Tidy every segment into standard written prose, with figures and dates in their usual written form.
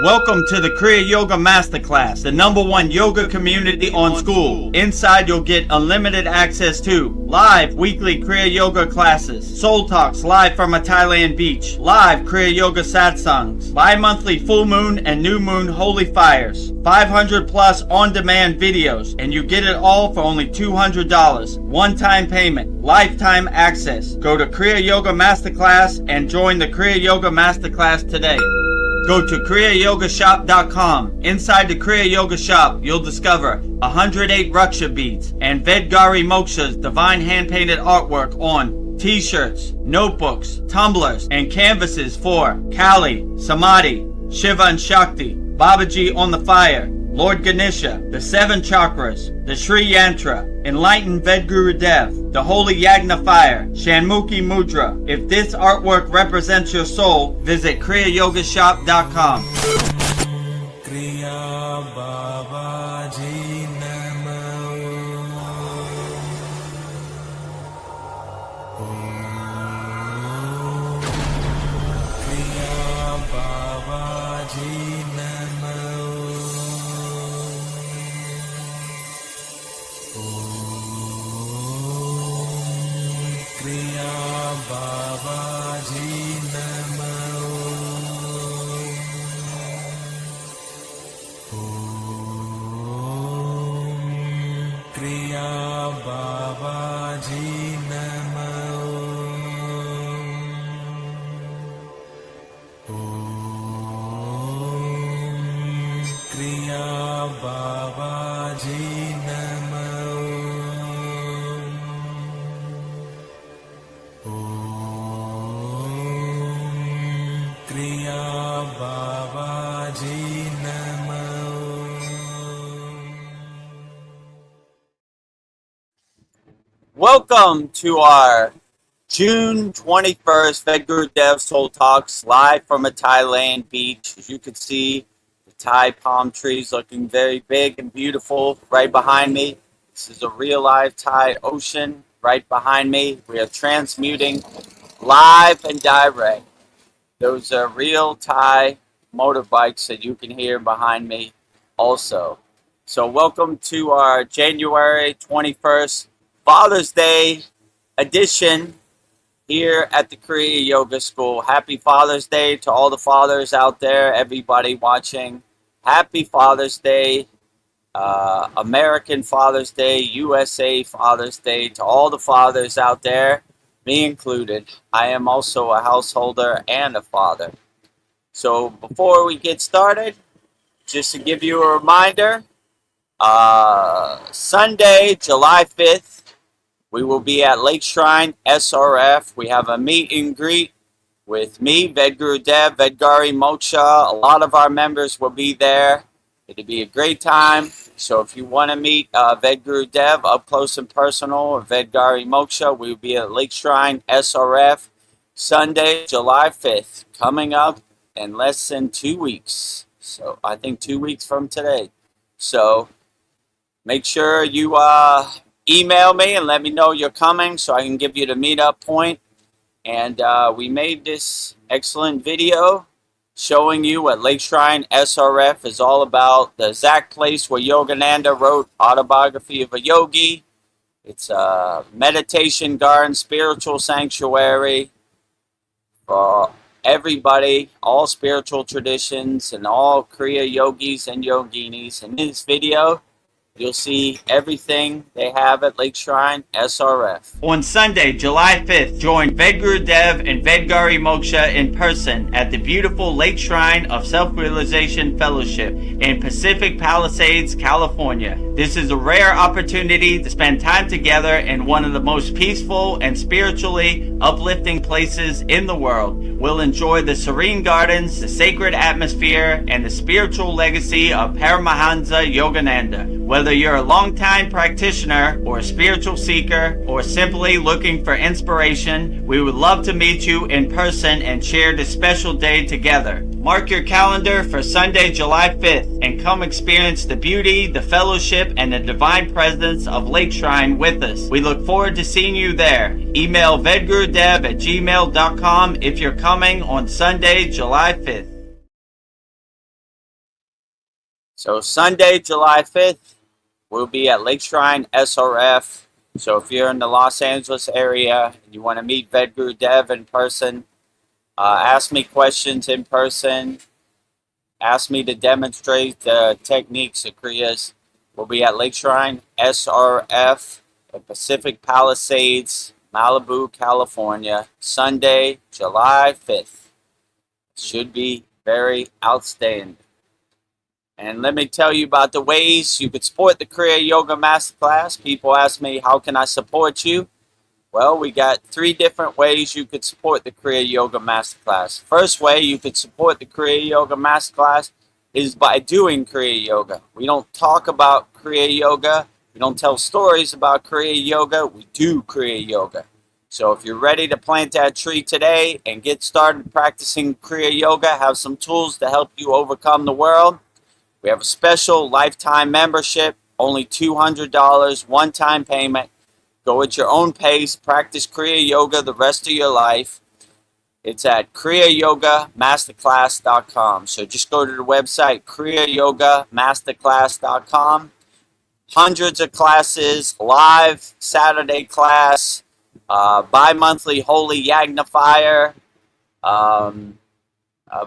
Welcome to the Kriya Yoga Masterclass, the #1 yoga community on SKOOL. Inside you'll get unlimited access to live weekly Kriya Yoga classes, soul talks live from a Thailand beach, live Kriya Yoga satsangs, bi-monthly full moon and new moon holy fires, 500 plus on-demand videos, and you get it all for only $200. One-time payment, lifetime access. Go to Kriya Yoga Masterclass and join the Kriya Yoga Masterclass today. Go to kriyayogamasterclass.com. Inside the Kriya Yoga shop, you'll discover 108 Raksha beads and Vedaguru Moksha's divine hand-painted artwork on t-shirts, notebooks, tumblers, and canvases for Kali, Samadhi, Shiva and Shakti, Babaji on the fire, Lord Ganesha, the 7 chakras, the Sri Yantra, Enlightened VEDAGURUDEV, the Holy Yagna Fire, Shanmukhi Mudra. If this artwork represents your soul, visit kriyayogashop.com. Kriya Babaji Namo. Kriya Babaji Namo. Kriya Babaji Namo. Kriya Babaji Namo. Kriya Babaji Namo. Kriya Babaji Namo. Welcome to our June 21st VEDAGURUDEV'S Soul Talks live from a Thailand beach. As you can see, the Thai palm trees looking very big and beautiful right behind me. This is a real live Thai ocean right behind me. We are transmuting live and direct. Those are real Thai motorbikes that you can hear behind me also. So welcome to our January 21st Father's Day edition here at the Kriya Yoga School. Happy Father's Day to all the fathers out there, everybody watching. Happy Father's Day, American Father's Day, USA Father's Day to all the fathers out there, me included. I am also a householder and a father. So before we get started, just to give you a reminder, Sunday, July 5th, we will be at Lake Shrine SRF. We have a meet and greet with me, VEDAGURUDEV, Vedaguru Moksha. A lot of our members will be there. It'll be a great time. So if you want to meet VEDAGURUDEV up close and personal, or Vedaguru Moksha, we will be at Lake Shrine SRF Sunday, July 5th, coming up in less than 2 weeks. So I think 2 weeks from today. So make sure you email me and let me know you're coming so I can give you the meetup point. And we made this excellent video showing you what Lake Shrine SRF is all about. The exact place where Yogananda wrote Autobiography of a Yogi. It's a meditation garden, spiritual sanctuary for everybody, all spiritual traditions, and all Kriya yogis and yoginis. In this video, you'll see everything they have at Lake Shrine SRF. On Sunday, July 5th, join VEDAGURUDEV and Vedaguru Moksha in person at the beautiful Lake Shrine of Self-Realization Fellowship in Pacific Palisades, California. This is a rare opportunity to spend time together in one of the most peaceful and spiritually uplifting places in the world. We'll enjoy the serene gardens, the sacred atmosphere, and the spiritual legacy of Paramahansa Yogananda. Whether you're a longtime practitioner or a spiritual seeker or simply looking for inspiration, we would love to meet you in person and share this special day together. Mark your calendar for Sunday, July 5th and come experience the beauty, the fellowship, and the divine presence of Lake Shrine with us. We look forward to seeing you there. Email vedgurudev@gmail.com if you're coming on Sunday, July 5th. So Sunday, July 5th, we'll be at Lake Shrine SRF. So if you're in the Los Angeles area and you want to meet Vedguru Dev in person, ask me questions in person, ask me to demonstrate the techniques of Kriyas. We'll be at Lake Shrine SRF at Pacific Palisades, Malibu, California, Sunday, July 5th. Should be very outstanding. And let me tell you about the ways you could support the Kriya Yoga Masterclass. People ask me, how can I support you? Well, we got 3 different ways you could support the Kriya Yoga Masterclass. First way you could support the Kriya Yoga Masterclass is by doing Kriya Yoga. We don't talk about Kriya Yoga. We don't tell stories about Kriya Yoga. We do Kriya Yoga. So if you're ready to plant that tree today and get started practicing Kriya Yoga, have some tools to help you overcome the world, we have a special lifetime membership, only $200, one-time payment. Go at your own pace, practice Kriya Yoga the rest of your life. It's at kriyayogamasterclass.com. So just go to the website, kriyayogamasterclass.com. Hundreds of classes, live Saturday class, bi-monthly Holy Yagnifier, a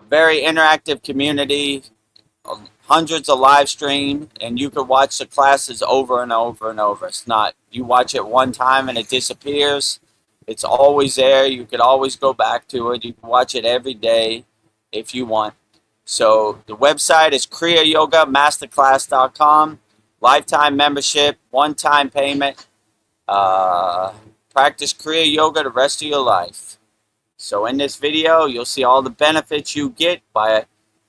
very interactive community, hundreds of live stream, and you could watch the classes over and over and over. It's not, you watch it one time and it disappears. It's always there. You could always go back to it. You can watch it every day if you want. So the website is kriyayogamasterclass.com. Lifetime membership, one-time payment. Practice Kriya Yoga the rest of your life. So in this video, you'll see all the benefits you get by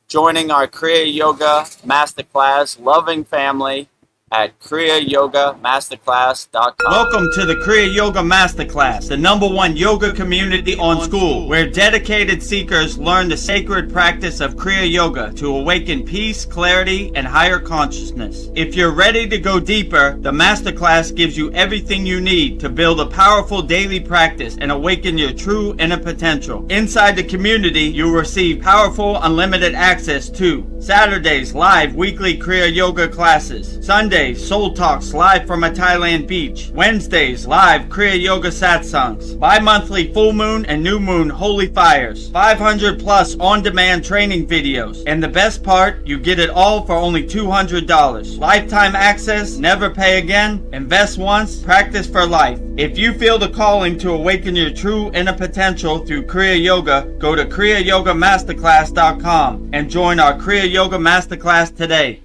joining our Kriya Yoga Masterclass loving family at kriyayogamasterclass.com. Welcome to the Kriya Yoga Masterclass, the #1 yoga community on SKOOL, where dedicated seekers learn the sacred practice of Kriya Yoga to awaken peace, clarity, and higher consciousness. If you're ready to go deeper, the Masterclass gives you everything you need to build a powerful daily practice and awaken your true inner potential. Inside the community, you'll receive powerful, unlimited access to Saturdays, live weekly Kriya Yoga classes. Sundays, Soul Talks live from a Thailand beach. Wednesdays, live Kriya Yoga satsangs. Bi-monthly full moon and new moon holy fires. 500 plus on-demand training videos. And the best part, you get it all for only $200. Lifetime access, never pay again, invest once, practice for life. If you feel the calling to awaken your true inner potential through Kriya Yoga, go to kriyayogamasterclass.com and join our Kriya Yoga Masterclass today.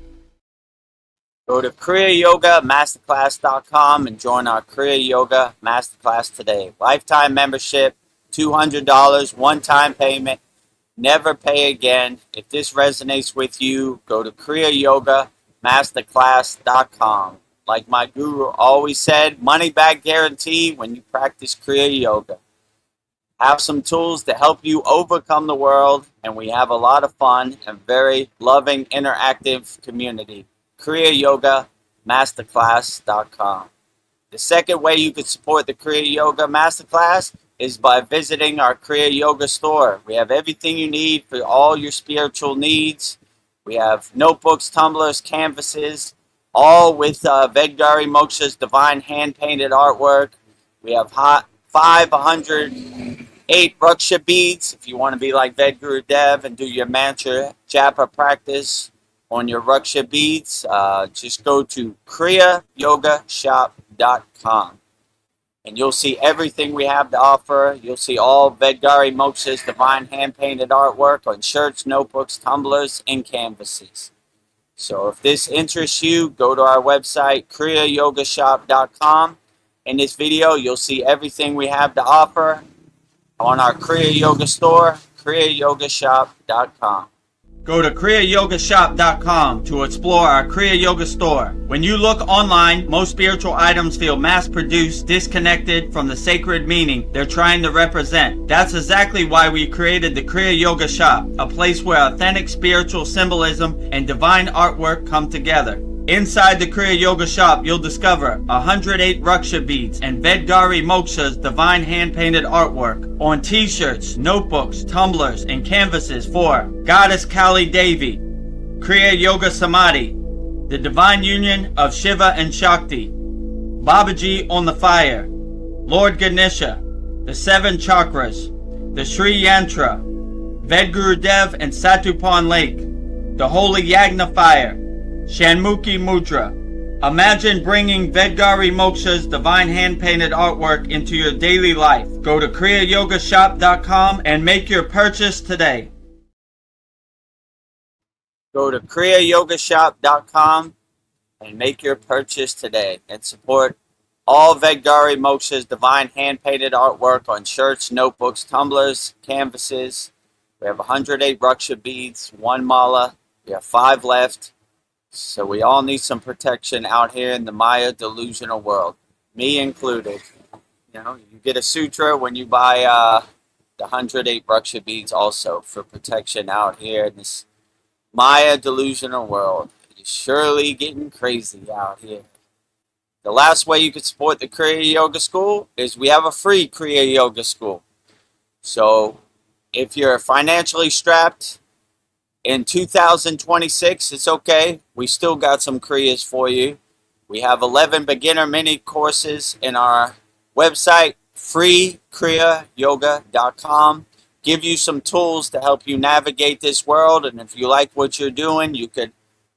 Go to kriyayogamasterclass.com and join our Kriya Yoga Masterclass today. Lifetime membership, $200, one-time payment, never pay again. If this resonates with you, go to kriyayogamasterclass.com. Like my guru always said, money back guarantee when you practice Kriya Yoga. Have some tools to help you overcome the world, and we have a lot of fun and very loving, interactive community. kriyayogamasterclass.com. The second way you can support the Kriya Yoga Masterclass is by visiting our Kriya Yoga store. We have everything you need for all your spiritual needs. We have notebooks, tumblers, canvases, all with Vedguru Moksha's divine hand-painted artwork. We have 508 Raksha beads if you want to be like Vedguru Dev and do your mantra japa practice on your Raksha beads. Just go to kriyayogashop.com and you'll see everything we have to offer. You'll see all Vedguru Moksha's divine hand-painted artwork on shirts, notebooks, tumblers, and canvases. So if this interests you, go to our website, kriyayogashop.com. In this video, you'll see everything we have to offer on our Kriya Yoga store, kriyayogashop.com. Go to kriyayogashop.com to explore our Kriya Yoga store. When you look online, most spiritual items feel mass-produced, disconnected from the sacred meaning they're trying to represent. That's exactly why we created the Kriya Yoga shop, a place where authentic spiritual symbolism and divine artwork come together. Inside the Kriya Yoga shop, you'll discover 108 Raksha beads and Vedguru Moksha's divine hand-painted artwork on t-shirts, notebooks, tumblers, and canvases for Goddess Kali Devi, Kriya Yoga Samadhi, the divine union of Shiva and Shakti, Babaji on the fire, Lord Ganesha, the 7 chakras, the Sri Yantra, VEDAGURUDEV and Satupan Lake, the Holy Yagna fire, Shanmukhi Mudra. Imagine bringing Vedgari Moksha's divine hand-painted artwork into your daily life. Go to kriyayogamasterclass.com and make your purchase today. Go to kriyayogamasterclass.com and make your purchase today and support all Vedgari Moksha's divine hand-painted artwork on shirts, notebooks, tumblers, canvases. We have 108 Raksha beads, 1 mala. We have 5 left. So we all need some protection out here in the Maya delusional world, me included. You know, you get a sutra when you buy the 108 Raksha beads also for protection out here in this Maya delusional world. It's surely getting crazy out here. The last way you can support the Kriya Yoga School is we have a free Kriya Yoga School. So if you're financially strapped, in 2026, it's okay. We still got some Kriyas for you. We have 11 beginner mini courses in our website, freekriyayogamasterclass.com. Give you some tools to help you navigate this world. And if you like what you're doing, you could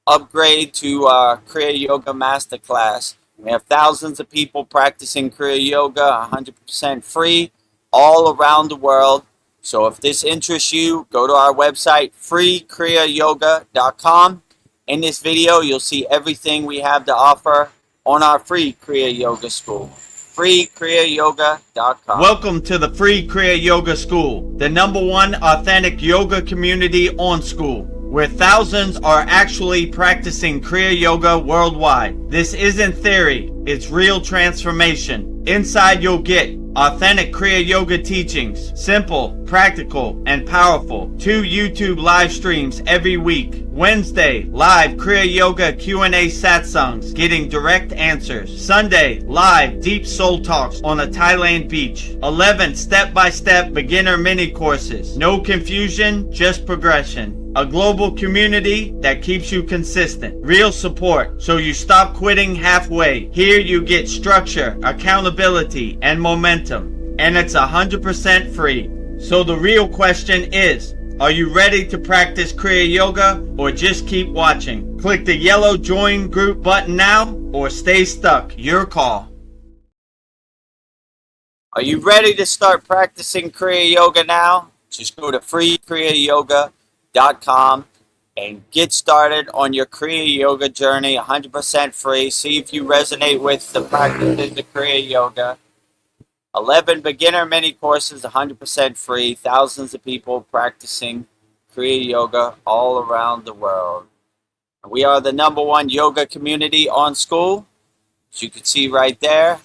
upgrade to Kriya Yoga Masterclass. We have thousands of people practicing Kriya Yoga 100% free all around the world. So if this interests you, go to our website, freekriyayogamasterclass.com. In this video, you'll see everything we have to offer on our free Kriya Yoga School. freekriyayogamasterclass.com. Welcome to the free Kriya Yoga School, the #1 authentic yoga community on Skool, where thousands are actually practicing Kriya Yoga worldwide. This isn't theory, it's real transformation. Inside you'll get authentic Kriya Yoga teachings, simple, practical, and powerful. 2 YouTube live streams every week. Wednesday, live Kriya Yoga Q&A satsangs, getting direct answers. Sunday, live deep soul talks on a Thailand beach. 11 step-by-step beginner mini courses. No confusion, just progression. A global community that keeps you consistent. Real support, so you stop quitting halfway. Here you get structure, accountability, and momentum. And it's 100% free. So the real question is, are you ready to practice Kriya Yoga or just keep watching? Click the yellow join group button now or stay stuck. Your call. Are you ready to start practicing Kriya Yoga now? Just go to freekriyayogamasterclass.com and get started on your Kriya Yoga journey 100% free. See if you resonate with the practices of Kriya Yoga. 11 beginner mini courses 100% free. Thousands of people practicing Kriya Yoga all around the world. We are the #1 yoga community on Skool. As you can see right there,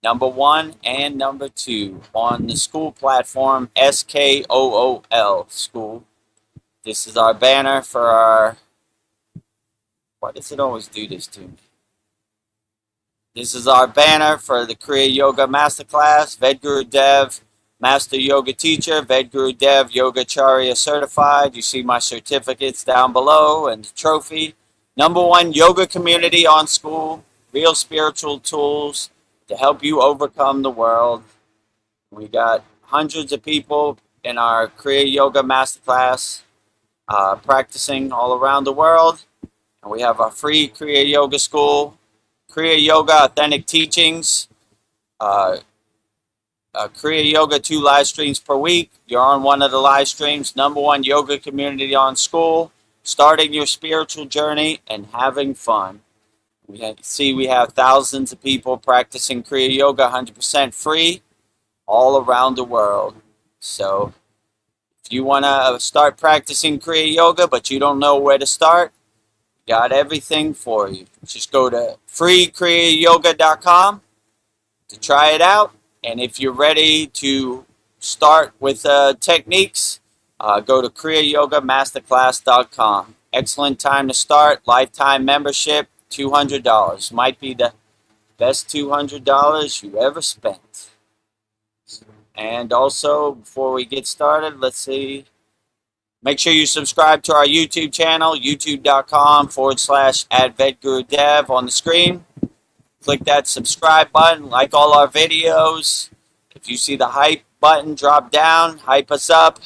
#1 and #2 on the Skool platform, SKOOL, Skool. This is our banner for our... Why does it always do this to me? This is our banner for the Kriya Yoga Masterclass. VEDAGURUDEV, Master Yoga Teacher. VEDAGURUDEV, Yogacharya Certified. You see my certificates down below and the trophy. #1 yoga community on Skool. Real spiritual tools to help you overcome the world. We got hundreds of people in our Kriya Yoga Masterclass practicing all around the world. And we have our free Kriya Yoga School. Kriya Yoga Authentic Teachings, Kriya Yoga 2 live streams per week. You're on one of the live streams. #1 yoga community on Skool, starting your spiritual journey and having fun. We have thousands of people practicing Kriya Yoga 100% free all around the world. So if you want to start practicing Kriya Yoga but you don't know where to start, got everything for you. Just go to freekriyayogamasterclass.com to try it out. And if you're ready to start with techniques, go to kriyayogamasterclass.com. Excellent time to start. Lifetime membership, $200. Might be the best $200 you ever spent. And also, before we get started, let's see. Make sure you subscribe to our YouTube channel, youtube.com/@VEDGURUDEV on the screen. Click that subscribe button, like all our videos. If you see the hype button, drop down, hype us up,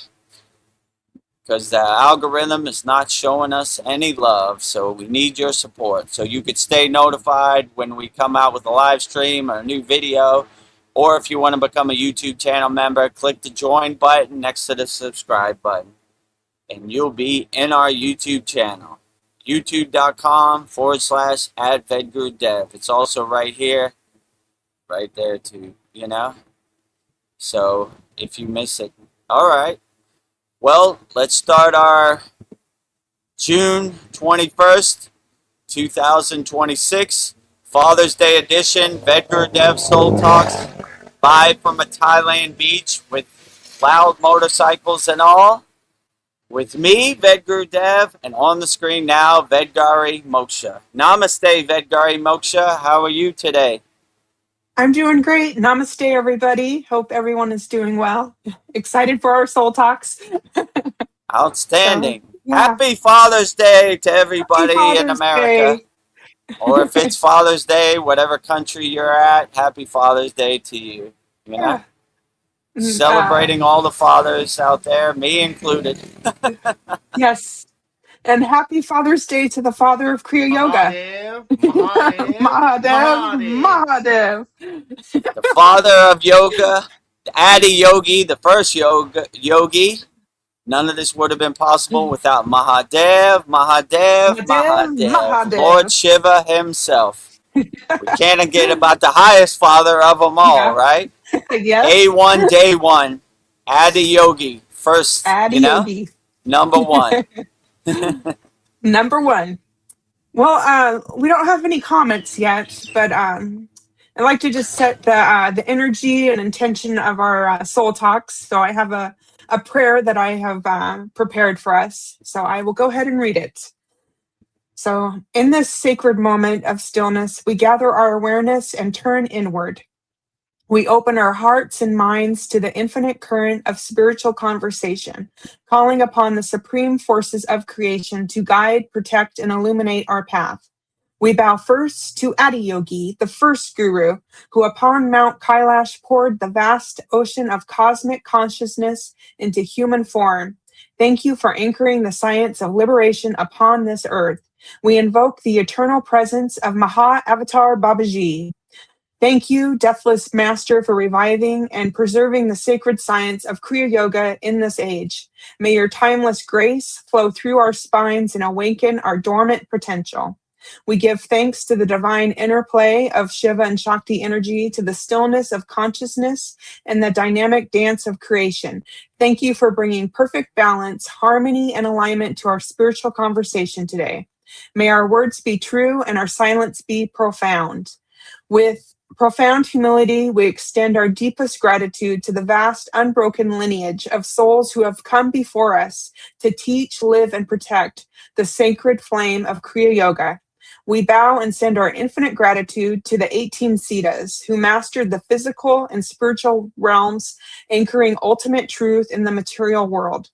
because the algorithm is not showing us any love. So we need your support so you could stay notified when we come out with a live stream or a new video. Or if you want to become a YouTube channel member, click the join button next to the subscribe button, and you'll be in our YouTube channel. youtube.com/@VEDGURUDEV. It's also right here, right there too, So if you miss it. All right. Well, let's start our June 21st, 2026, Father's Day edition, VEDGURUDEV'S Soul Talks, live from a Thailand beach with loud motorcycles and all. With me, VEDGURUDEV, and on the screen now, Vedgari Moksha. Namaste, Vedgari Moksha. How are you today? I'm doing great. Namaste, everybody. Hope everyone is doing well. Excited for our soul talks. Outstanding. So, yeah. Happy Father's Day to everybody in America. Day. Or if it's Father's Day, whatever country you're at, happy Father's Day to you. Yeah. Celebrating all the fathers out there, me included. Yes. And happy Father's Day to the father of Kriya Yoga. Mahadev. The father of yoga, the Adi Yogi, the first yogi. None of this would have been possible without Mahadev. Lord Shiva himself. We can't get about the highest father of them all, right? Yes. A1, day one. Adi Yogi. First, Yogi. Number one. Number one. Well, we don't have any comments yet, but I'd like to just set the energy and intention of our soul talks. So I have a prayer that I have prepared for us. So I will go ahead and read it. So in this sacred moment of stillness, we gather our awareness and turn inward. We open our hearts and minds to the infinite current of spiritual conversation, calling upon the supreme forces of creation to guide, protect, and illuminate our path. We bow first to Adi Yogi, the first guru, who upon Mount Kailash poured the vast ocean of cosmic consciousness into human form. Thank you for anchoring the science of liberation upon this earth. We invoke the eternal presence of Maha Avatar Babaji. Thank you, Deathless Master, for reviving and preserving the sacred science of Kriya Yoga in this age. May your timeless grace flow through our spines and awaken our dormant potential. We give thanks to the divine interplay of Shiva and Shakti energy, to the stillness of consciousness and the dynamic dance of creation. Thank you for bringing perfect balance, harmony, and alignment to our spiritual conversation today. May our words be true and our silence be profound. With profound humility, we extend our deepest gratitude to the vast, unbroken lineage of souls who have come before us to teach, live, and protect the sacred flame of Kriya Yoga. We bow and send our infinite gratitude to the 18 Siddhas who mastered the physical and spiritual realms, anchoring ultimate truth in the material world.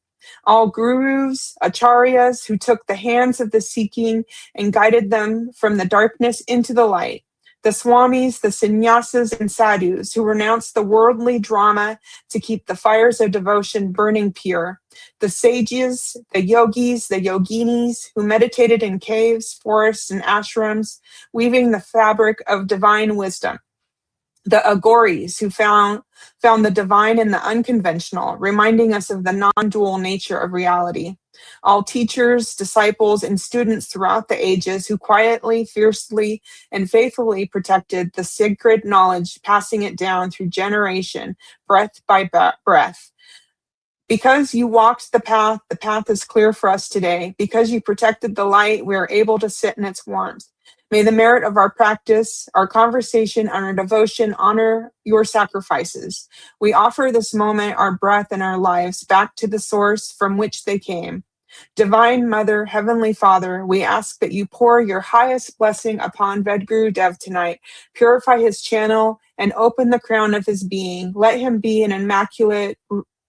All gurus, acharyas who took the hands of the seeking and guided them from the darkness into the light. The swamis, the sannyasas, and sadhus who renounced the worldly drama to keep the fires of devotion burning pure. The sages, the yogis, the yoginis who meditated in caves, forests, and ashrams, weaving the fabric of divine wisdom. The agoris who found the divine in the unconventional, reminding us of the non-dual nature of reality. All teachers, disciples, and students throughout the ages who quietly, fiercely, and faithfully protected the sacred knowledge, passing it down through generation, breath by breath. Because you walked the path is clear for us today. Because you protected the light, we are able to sit in its warmth. May the merit of our practice, our conversation, and our devotion honor your sacrifices. We offer this moment, our breath, and our lives back to the source from which they came. Divine Mother, Heavenly Father, we ask that you pour your highest blessing upon VEDGURUDEV tonight. Purify his channel and open the crown of his being. Let him be an immaculate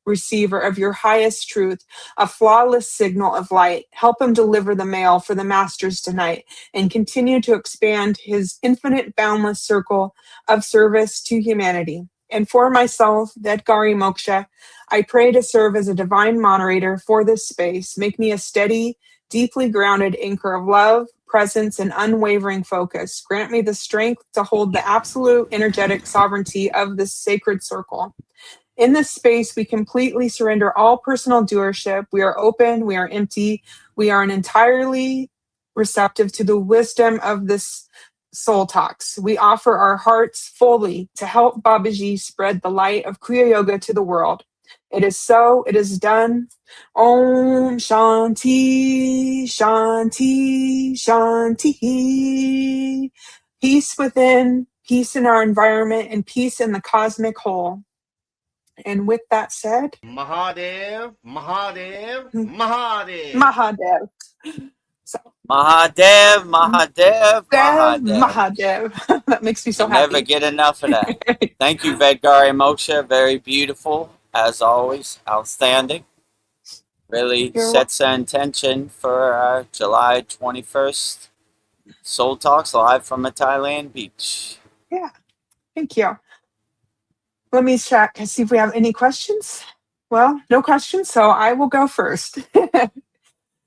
receiver of your highest truth, a flawless signal of light. Help him deliver the mail for the masters tonight and continue to expand his infinite, boundless circle of service to humanity. And for myself, Vedgari Moksha, I pray to serve as a divine moderator for this space. Make me a steady, deeply grounded anchor of love, presence, and unwavering focus. Grant me the strength to hold the absolute energetic sovereignty of this sacred circle. In this space, we completely surrender all personal doership. We are open, we are empty, we are entirely receptive to the wisdom of this soul talks. We offer our hearts fully to help Babaji spread the light of Kriya Yoga to the world. It is so, it is done. Om Shanti, Shanti, Shanti. Peace within, peace in our environment, and peace in the cosmic whole. And with that said, Mahadev, Mahadev, Mahadev. Mahadev. So, Mahadev, Mahadev, Mahadev. Mahadev. That makes me so You happy. never get enough of that. Thank you, Vedgari Moksha. Very beautiful, as always. Outstanding. Really You're sets an intention for our July 21st Soul Talks live from a Thailand beach. Yeah, thank you. Let me check and see if we have any questions. Well, no questions, so I will go first.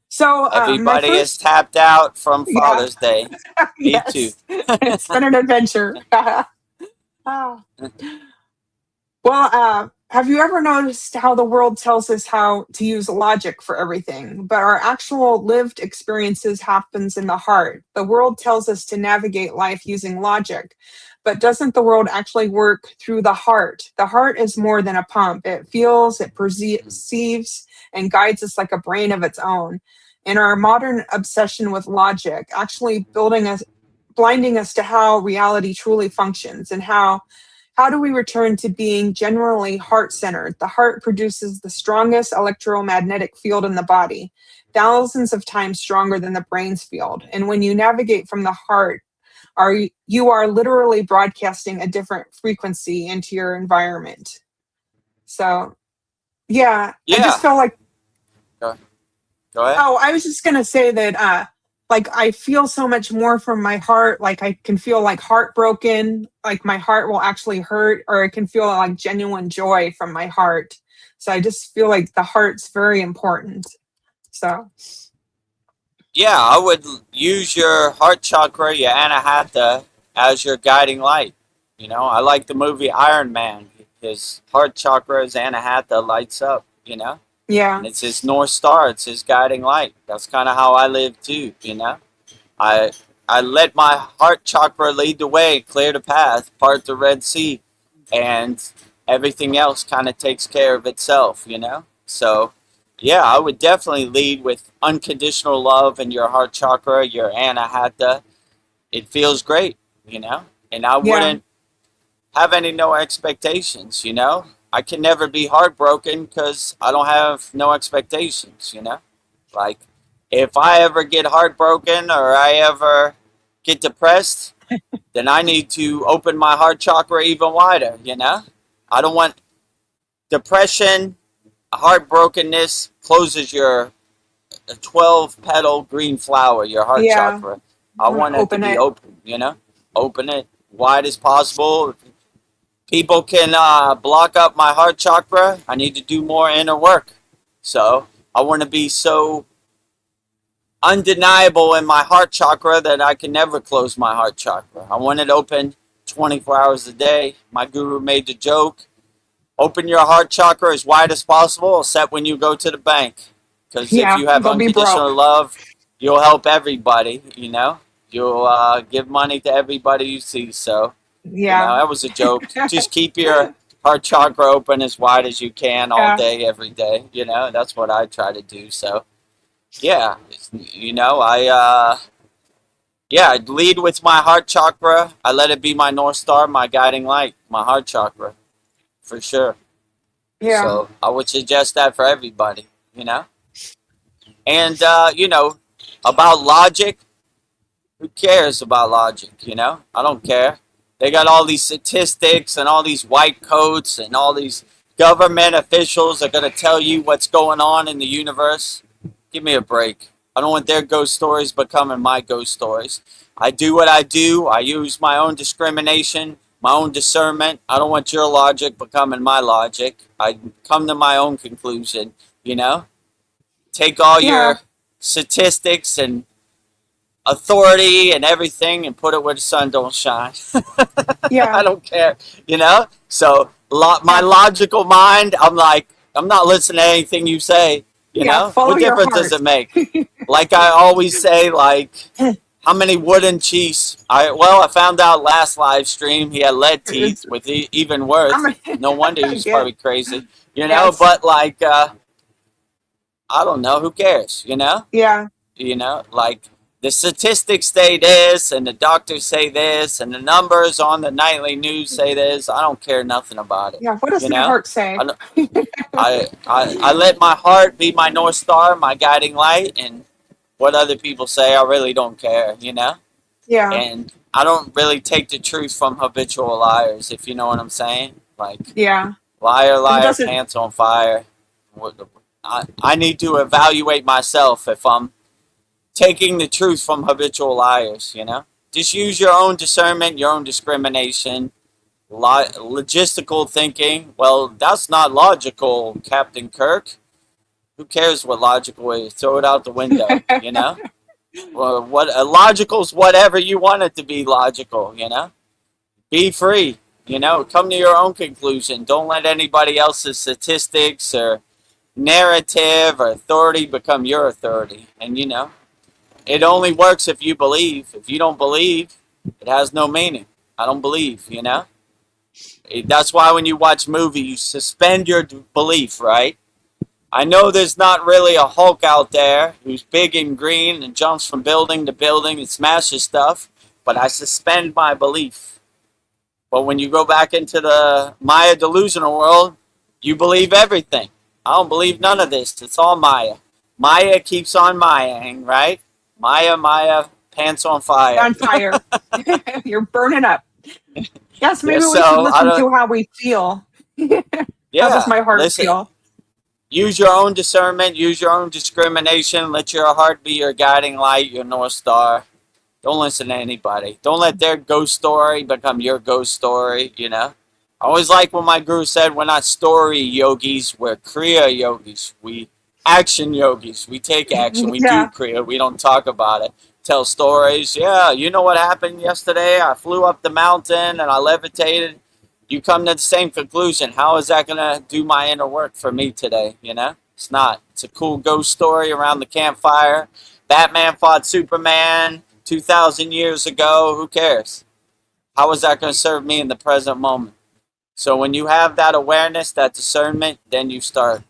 So Everybody my is first, tapped out from yeah, Father's Day. Me too. yes, it's been an adventure. Ah. Well, have you ever noticed how the world tells us how to use logic for everything, but our actual lived experiences happens in the heart? The world tells us to navigate life using logic, but doesn't the world actually work through the heart? The heart is more than a pump. It feels, it perceives, and guides us like a brain of its own. And our modern obsession with logic actually blinding us to how reality truly functions and how do we return to being genuinely heart-centered? The heart produces the strongest electromagnetic field in the body, thousands of times stronger than the brain's field. And when you navigate from the heart, you are literally broadcasting a different frequency into your environment. So, yeah. I just feel like, Go ahead. oh, I was just gonna say that like I feel so much more from my heart. Like I can feel like heartbroken, like my heart will actually hurt, or I can feel like genuine joy from my heart. So I just feel like the heart's very important. So Yeah, I would use your heart chakra, your anahata, as your guiding light. You know, I like the movie Iron Man. His heart chakra, his anahata lights up, you know? yeah, And it's his North Star, it's his guiding light. That's kind of how I live too, you know? I let my heart chakra lead the way, clear the path, part the Red Sea, and everything else kind of takes care of itself, you know? So, yeah, I would definitely lead with unconditional love in your heart chakra, your anahata. It feels great, you know? And I yeah, wouldn't have no expectations, you know? I can never be heartbroken because I don't have no expectations, you know? Like, if I ever get heartbroken or I ever get depressed, then I need to open my heart chakra even wider, you know? I don't want depression, heartbrokenness closes your 12 petal green flower, your heart yeah. chakra. I want it to Open be it. open, you know? Open it wide as possible. People can block up my heart chakra. I need to do more inner work. So I want to be so undeniable in my heart chakra that I can never close my heart chakra. I want it open 24 hours a day. My guru made the joke, open your heart chakra as wide as possible, except when you go to the bank. Because if Yeah, you have go be unconditional broke. love, you'll help everybody, you know? You'll give money to everybody you see. So, you know, Yeah, that was a joke. Just keep your heart chakra open as wide as you can all yeah, day, every day. You know, that's what I try to do. So, yeah, you know, I lead with my heart chakra. I let it be my North Star, my guiding light, my heart chakra, for sure. yeah, So I would suggest that for everybody, you know? And, you know, about logic, who cares about logic, you know? I don't care. They got all these statistics and all these white coats and all these government officials are going to tell you what's going on in the universe. Give me a break. I don't want their ghost stories becoming my ghost stories. I do what I do. I use my own discrimination, my own discernment. I don't want your logic becoming my logic. I come to my own conclusion, you know? Take all Yeah. your statistics and authority and everything and put it where the sun don't shine. Yeah. I don't care, you know? So my Yeah. logical mind, I'm like, I'm not listening to anything you say, you Yeah. know? Follow What your difference does heart. it make? Like I always say, like, how many wooden teeth? I found out last live stream he had lead teeth It's, with even worse. I'm No wonder he was yeah. probably crazy, you know? Yes. But like, I don't know. Who cares, you know? Yeah. You know, like the statistics say this and the doctors say this and the numbers on the nightly news say this. I don't care nothing about it, Yeah. What does you my know? heart say? I, I let my heart be my North Star, my guiding light, and what other people say, I really don't care, you know? Yeah. And I don't really take the truth from habitual liars, if you know what I'm saying. Like, Yeah. liar, If it liar, doesn't, pants on fire. I need to evaluate myself if I'm taking the truth from habitual liars, you know? Just use your own discernment, your own discrimination, logistical thinking. Well, that's not logical, Captain Kirk. Who cares what logical is? Throw it out the window, you know? Well, what logical's whatever you want it to be logical, you know? Be free, you know? Come to your own conclusion. Don't let anybody else's statistics or narrative or authority become your authority. And, you know, it only works if you believe. If you don't believe, it has no meaning. I don't believe, you know? That's why when you watch movies, you suspend your belief, right? I know there's not really a Hulk out there who's big and green and jumps from building to building and smashes stuff, but I suspend my belief. But when you go back into the Maya delusional world, you believe everything. I don't believe none of this. It's all Maya. Maya keeps on Mayaing, right? Maya, Maya, pants on fire. on fire. You're burning up. Yes, Yeah, maybe we should so I listen don't. to how we feel. How does Yeah, my heart listen. feel? Use your own discernment. Use your own discrimination. Let your heart be your guiding light, your North Star. Don't listen to anybody. Don't let their ghost story become your ghost story, you know? I always like when my guru said, we're not story yogis, we're Kriya yogis. We action yogis. We take action. We do Yeah. Kriya. We don't talk about it. Tell stories. Yeah, you know what happened yesterday? I flew up the mountain and I levitated. You come to the same conclusion. How is that going to do my inner work for me today, you know? It's not. It's a cool ghost story around the campfire. Batman fought Superman 2,000 years ago. Who cares? How is that going to serve me in the present moment? So when you have that awareness, that discernment, then you start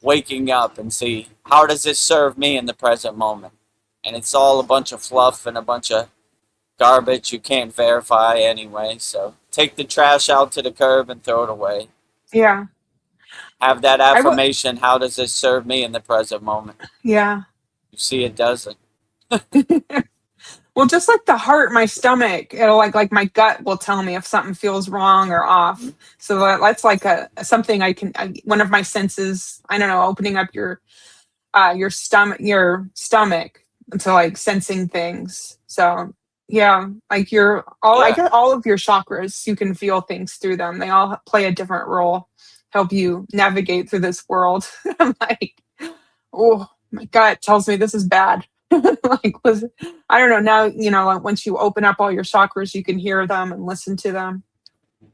waking up and see, how does this serve me in the present moment? And it's all a bunch of fluff and a bunch of garbage you can't verify anyway. So take the trash out to the curb and throw it away. Yeah. Have that I would. affirmation, how does this serve me in the present moment? Yeah. You see it doesn't. Well, just like the heart, my stomach, it'll like my gut will tell me if something feels wrong or off. So that's like a something one of my senses. I don't know, opening up your stomach to like sensing things. So yeah, like I Yeah. guess all of your chakras, you can feel things through them. They all play a different role, help you navigate through this world. I'm like, oh, my gut tells me this is bad. I don't know. Now, like once you open up all your chakras, you can hear them and listen to them.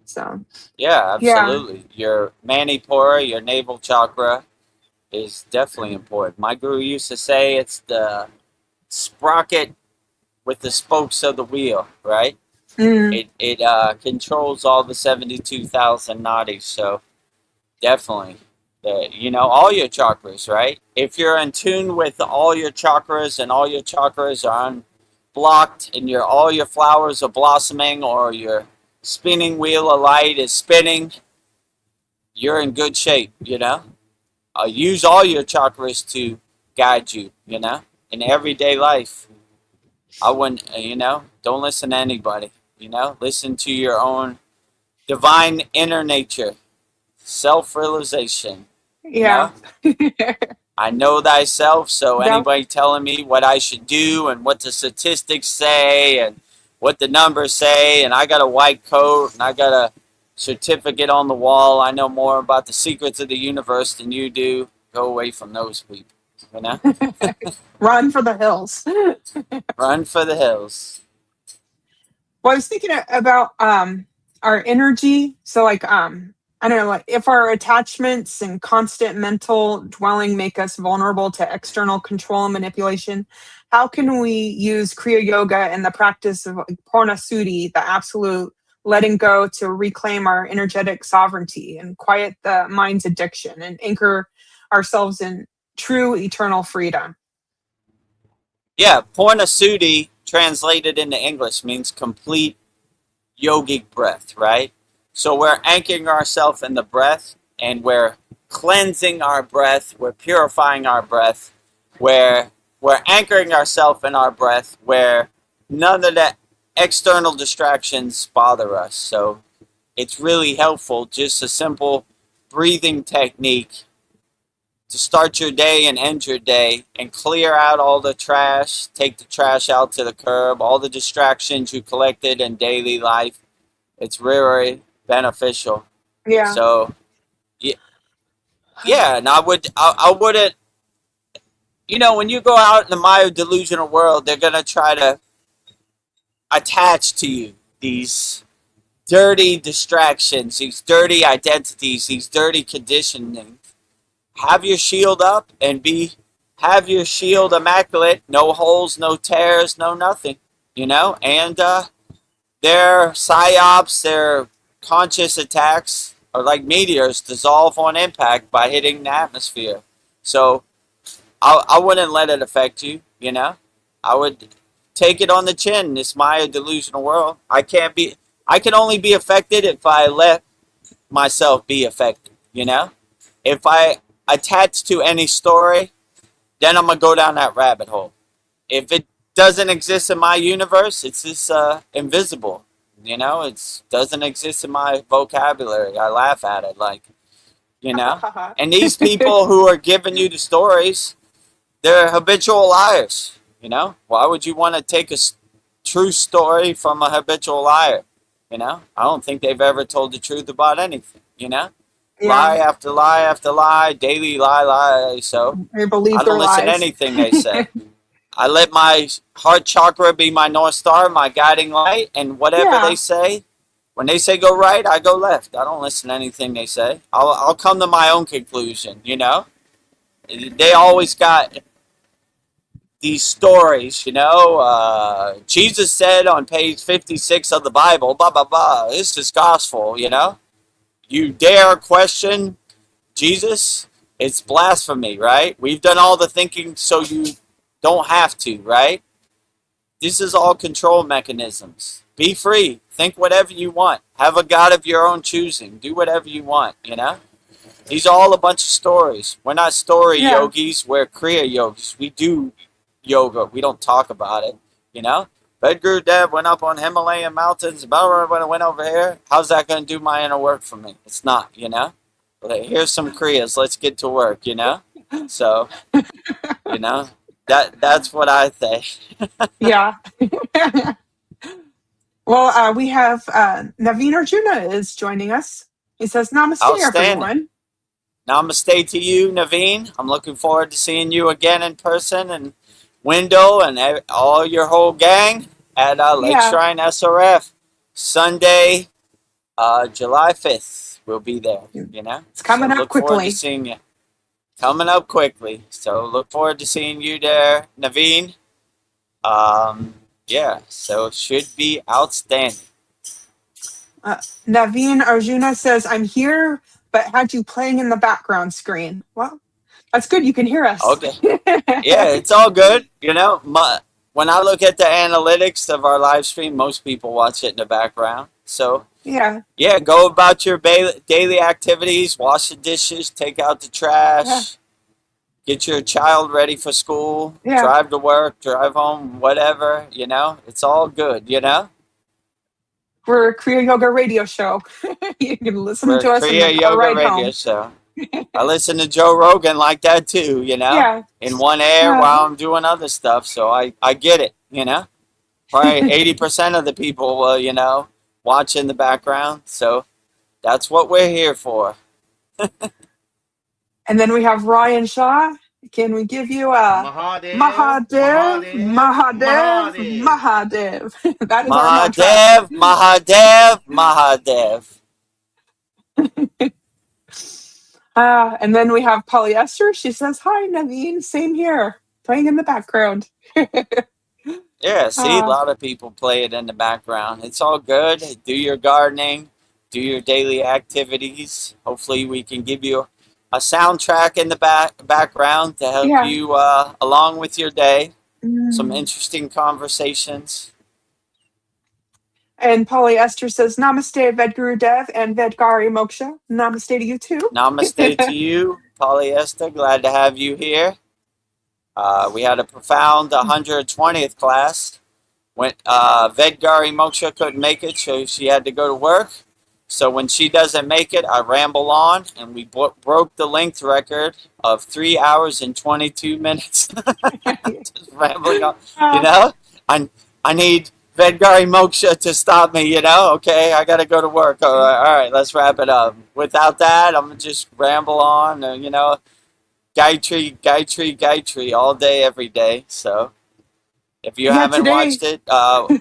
So Yeah, yeah. absolutely. Your manipura, your navel chakra, is definitely important. My guru used to say it's the sprocket with the spokes of the wheel, right? Mm, It controls all the 72,000 nadis, so definitely. All your chakras, right? If you're in tune with all your chakras and all your chakras are unblocked and all your flowers are blossoming or your spinning wheel of light is spinning, you're in good shape, you know? Use all your chakras to guide you, in everyday life. I wouldn't, don't listen to anybody, listen to your own divine inner nature. self-realization. Yeah. I know thyself, so Yep. anybody telling me what I should do and what the statistics say and what the numbers say, and I got a white coat and I got a certificate on the wall, I know more about the secrets of the universe than you do. Go away from those people, Run for the hills. Run for the hills. Well, I was thinking about our energy. So like I don't know, like if our attachments and constant mental dwelling make us vulnerable to external control and manipulation, how can we use Kriya Yoga and the practice of like, Purna Shuddhi, the absolute letting go, to reclaim our energetic sovereignty and quiet the mind's addiction and anchor ourselves in true eternal freedom? Yeah, Purna Shuddhi translated into English means complete yogic breath, right? So we're anchoring ourselves in the breath, and we're cleansing our breath, we're purifying our breath, where we're anchoring ourselves in our breath, where none of the external distractions bother us. So it's really helpful, just a simple breathing technique to start your day and end your day and clear out all the trash, take the trash out to the curb, all the distractions you collected in daily life. It's very beneficial. Yeah. So, yeah, and I wouldn't, when you go out in the Maya delusional world, they're going to try to attach to you these dirty distractions, these dirty identities, these dirty conditioning. Have your shield up and have your shield immaculate, no holes, no tears, no nothing, and their psyops, their conscious attacks are like meteors, dissolve on impact by hitting the atmosphere. So I wouldn't let it affect you, I would take it on the chin. This Maya delusional world, I can only be affected if I let myself be affected, if I attach to any story, then I'm going to go down that rabbit hole. If it doesn't exist in my universe, it's just invisible. It doesn't exist in my vocabulary. I laugh at it, And these people who are giving you the stories, they're habitual liars. Why would you want to take a true story from a habitual liar? I don't think they've ever told the truth about anything. Yeah. Lie after lie after lie, daily lie. So I believe I don't their listen to lies. anything they say. I let my heart chakra be my North Star, my guiding light, and whatever Yeah. they say, when they say go right, I go left. I don't listen to anything they say. I'll come to my own conclusion, They always got these stories, Jesus said on page 56 of the Bible, blah, blah, blah, this is gospel, You dare question Jesus? It's blasphemy, right? We've done all the thinking so you don't have to, right? This is all control mechanisms. Be free. Think whatever you want. Have a God of your own choosing. Do whatever you want, These are all a bunch of stories. We're not story Yeah. yogis. We're Kriya yogis. We do yoga. We don't talk about it, VEDAGURUDEV went up on Himalayan mountains. When I went over here, how's that going to do my inner work for me? It's not, But here's some Kriyas. Let's get to work, So, that's what I think. Yeah. Well, we have Naveen Arjuna is joining us. He says, Namaste, Outstanding. everyone. Namaste to you, Naveen. I'm looking forward to seeing you again in person, and Wendell and all your whole gang at Lake Yeah. Shrine SRF Sunday, July 5th. We'll be there, It's coming up look forward quickly. to seeing you. Coming up quickly. So look forward to seeing you there, Naveen. Yeah, so it should be outstanding. Naveen Arjuna says, I'm here, but had you playing in the background screen. Well, that's good. You can hear us. Okay. Yeah, it's all good. When I look at the analytics of our live stream, most people watch it in the background. So, Yeah. yeah, go about your daily activities, wash the dishes, take out the trash, Yeah. get your child ready for school, Yeah. drive to work, drive home, whatever, it's all good, We're a Kriya Yoga radio show. You can listen We're a to us in Kriya the Yoga ride radio home. show. I listen to Joe Rogan like that too, Yeah. in one air while I'm doing other stuff. So I get it, Probably 80% of the people will, watch in the background. So that's what we're here for. And then we have Ryan Shaw. Can we give you a Mahadev, Mahadev, Mahadev, Mahadev, Mahadev. Mahadev? That is our mantra. Mahadev, Mahadev, Mahadev. And then we have Polyester. She says, "Hi, Naveen. Same here. Playing in the background." Yeah, see, a Uh, lot of people play it in the background. It's all good. Do your gardening, do your daily activities. Hopefully, we can give you a soundtrack in the background to help yeah. you along with your day. Some Mm. interesting conversations. And Polyester says, "Namaste, Vedgurudev and Vedgari Moksha. Namaste to you too." Namaste to you, Polyester. Glad to have you here. We had a profound 120th class. When Vedgari Moksha couldn't make it, so she had to go to work. So when she doesn't make it, I ramble on, and we broke the length record of 3 hours and 22 minutes. Just rambling on, I need Vedgari Moksha to stop me, Okay, I got to go to work. All right, let's wrap it up. Without that, I'm going to just ramble on, Gayatri all day, every day. So if you haven't today. watched it,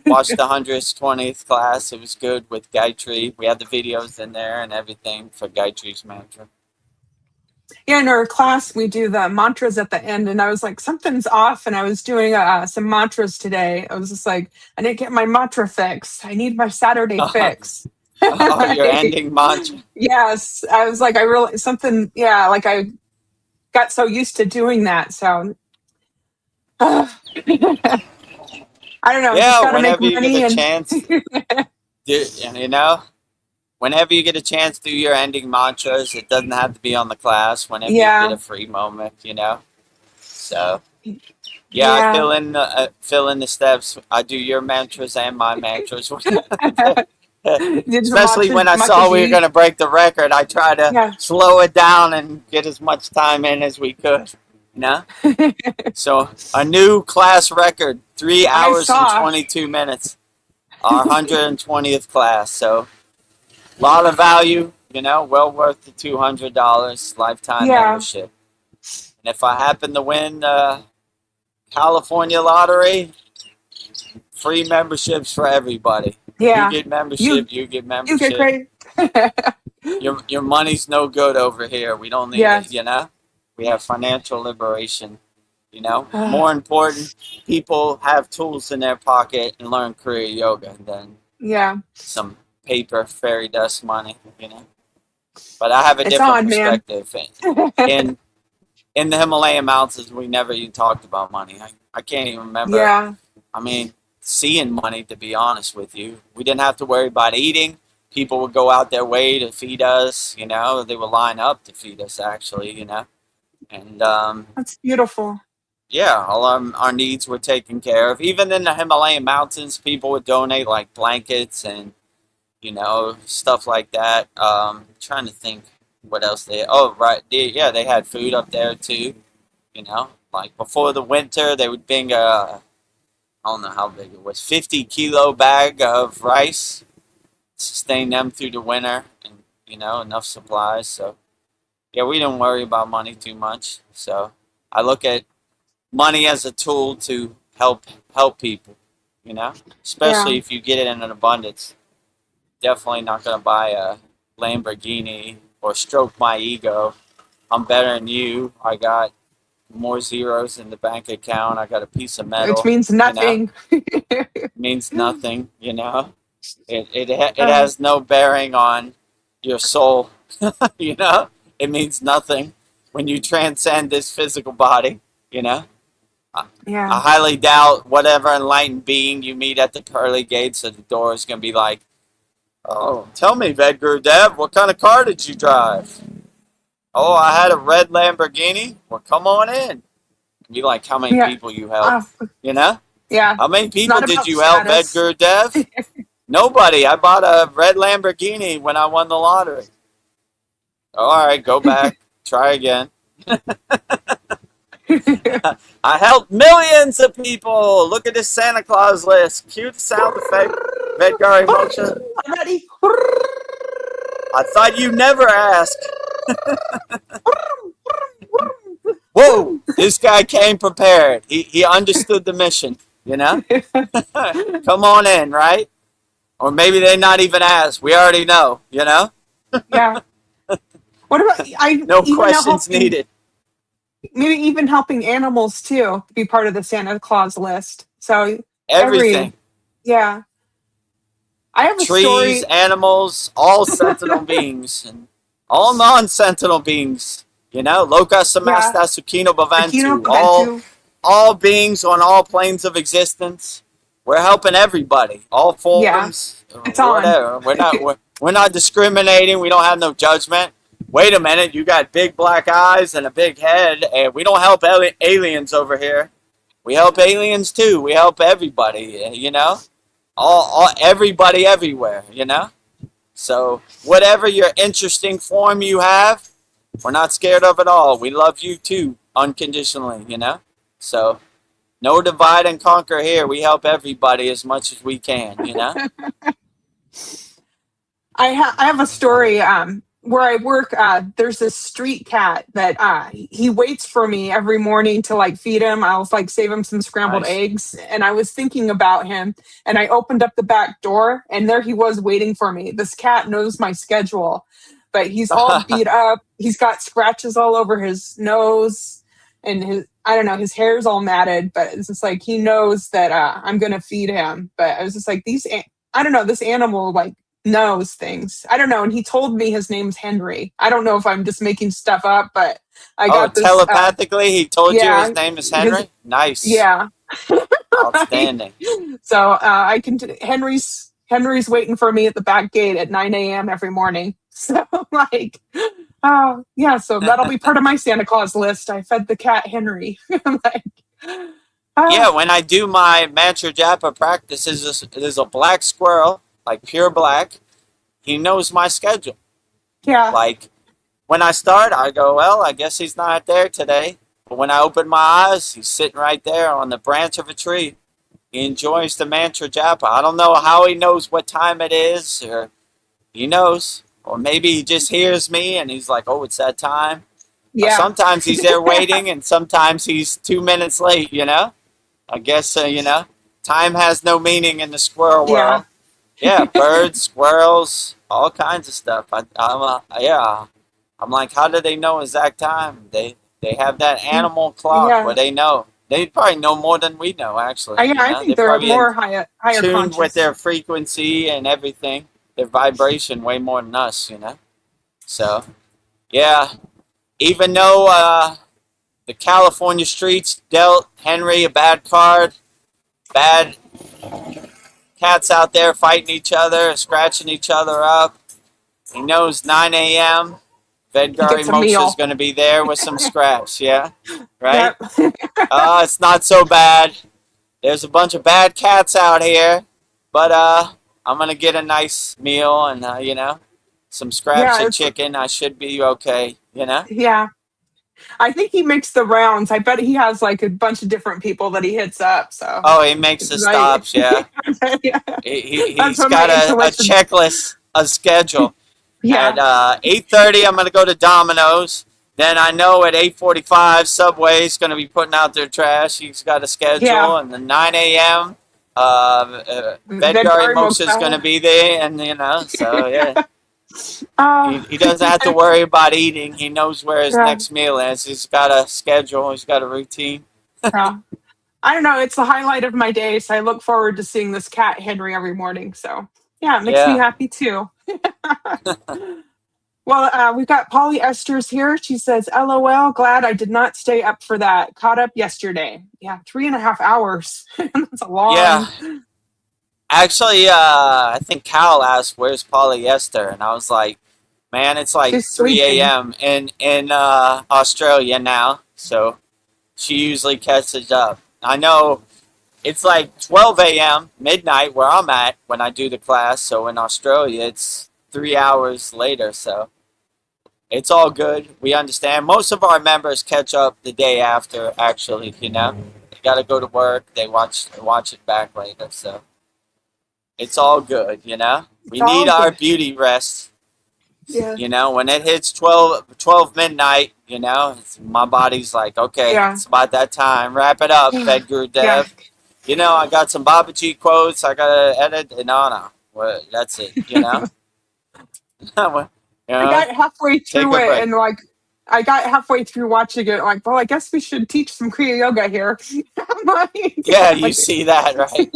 watch the 120th class. It was good with Gayatri. We had the videos in there and everything for Gayatri's mantra. Yeah, in our class, we do the mantras at the end, and I was like, something's off, and I was doing some mantras today. I was just like, I didn't get my mantra fix. I need my Saturday fix. Oh, your ending mantra. Yes, I was like, I really, something, yeah, like I got so used to doing that, so. I don't know, just Yeah, gotta make whenever you money get a and chance, whenever you get a chance, do your ending mantras. It doesn't have to be on the class. Whenever you get yeah, a free moment, So yeah, I yeah. fill in the steps. I do your mantras and my mantras. Did some Especially when I saw we were going to break the record, I tried to yeah. slow it down and get as much time in as we could. So a new class record, 3 I hours and saw. 22 minutes. Our 120th class. So a lot of value, well worth the $200 lifetime Yeah, membership. And if I happen to win California lottery, free memberships for everybody. yeah. You get membership, you get You get membership. great. Your money's no good over here. We don't need Yes. it, We have financial liberation, More important, people have tools in their pocket and learn Kriya Yoga than Yeah. some paper fairy dust money, But I have a It's different on, man. perspective. In the Himalayan mountains, we never even talked about money. I can't even remember. Yeah. I mean, seeing money, to be honest with you. We didn't have to worry about eating. People would go out their way to feed us, They would line up to feed us, actually, And, That's beautiful. yeah, all our needs were taken care of. Even in the Himalayan mountains, people would donate, like, blankets and, stuff like that. Trying to think what else oh, right. They had food up there, too, Like, before the winter, they would bring I don't know how big it was, 50-kilo bag of rice, sustain them through the winter, and enough supplies. So yeah, we didn't worry about money too much. So I look at money as a tool to help people, especially Yeah. if you get it in an abundance. Definitely not going to buy a Lamborghini or stroke my ego. I'm better than you. I got more zeros in the bank account. I got a piece of metal. Which means nothing. Means nothing. It has no bearing on your soul. It means nothing when you transcend this physical body. I Yeah. highly doubt whatever enlightened being you meet at the pearly gates of the door is going to be like, "Oh, tell me, Vedgurudev, what kind of car did you drive?" "Oh, I had a red Lamborghini." "Well, come on in." Be like, how many Yeah. people you helped, Yeah. How many It's people not did about you help, status. Vedgurudev? Nobody. I bought a red Lamborghini when I won the lottery. All right, go back. Try again. I helped millions of people. Look at this Santa Claus list. Cue the sound effect. Vedgari Moksha. Ready? I thought you never ask. Whoa, this guy came prepared. He understood the mission, you know? Come on in, right? Or maybe they not even ask. We already know, you know? Yeah. What about No questions needed. Maybe even helping animals too to be part of the Santa Claus list. So Everything. yeah. I have a Trees, story. animals, all sentinel beings, and all non-sentinal beings. You know, Loka Yeah. Samasta Sukino Aquino Bhavantu. All beings on all planes of existence. We're helping everybody, all forms, It's on. whatever. We're not discriminating. We don't have no judgment. Wait a minute, you got big black eyes and a big head, and we don't help aliens over here. We help aliens too. We help everybody. You know, all everybody everywhere. You know. So whatever your interesting form you have, we're not scared of it all. We love you too, unconditionally. You know. So. No divide and conquer here. We help everybody as much as we can, you know? I have a story where I work. There's this street cat that he waits for me every morning to like feed him. I'll like save him some scrambled Nice. eggs. And I was thinking about him, and I opened up the back door, and there he was waiting for me. This cat knows my schedule, but he's all beat up. He's got scratches all over his nose, and his hair's all matted. But it's just like he knows that I'm gonna feed him. But I was just like, I don't know, this animal like knows things. I don't know. And he told me his name's Henry. I don't know if I'm just making stuff up, but I got this. Telepathically, he told you his name is Henry? Nice. Yeah. Outstanding. So I can. Henry's waiting for me at the back gate at 9 a.m. every morning. So like, yeah. So that'll be part of my Santa Claus list. I fed the cat Henry. Like, yeah, when I do my mantra japa practices, there's a black squirrel, like pure black. He knows my schedule. Yeah. Like when I start, I go, well, I guess he's not there today. But when I open my eyes, he's sitting right there on the branch of a tree. He enjoys the mantra japa. I don't know how he knows what time it is, or he knows. Or maybe he just hears me and he's like, oh, it's that time. Yeah. Sometimes he's there waiting and sometimes he's 2 minutes late, you know? I guess, you know, time has no meaning in the squirrel world. Yeah, birds, squirrels, all kinds of stuff. I'm like, how do they know exact time? They have that animal clock where they know. They probably know more than we know, actually. I think they're more higher tuned conscious with their frequency and everything, their vibration way more than us, you know? So, yeah, even though the California streets dealt Henry a bad card, bad cats out there fighting each other, scratching each other up. He knows 9 a.m. Vedgari Moksha is going to be there with some scraps, yeah? Right? Yep. It's not so bad. There's a bunch of bad cats out here, but I'm going to get a nice meal and, you know, some scraps of chicken. I should be okay, you know? Yeah. I think he makes the rounds. I bet he has like a bunch of different people that he hits up. So. Oh, he makes the stops, yeah. Yeah. He's got a checklist, a schedule. Yeah. At 8:30, I'm going to go to Domino's. Then I know at 8:45, Subway's going to be putting out their trash. He's got a schedule. Yeah. And then 9 a.m., Vedgari Moksha is going to be there. And, you know, so, yeah. He doesn't have to worry about eating. He knows where his next meal is. He's got a schedule. He's got a routine. I don't know. It's the highlight of my day. So I look forward to seeing this cat Henry every morning. So, yeah, it makes me happy too. Well, we've got Polyesters here. She says, LOL, glad I did not stay up for that. Caught up yesterday. Yeah, 3.5 hours. That's a long. Yeah. Actually, I think Cal asked, where's Polyester? And I was like, man, it's like 3 a.m. in Australia now. So she usually catches up. I know it's like 12 a.m., midnight where I'm at when I do the class. So in Australia, it's 3 hours later. So it's all good. We understand. Most of our members catch up the day after, actually, you know. They got to go to work. They watch it back later. So it's all good, you know. It's We need all our good. beauty rest. Yeah. You know, when it hits 12 midnight, you know, my body's like, okay, Yeah. it's about that time. Wrap it up, Vedguru Yeah. Dev. You know, I got some Babaji quotes I got to edit. No. Well, that's it, you know? Well, you I know, got halfway take through a it break. and like I got halfway through watching it like, well, I guess we should teach some Kriya yoga here. I'm Yeah, you like, see that, right?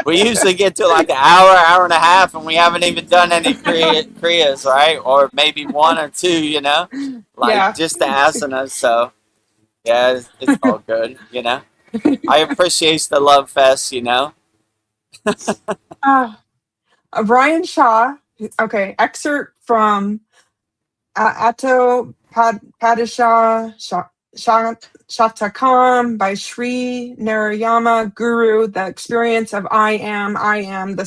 We usually get to like an hour and a half, and we haven't even done any Kriyas, right? Or maybe one or two, you know? Like yeah. just the asanas, so yeah, it's all good, you know? I appreciate the love fest, you know? Uh, Brian Shaw, okay, excerpt from Atto Padishah Shatakam by Sri Narayama Guru. The experience of I am, the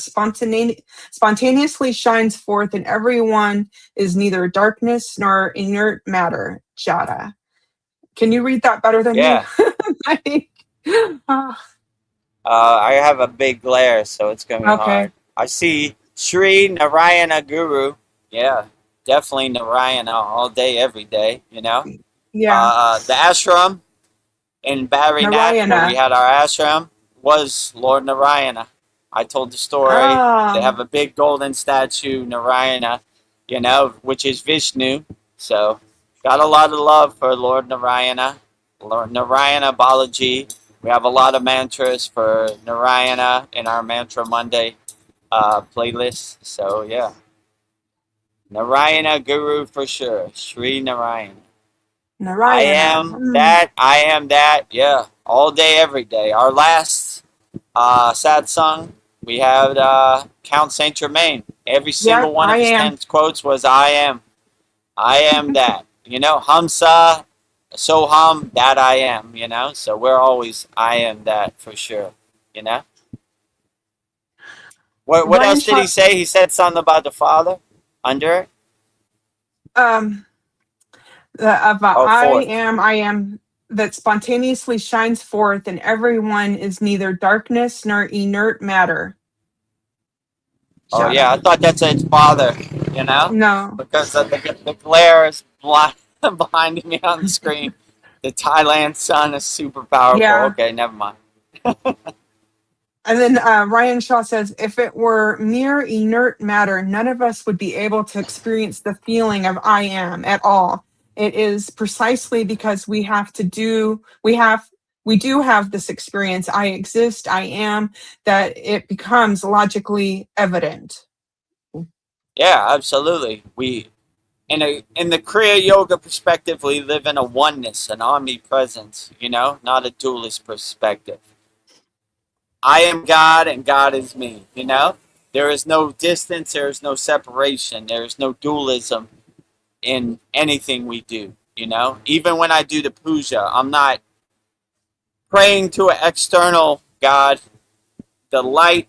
spontaneously shines forth in everyone, is neither darkness nor inert matter. Jada. Can you read that better than me? Yeah. uh, I have a big glare, so it's going to be okay. hard. I see Sri Narayana Guru. Yeah, definitely Narayana all day, every day, you know? Yeah. The ashram in Barinat, where we Narayana. had our ashram, was Lord Narayana. I told the story. They Ah. have a big golden statue, Narayana, you know, which is Vishnu. So, got a lot of love for Lord Narayana, Lord Narayana Balaji. We have a lot of mantras for Narayana in our Mantra Monday playlist. So, yeah. Narayana Guru for sure. Sri Narayana. I Narayana. am that. I am that. Yeah, all day, every day. Our last sad song, we had Count Saint Germain. Every Yeah, single one I of his am. 10 quotes was "I am. I am that." You know, Hamsa, Soham, that I am. You know, so we're always "I am that" for sure. You know. What Brian else did he Shaw. say? He said something about the Father under it. Um, Oh, fourth. I am that spontaneously shines forth, and everyone is neither darkness nor inert matter. Oh yeah, I Jada. thought that said Father. You know, No. because of the glare is blind behind me on the screen. The Thailand sun is super powerful. Yeah. Okay, never mind. And then Ryan Shaw says, if it were mere inert matter, none of us would be able to experience the feeling of I am at all. It is precisely because we do have this experience, I exist, I am, that it becomes logically evident. Yeah, absolutely. We in the Kriya Yoga perspective, we live in a oneness, an omnipresence. You know, not a dualist perspective. I am God and God is me. You know, there is no distance. There is no separation. There is no dualism in anything we do. You know, even when I do the puja, I'm not praying to an external God. The light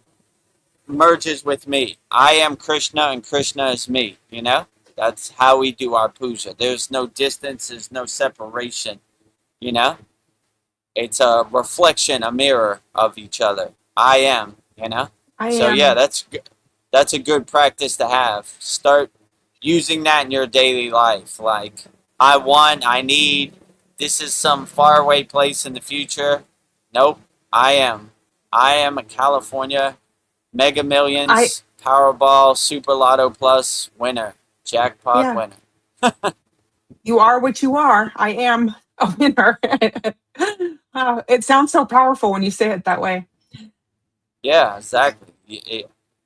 merges with me. I am Krishna and Krishna is me. You know, that's how we do our puja. There's no distance. There's no separation. You know, it's a reflection, a mirror of each other. I am. You know, I so yeah, am. that's a good practice to have. Start using that in your daily life. Like, I want, I need, this is some faraway place in the future. Nope, I am. I am a California Mega I Millions Powerball Super Lotto Plus winner. Jackpot Yeah. winner. You are what you are. I am a winner. It sounds so powerful when you say it that way. Yeah, exactly.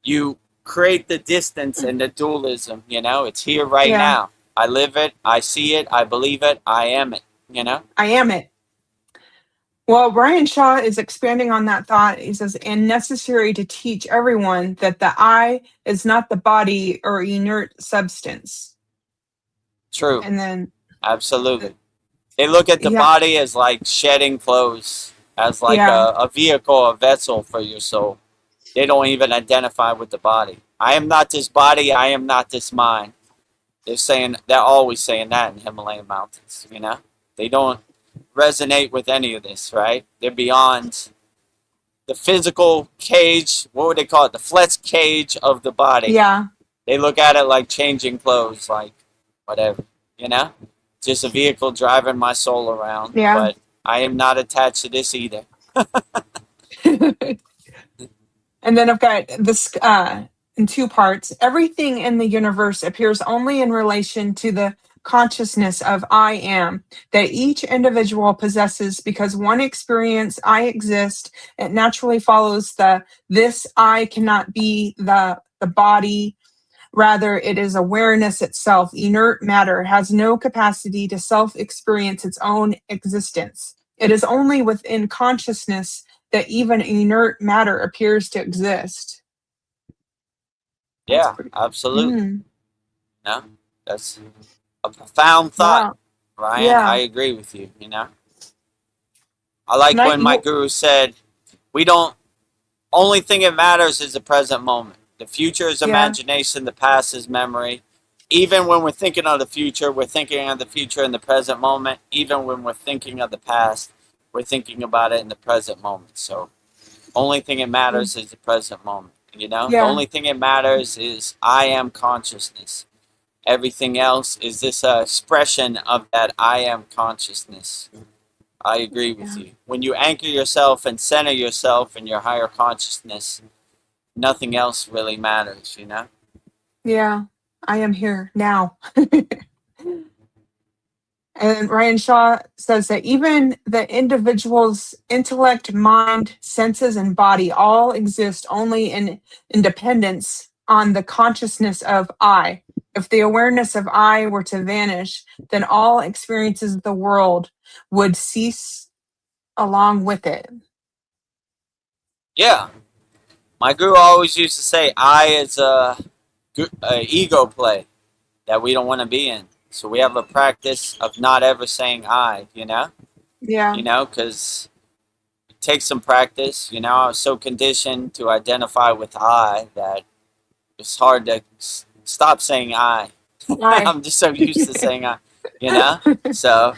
You create the distance and the dualism, you know? It's here right Yeah, now. I live it, I see it, I believe it, I am it, you know? I am it. Well, Brian Shaw is expanding on that thought. He says, and necessary to teach everyone that the I is not the body or inert substance. True. And then, Absolutely. They look at the yeah, body as like shedding clothes, as like Yeah. a vehicle, a vessel for your soul. They don't even identify with the body. I am not this body. I am not this mind. They're always saying that in Himalayan mountains, you know? They don't resonate with any of this, right? They're beyond the physical cage. What would they call it? The flesh cage of the body. Yeah. They look at it like changing clothes, like whatever, you know? Just a vehicle driving my soul around. Yeah. But I am not attached to this either. And then I've got this in two parts. Everything in the universe appears only in relation to the consciousness of I am that each individual possesses, because one experience I exist, it naturally follows the this I cannot be the body. Rather, it is awareness itself. Inert matter has no capacity to self experience its own existence. It is only within consciousness that even inert matter appears to exist. That's Yeah, pretty. absolutely. No, that's a profound thought, Wow. Ryan. I Yeah. agree with you, you know? I like And I, when my guru said, we don't, only thing that matters is the present moment. The future is yeah. imagination, the past is memory. Even when we're thinking of the future, we're thinking of the future in the present moment. Even when we're thinking of the past, we're thinking about it in the present moment. So, only thing that matters is the present moment. You know, the Yeah. only thing that matters is I am consciousness. Everything else is this expression of that I am consciousness. I agree with Yeah. you. When you anchor yourself and center yourself in your higher consciousness, nothing else really matters, you know? Yeah. I am here now. And Ryan Shaw says that even the individual's intellect, mind, senses, and body all exist only in independence on the consciousness of I. If the awareness of I were to vanish, then all experiences of the world would cease along with it. Yeah. My guru always used to say, I is a ego play that we don't want to be in. So we have a practice of not ever saying I, you know? Yeah. You know, because it takes some practice. You know, I was so conditioned to identify with I that it's hard to stop saying I. I. I'm just so used to saying I, you know? So,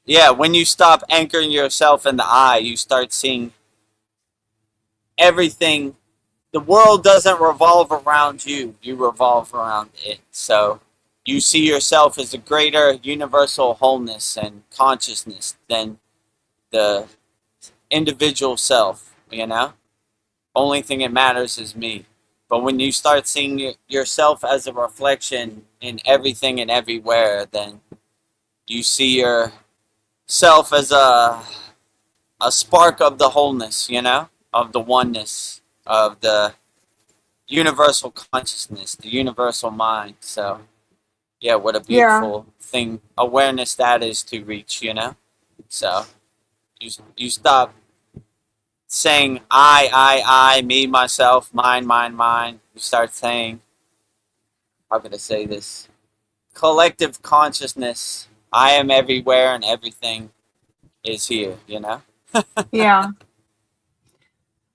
yeah, when you stop anchoring yourself in the I, you start seeing everything. The world doesn't revolve around you, you revolve around it. So, you see yourself as a greater universal wholeness and consciousness than the individual self, you know? Only thing that matters is me. But when you start seeing yourself as a reflection in everything and everywhere, then you see yourself as a spark of the wholeness, you know? Of the oneness, of the universal consciousness, the universal mind. So, yeah, what a Yeah. beautiful thing, awareness that is to reach, you know? So, you stop saying I, me, myself, mine, mine, mine. You start saying, how can I say this? Collective consciousness. I am everywhere and everything is here, you know? Yeah.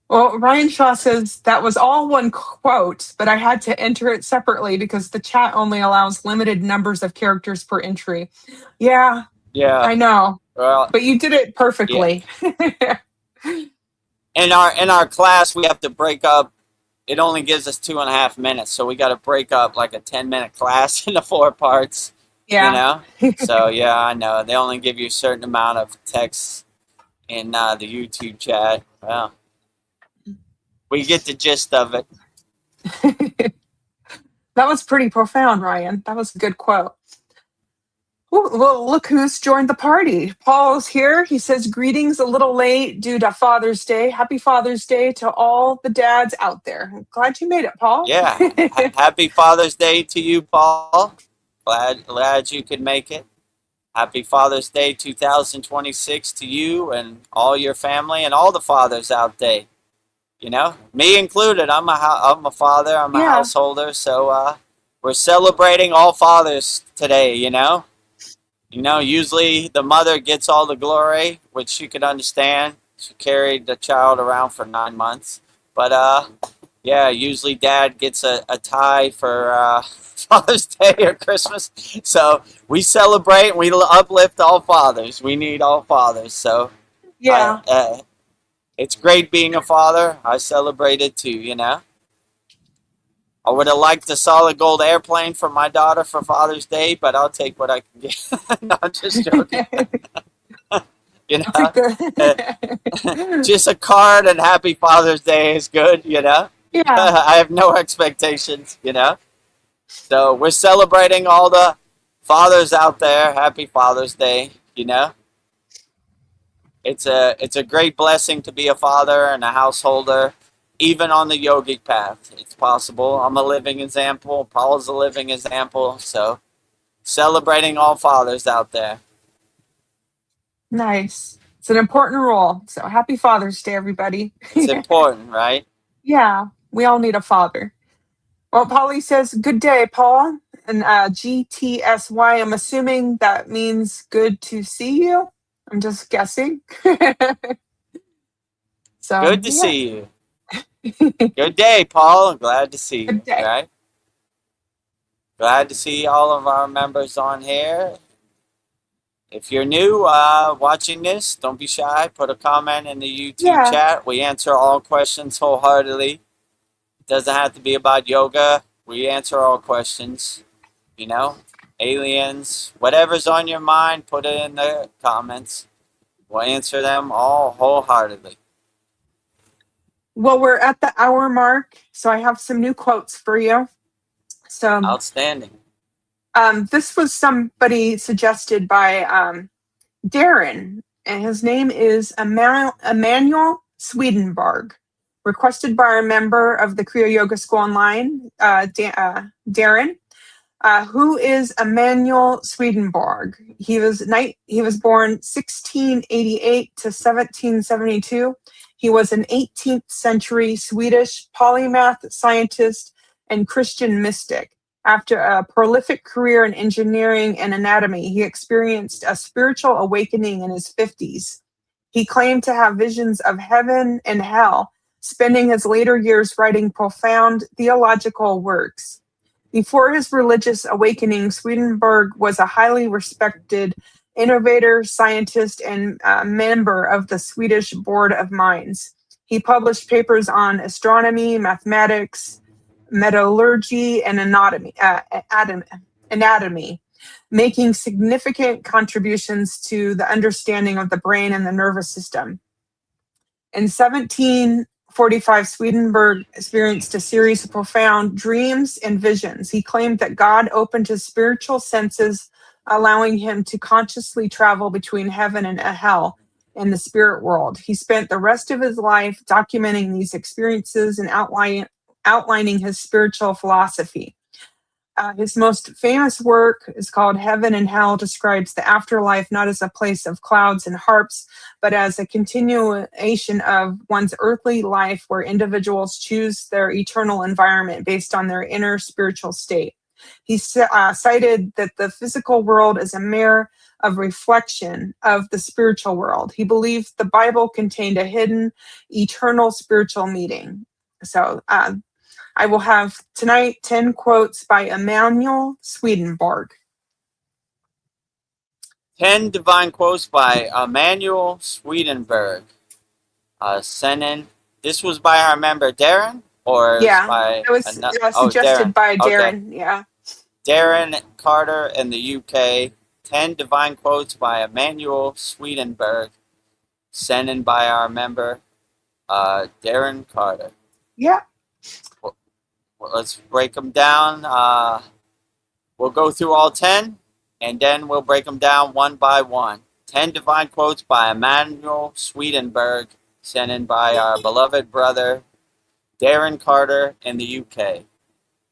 Well, Ryan Shaw says that was all one quote, but I had to enter it separately because the chat only allows limited numbers of characters per entry. Yeah, Yeah. I know, Well, but you did it yeah. perfectly. In our class, we have to break up. It only gives us 2.5 minutes, so we got to break up like a 10-minute class into 4 parts. You Yeah. know. So yeah, I know they only give you a certain amount of text in the YouTube chat. Well, we get the gist of it. That was pretty profound, Ryan. That was a good quote. Ooh, well, look who's joined the party. Paul's here. He says, greetings a little late due to Father's Day. Happy Father's Day to all the dads out there. I'm glad you made it, Paul. Yeah. Happy Father's Day to you, Paul. Glad you could make it. Happy Father's Day 2026 to you and all your family and all the fathers out there. You know, me included. I'm a father. I'm a Yeah. householder. So we're celebrating all fathers today. You know, usually the mother gets all the glory, which you could understand. She carried the child around for 9 months. But yeah, usually Dad gets a tie for Father's Day or Christmas. So we celebrate and we uplift all fathers. We need all fathers. So Yeah. it's great being a father. I celebrate it too, you know. I would have liked a solid gold airplane for my daughter for Father's Day, but I'll take what I can get. No, I'm just joking. You That's a know, good. just a card and Happy Father's Day is good. You know, Yeah. I have no expectations. You know, so we're celebrating all the fathers out there. Happy Father's Day. You know, it's a great blessing to be a father and a householder. Even on the yogic path, it's possible. I'm a living example. Paul's a living example. So, celebrating all fathers out there. Nice. It's an important role. So happy Father's Day, everybody. It's important, right? Yeah, we all need a father. Well, Polly says, good day, Paul. And GTSY, I'm assuming that means good to see you. I'm just guessing. So, Good to yeah. see you. Good day, Paul. Glad to see you, Good day. right? Glad to see all of our members on here. If you're new watching this, don't be shy. Put a comment in the YouTube Yeah. chat. We answer all questions wholeheartedly. It doesn't have to be about yoga. We answer all questions. You know, aliens, whatever's on your mind, put it in the comments. We'll answer them all wholeheartedly. Well, we're at the hour mark, so I have some new quotes for you. So, Outstanding. this was somebody suggested by Darren, and his name is Emmanuel Swedenborg, requested by a member of the Kriya Yoga School Online, Darren. Who is Emmanuel Swedenborg? He was born 1688 to 1772. He was an 18th century Swedish polymath, scientist, and Christian mystic. After a prolific career in engineering and anatomy, he experienced a spiritual awakening in his 50s. He claimed to have visions of heaven and hell, spending his later years writing profound theological works. Before his religious awakening, Swedenborg was a highly respected innovator, scientist, and member of the Swedish Board of Mines. He published papers on astronomy, mathematics, metallurgy, and anatomy, making significant contributions to the understanding of the brain and the nervous system. In 1745, Swedenborg experienced a series of profound dreams and visions. He claimed that God opened his spiritual senses, allowing him to consciously travel between heaven and hell in the spirit world. He spent the rest of his life documenting these experiences and outlining his spiritual philosophy. His most famous work is called Heaven and Hell, describes the afterlife not as a place of clouds and harps, but as a continuation of one's earthly life where individuals choose their eternal environment based on their inner spiritual state. He cited that the physical world is a mirror of reflection of the spiritual world. He believed the Bible contained a hidden, eternal spiritual meaning. So, I will have tonight 10 quotes by Emmanuel Swedenborg. 10 divine quotes by Emmanuel Swedenborg. Sent in. This was by our member Darren, or by it was suggested Darren. by Darren. Okay. Yeah, Darren Carter in the UK. 10 divine quotes by Emmanuel Swedenborg, sent in by our member Darren Carter. Yeah. Well, let's break them down. We'll go through all 10, and then we'll break them down one by one. 10 divine quotes by Emmanuel Swedenborg, sent in by our beloved brother Darren Carter in the UK.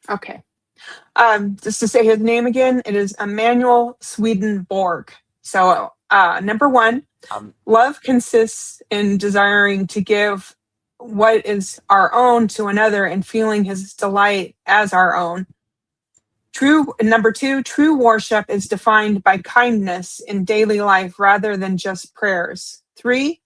Okay. Just to say his name again, it is Emmanuel Swedenborg. So, number one, love consists in desiring to give what is our own to another and feeling his delight as our own. Number two, true worship is defined by kindness in daily life rather than just prayers. 3,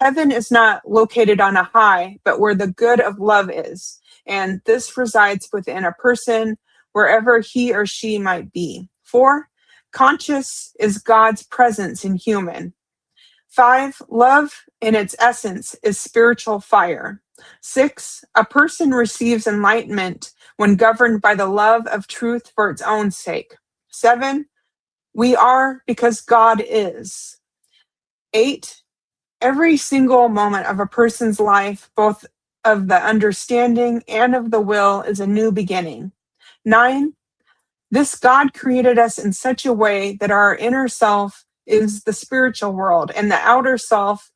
Heaven is not located on a high, but where the good of love is. And this resides within a person, wherever he or she might be. 4, conscious is God's presence in human. 5, love in its essence is spiritual fire. 6, a person receives enlightenment when governed by the love of truth for its own sake. 7, we are because God is. 8, every single moment of a person's life, both of the understanding and of the will, is a new beginning. 9, this God created us in such a way that our inner self is the spiritual world and the outer self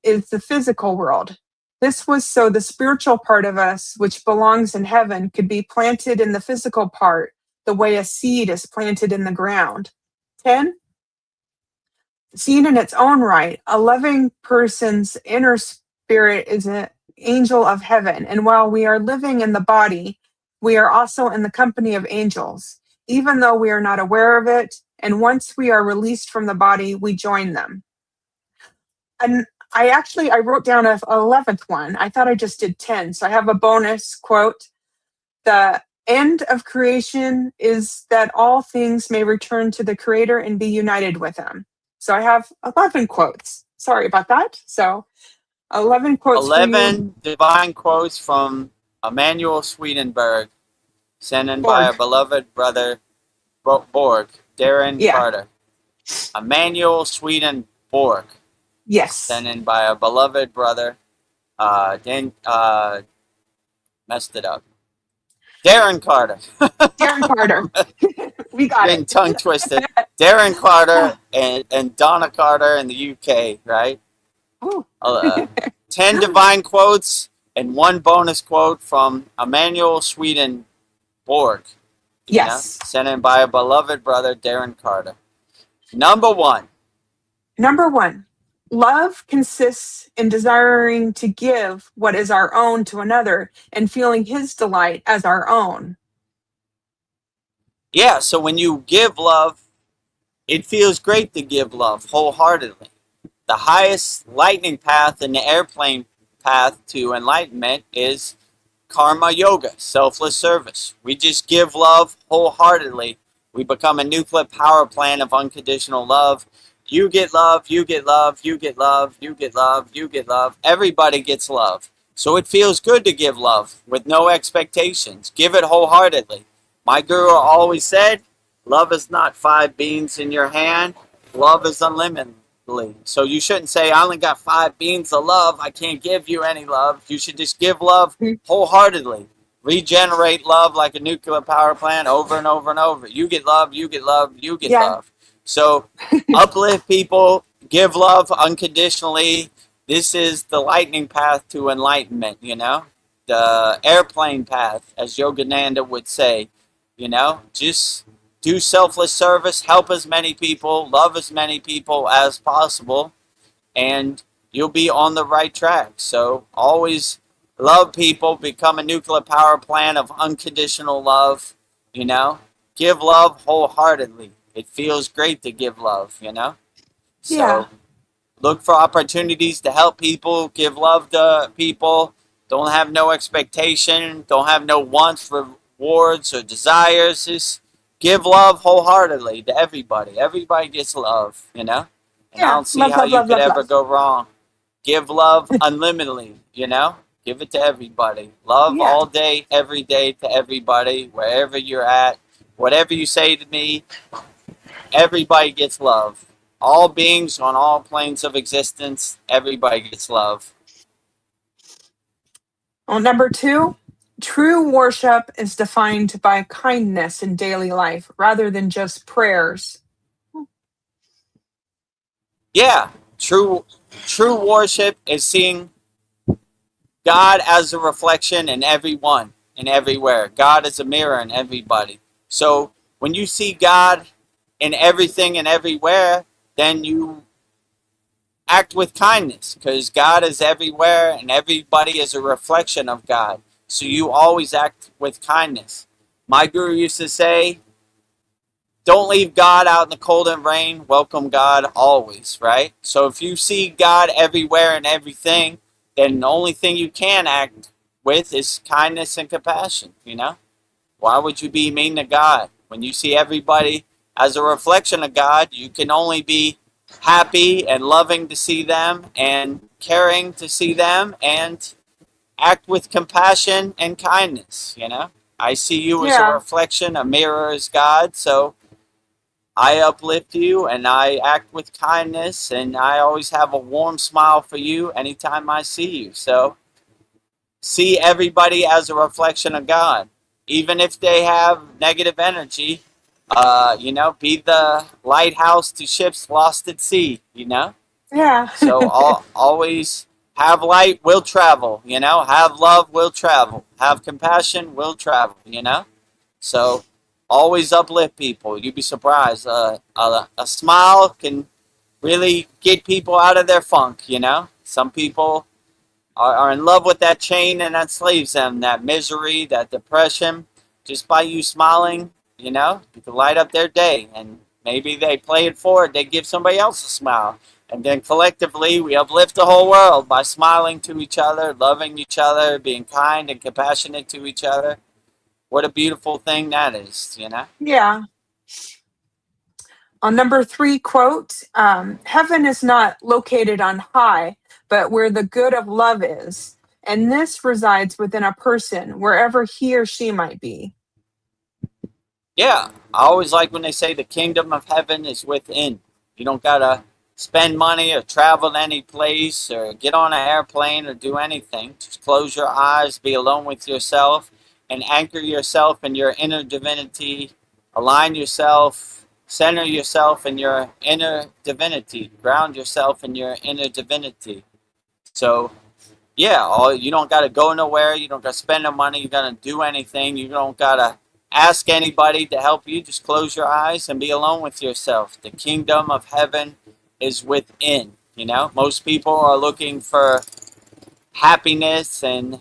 is the physical world. This was so the spiritual part of us, which belongs in heaven, could be planted in the physical part, the way a seed is planted in the ground. 10, seen in its own right, a loving person's inner spirit is an angel of heaven. And while we are living in the body, we are also in the company of angels, even though we are not aware of it. And once we are released from the body, we join them. And I wrote down an 11th one. I thought I just did 10. So I have a bonus quote. The end of creation is that all things may return to the Creator and be united with Him. So I have 11 quotes. Sorry about that. So 11 quotes for you. 11 divine quotes from Emanuel Swedenborg, sent in by our beloved brother Borg, Darren Carter. Emanuel Swedenborg. Yes. Sent in by our beloved brother, messed it up. Darren Carter. Darren Carter. We got Getting it. tongue twisted. Darren Carter and Donna Carter in the UK, right? 10 divine quotes and 1 bonus quote from Emanuel Swedenborg. Yes. Sent in by a beloved brother, Darren Carter. Number 1. Love consists in desiring to give what is our own to another and feeling his delight as our own. Yeah, so when you give love, it feels great to give love wholeheartedly. The highest lightning path in the airplane path to enlightenment is karma yoga, selfless service. We just give love wholeheartedly. We become a nuclear power plant of unconditional love. You get love, you get love, you get love, you get love, you get love. Everybody gets love. So it feels good to give love with no expectations. Give it wholeheartedly. My guru always said, love is not 5 beans in your hand. Love is unlimited. So you shouldn't say, I only got 5 beans of love. I can't give you any love. You should just give love wholeheartedly. Regenerate love like a nuclear power plant over and over and over. You get love, you get love, you get love. So uplift people, give love unconditionally. This is the lightning path to enlightenment, the airplane path, as Yogananda would say, just do selfless service, help as many people, love as many people as possible, and you'll be on the right track. So always love people, become a nuclear power plant of unconditional love, give love wholeheartedly. It feels great to give love, So look for opportunities to help people, give love to people. Don't have no expectation, don't have no wants, rewards, or desires. Just give love wholeheartedly to everybody. Everybody gets love, And I don't see how you could ever go wrong. Give love unlimitedly, Give it to everybody. Love all day, every day to everybody, wherever you're at. Whatever you say to me, everybody gets love. All beings on all planes of existence, everybody gets love. Well, number 2, true worship is defined by kindness in daily life rather than just prayers. Yeah, true worship is seeing God as a reflection in everyone and everywhere. God is a mirror in everybody. So when you see God in everything and everywhere, then you act with kindness because God is everywhere and everybody is a reflection of God. So you always act with kindness. My guru used to say, don't leave God out in the cold and rain. Welcome God always, right? So if you see God everywhere and everything, then the only thing you can act with is kindness and compassion, you know? Why would you be mean to God? When you see everybody as a reflection of God, you can only be happy and loving to see them and caring to see them and act with compassion and kindness, you know? I see you as a Yeah. reflection, a mirror is God, so I uplift you and I act with kindness and I always have a warm smile for you anytime I see you. So see everybody as a reflection of God. Even if they have negative energy, you know, be the lighthouse to ships lost at sea, you know? Yeah. So always have light, will travel, you know? Have love, will travel. Have compassion, will travel, you know? So always uplift people. You'd be surprised. A smile can really get people out of their funk, you know? Some people are in love with that chain and that enslaves them, that misery, that depression. Just by you smiling, you know, you can light up their day. And maybe they play it forward, they give somebody else a smile. And then collectively, we uplift the whole world by smiling to each other, loving each other, being kind and compassionate to each other. What a beautiful thing that is, you know? Yeah. On number 3 quote, heaven is not located on high, but where the good of love is. And this resides within a person, wherever he or she might be. Yeah, I always like when they say the kingdom of heaven is within. You don't gotta spend money or travel to any place or get on an airplane or do anything. Just close your eyes, be alone with yourself, and anchor yourself in your inner divinity. Align yourself, center yourself in your inner divinity. Ground yourself in your inner divinity. So yeah, you don't got to go nowhere. You don't got to spend no money. You got to do anything. You don't got to ask anybody to help you. Just close your eyes and be alone with yourself. The kingdom of heaven is within. You know, most people are looking for happiness and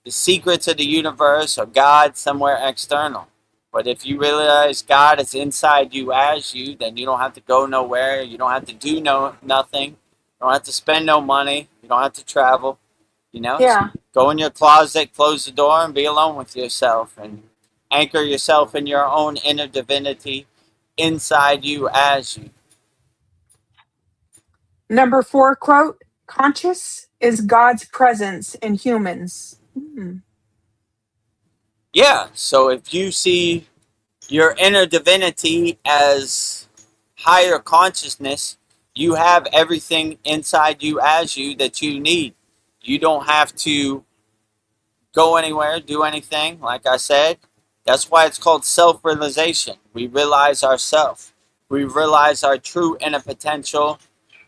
the secrets of the universe or God somewhere external. But if you realize God is inside you as you, then you don't have to go nowhere. You don't have to do nothing. You don't have to spend no money. You don't have to travel. You know, Yeah. go in your closet, close the door, and be alone with yourself and anchor yourself in your own inner divinity inside you as you. Number 4 quote, conscious is God's presence in humans. Yeah, so if you see your inner divinity as higher consciousness, you have everything inside you as you that you need. You don't have to go anywhere, do anything, like I said. That's why it's called self-realization. We realize ourselves. We realize our true inner potential.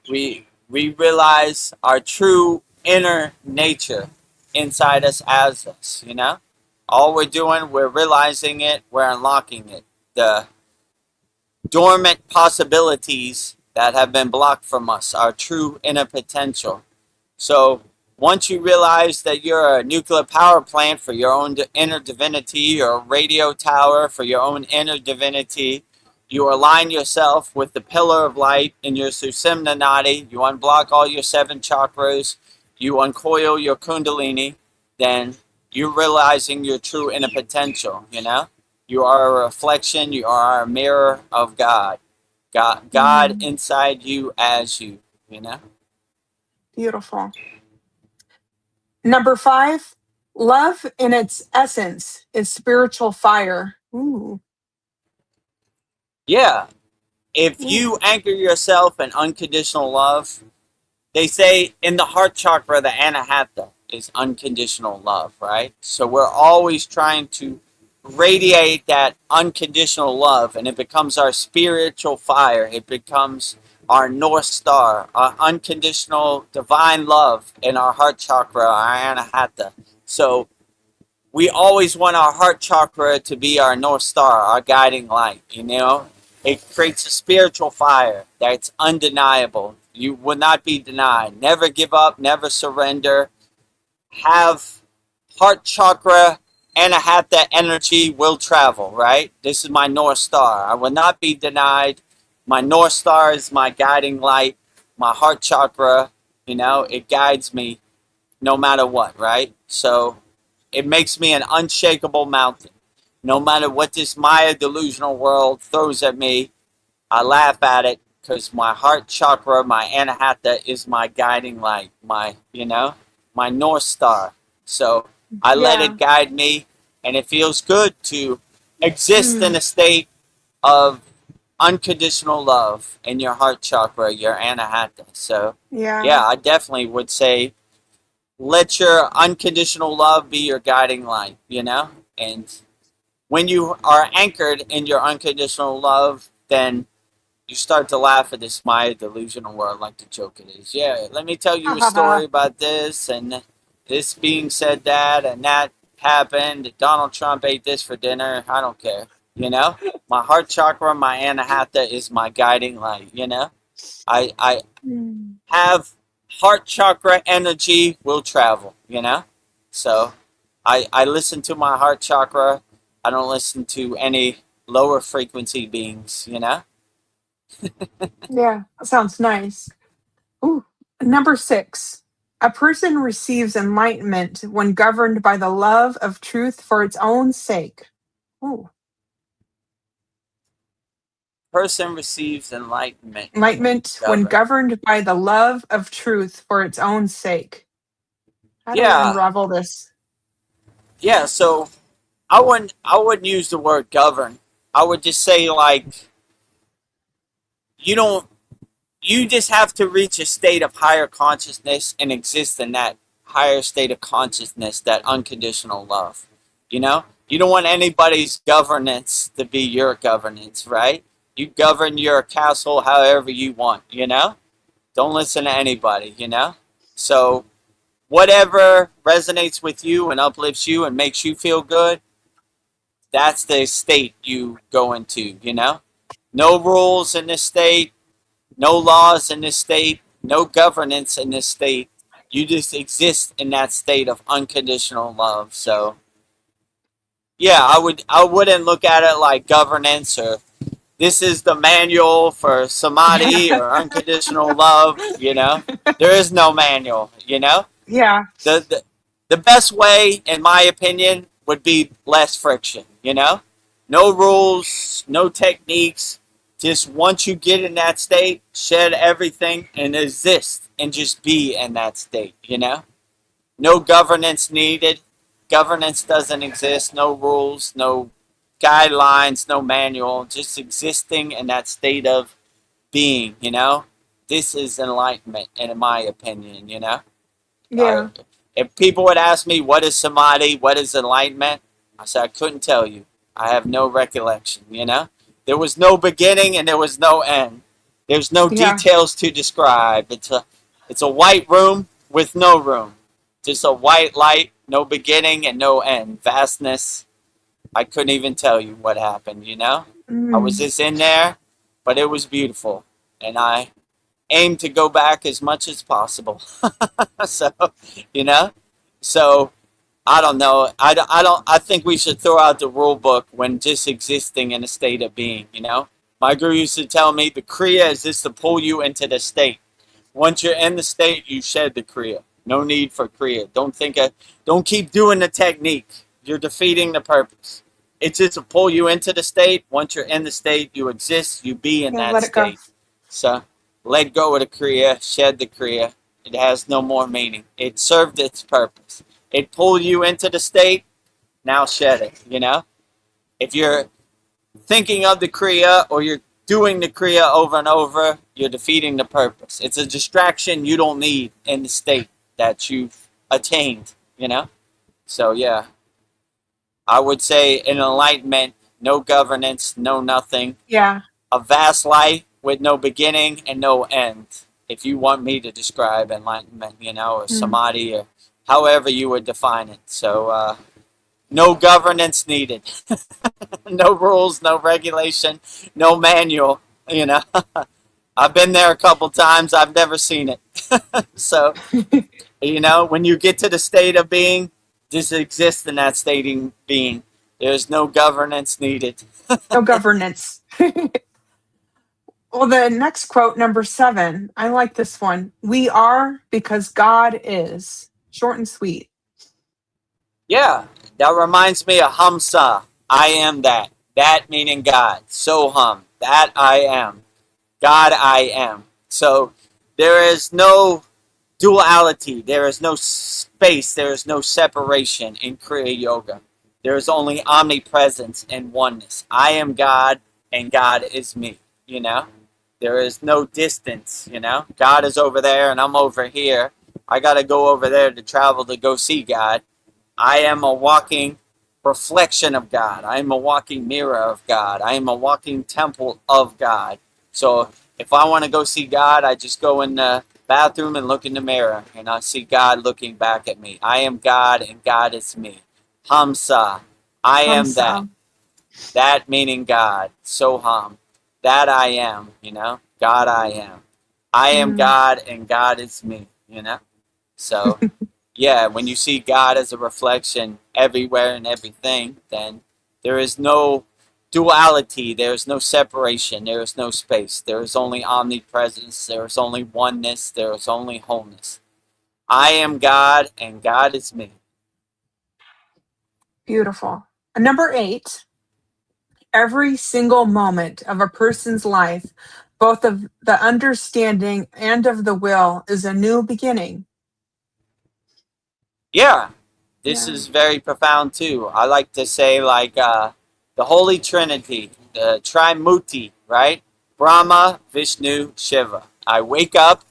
We realize our true inner nature inside us as us, you know? All we're doing, we're realizing it, we're unlocking it. The dormant possibilities that have been blocked from us, our true inner potential. So once you realize that you're a nuclear power plant for your own inner divinity or a radio tower for your own inner divinity, you align yourself with the pillar of light in your Sushumna Nadi, you unblock all your 7 chakras, you uncoil your kundalini, then you're realizing your true inner potential, you know? You are a reflection, you are a mirror of God. God inside you as you, you know? Beautiful. Number 5, love in its essence is spiritual fire. Ooh. Yeah, if Ooh. you anchor yourself in unconditional love, they say in the heart chakra, the anahata is unconditional love, right? So we're always trying to radiate that unconditional love, and it becomes our spiritual fire. It becomes our North Star, our unconditional divine love in our heart chakra, our anahata. So we always want our heart chakra to be our North Star, our guiding light, you know? It creates a spiritual fire that's undeniable. You will not be denied. Never give up, never surrender. Have heart chakra anahata energy will travel, right? This is my North Star. I will not be denied. My North Star is my guiding light, my heart chakra, it guides me no matter what, right? So it makes me an unshakable mountain. No matter what this Maya delusional world throws at me, I laugh at it because my heart chakra, my anahata, is my guiding light, my North Star. So I let Yeah. it guide me, and it feels good to exist in Mm. a state of unconditional love in your heart chakra, your anahata. So, Yeah. yeah, I definitely would say let your unconditional love be your guiding light, And when you are anchored in your unconditional love, then you start to laugh at this Maya delusional world like the joke it is. Yeah, let me tell you a story about this and this being said that happened. Donald Trump ate this for dinner. I don't care. My heart chakra, my anahata is my guiding light. I Mm. have heart chakra energy will travel. So I listen to my heart chakra. I don't listen to any lower frequency beings. Yeah. That sounds nice. Ooh. Number 6. A person receives enlightenment when governed by the love of truth for its own sake. Ooh. Person receives enlightenment when Enlightenment when governed. governed by the love of truth for its own sake. How do we Yeah, unravel this? yeah. So I wouldn't use the word govern. I would just say like you don't you just have to reach a state of higher consciousness and exist in that higher state of consciousness, that unconditional love. You don't want anybody's governance to be your governance, right? You govern your castle however you want. Don't listen to anybody. So whatever resonates with you and uplifts you and makes you feel good, that's the state you go into. No rules in this state, no laws in this state, no governance in this state. You just exist in that state of unconditional love. So yeah, I wouldn't look at it like governance or this is the manual for samadhi or unconditional love. There is no manual. Yeah. the, the the best way, in my opinion, would be less friction. No rules, no techniques. Just once you get in that state, shed everything and exist and just be in that state. No governance needed. Governance doesn't exist. No rules, no guidelines, no manual. Just existing in that state of being. This is enlightenment, in my opinion. I, Yeah. if people would ask me what is samadhi, what is enlightenment, I said I couldn't tell you. I have no recollection. There was no beginning and there was no end. There's no Yeah. details to describe. It's a white room with no room. Just a white light, no beginning and no end. Vastness. I couldn't even tell you what happened. I was Mm. just in there, but it was beautiful. And I aim to go back as much as possible. so, you know, so I don't know. I think we should throw out the rule book when just existing in a state of being. My guru used to tell me the Kriya is just to pull you into the state. Once you're in the state, you shed the Kriya. No need for Kriya. Don't keep doing the technique. You're defeating the purpose. It's just to pull you into the state. Once you're in the state, you exist, you be in Yeah. that Let it go. state. So let go of the Kriya, shed the Kriya. It has no more meaning. It served its purpose. It pulled you into the state, now shed it. If you're thinking of the Kriya or you're doing the Kriya over and over, you're defeating the purpose. It's a distraction you don't need in the state that you've attained. So yeah, I would say in enlightenment, no governance, no nothing. Yeah. A vast light with no beginning and no end. If you want me to describe enlightenment, or Mm. samadhi, or however you would define it. So, no governance needed. No rules, no regulation, no manual. I've been there a couple times. I've never seen it. So, when you get to the state of being, just exist in that stating being. There's no governance needed. No governance. Well, the next quote, number 7, I like this one. We are because God is. Short and sweet. Yeah, that reminds me of Hamsa. I am that. That meaning God. Soham. That I am. God I am. So there is no duality. There is no space. There is no separation in Kriya Yoga. There is only omnipresence and oneness. I am God and God is me. You know? There is no distance, you know? God is over there and I'm over here. I got to go over there to travel to go see God. I am a walking reflection of God. I am a walking mirror of God. I am a walking temple of God. So if I want to go see God, I just go in the bathroom and look in the mirror and I see God looking back at me. I am God and God is me. Hamsa. I am that. Hamsa. That meaning God. Soham. That I am, you know? God I am. I am Mm. God and God is me, you know? So, yeah, when you see God as a reflection everywhere and everything, then there is no duality, there is no separation, there is no space. There is only omnipresence, there is only oneness, there is only wholeness. I am God and God is me. Beautiful. Number 8, every single moment of a person's life, both of the understanding and of the will, is a new beginning. Yeah, this Yeah. is very profound too. I like to say, like, the Holy Trinity, the Trimuti, right? Brahma, Vishnu, Shiva. I wake up,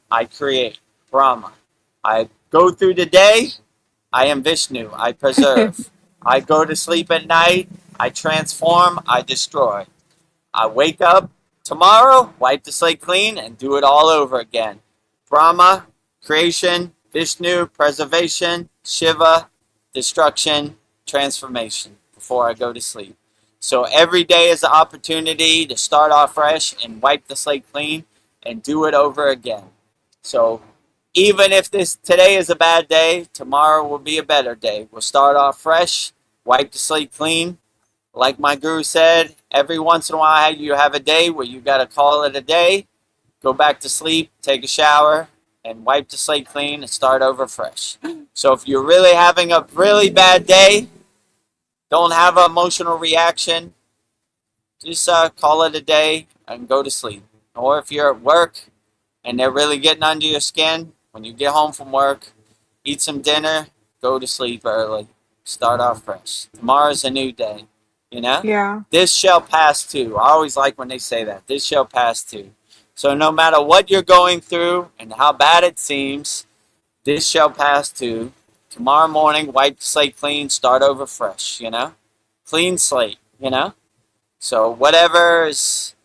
I create. Brahma. I go through the day, I am Vishnu, I preserve. I go to sleep at night, I transform, I destroy. I wake up tomorrow, wipe the slate clean, and do it all over again. Brahma, creation. Vishnu, preservation. Shiva, destruction, transformation before I go to sleep. So every day is an opportunity to start off fresh and wipe the slate clean and do it over again. So even if this today is a bad day, tomorrow will be a better day. We'll start off fresh, wipe the slate clean. Like my guru said, every once in a while you have a day where you got to call it a day, go back to sleep, take a shower, and wipe the slate clean and start over fresh. So if you're really having a really bad day, don't have an emotional reaction, just call it a day and go to sleep. Or if you're at work and they're really getting under your skin, when you get home from work, eat some dinner, go to sleep early, start off fresh. Tomorrow's a new day, you know? Yeah. This shall pass too. I always like when they say that. This shall pass too. So no matter what you're going through and how bad it seems, this shall pass too. Tomorrow morning, wipe the slate clean, start over fresh, you know? Clean slate, you know? So whatever is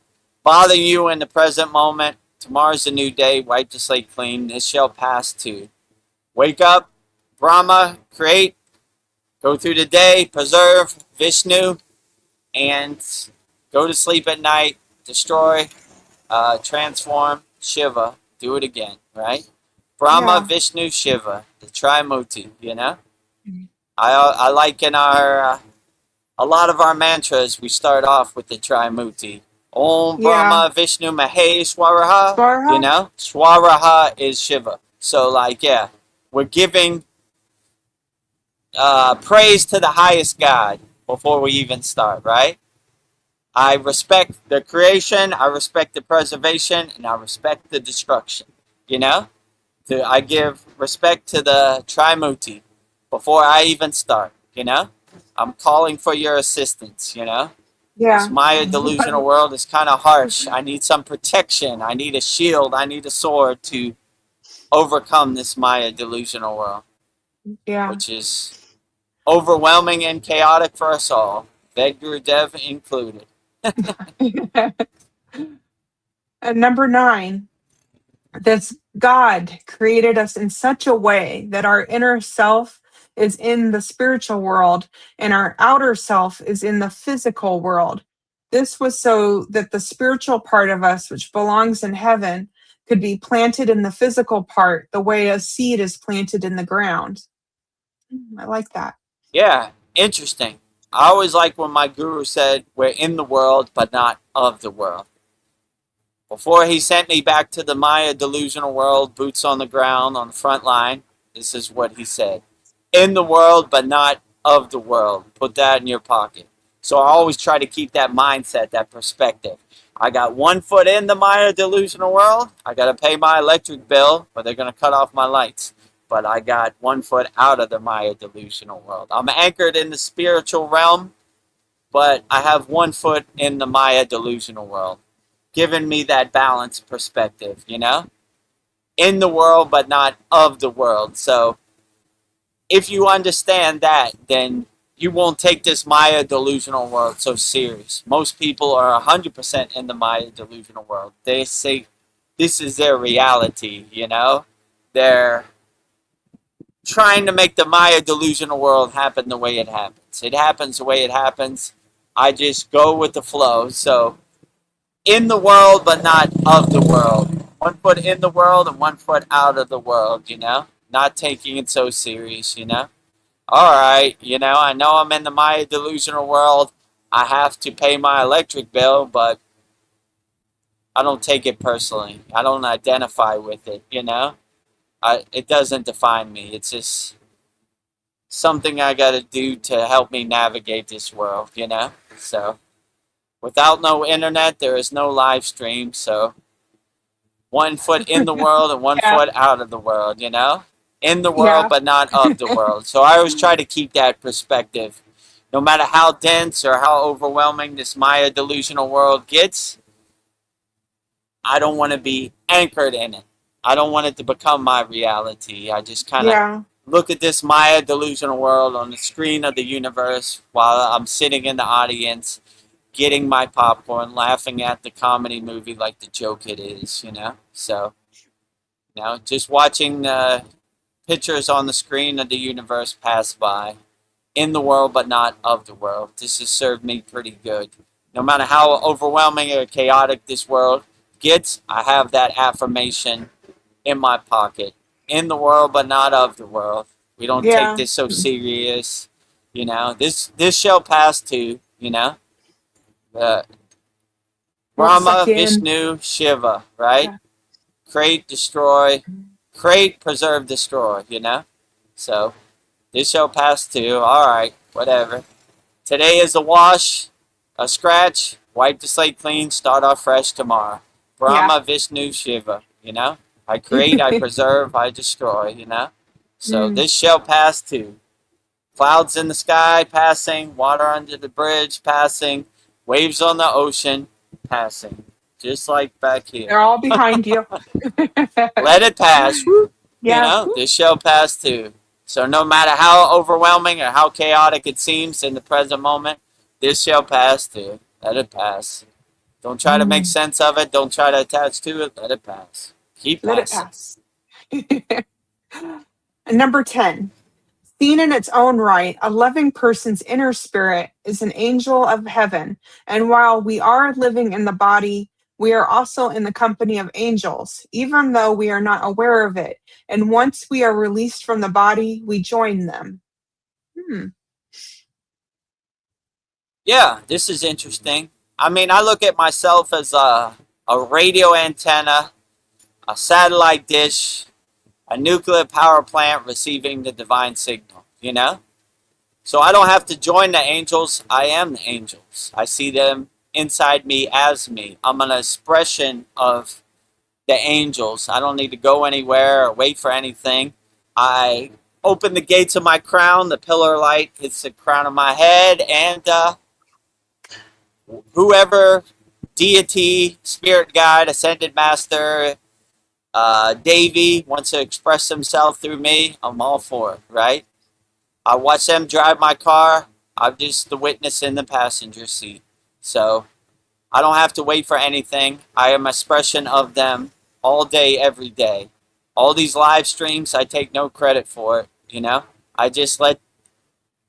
bothering you in the present moment, tomorrow's a new day, wipe the slate clean, this shall pass too. Wake up, Brahma, create, go through the day, preserve, Vishnu, and go to sleep at night, destroy, transform, Shiva, do it again, right? Brahma, Yeah. Vishnu, Shiva, the Trimuti, you know? I like in our, a lot of our mantras, we start off with the Trimuti. Om Yeah. Brahma Vishnu Maheshwaraha, you Swaraha? know? Swaraha is Shiva. So, like, yeah, we're giving praise to the highest God before we even start, right? I respect the creation, I respect the preservation, and I respect the destruction. You know? I give respect to the Trimuti before I even start, you know? I'm calling for your assistance, you know? This Yeah. Maya delusional world is kind of harsh. I need some protection. I need a shield. I need a sword to overcome this Maya delusional world, Yeah. which is overwhelming and chaotic for us all, Vedgurudev included. And number 9, that's God created us in such a way that our inner self is in the spiritual world and our outer self is in the physical world. This was so that the spiritual part of us, which belongs in heaven, could be planted in the physical part the way a seed is planted in the ground. I like that. Yeah, interesting. I always like when my guru said, we're in the world, but not of the world. Before he sent me back to the Maya delusional world, boots on the ground, on the front line, this is what he said. In the world, but not of the world. Put that in your pocket. So I always try to keep that mindset, that perspective. I got 1 foot in the Maya delusional world. I got to pay my electric bill, or they're going to cut off my lights. But I got 1 foot out of the Maya delusional world. I'm anchored in the spiritual realm, but I have 1 foot in the Maya delusional world, giving me that balanced perspective, you know? In the world, but not of the world. So if you understand that, then you won't take this Maya delusional world so serious. Most people are 100% in the Maya delusional world. They say this is their reality, you know? They're trying to make the Maya delusional world happen the way it happens. It happens the way it happens. I just go with the flow. So in the world, but not of the world. 1 foot in the world and 1 foot out of the world, you know? Not taking it so serious, you know? All right, you know, I know I'm in the Maya delusional world. I have to pay my electric bill, but I don't take it personally. I don't identify with it, you know? It doesn't define me. It's just something I got to do to help me navigate this world, you know? So without no internet, there is no live stream. So 1 foot in the world and 1 Yeah. foot out of the world, you know? In the world, Yeah. but not of the world. So I always try to keep that perspective. No matter how dense or how overwhelming this Maya delusional world gets, I don't want to be anchored in it. I don't want it to become my reality. I just kind of Yeah. look at this Maya delusional world on the screen of the universe while I'm sitting in the audience, getting my popcorn, laughing at the comedy movie like the joke it is, you know? So, you know, just watching pictures on the screen of the universe pass by. In the world, but not of the world. This has served me pretty good. No matter how overwhelming or chaotic this world gets, I have that affirmation in my pocket. In the world, but not of the world. We don't take Yeah. this so serious. You know, this shall pass too, you know? Uh, Won't Brahma, suck you in. Vishnu, Shiva, right? Yeah. Create, destroy. Create, preserve, destroy, you know? So, this shall pass too. Alright, whatever. Today is a wash, a scratch, wipe the slate clean, start off fresh tomorrow. Yeah. Brahma, Vishnu, Shiva, you know? I create, I preserve, I destroy, you know? So Mm. this shall pass too. Clouds in the sky passing, water under the bridge passing, waves on the ocean passing. Just like back here. They're all behind you. Let it pass. You Yeah. know, this shall pass too. So no matter how overwhelming or how chaotic it seems in the present moment, this shall pass too. Let it pass. Don't try to make sense of it. Don't try to attach to it. Let it pass. Keep Let it passing. pass. Number 10. Seen in its own right, a loving person's inner spirit is an angel of heaven. And while we are living in the body, we are also in the company of angels, even though we are not aware of it. And once we are released from the body, we join them. Yeah, this is interesting. I mean, I look at myself as a radio antenna, a satellite dish, a nuclear power plant receiving the divine signal, you know? So I don't have to join the angels. I am the angels. I see them inside me as me. I'm an expression of the angels. I don't need to go anywhere or wait for anything. I open the gates of my crown. The pillar of light hits the crown of my head. And whoever, deity, spirit guide, ascended master, Davy wants to express himself through me, I'm all for it, right? I watch them drive my car. I'm just the witness in the passenger seat. So I don't have to wait for anything. I am an expression of them all day, every day. All these live streams, I take no credit for it, you know? I just let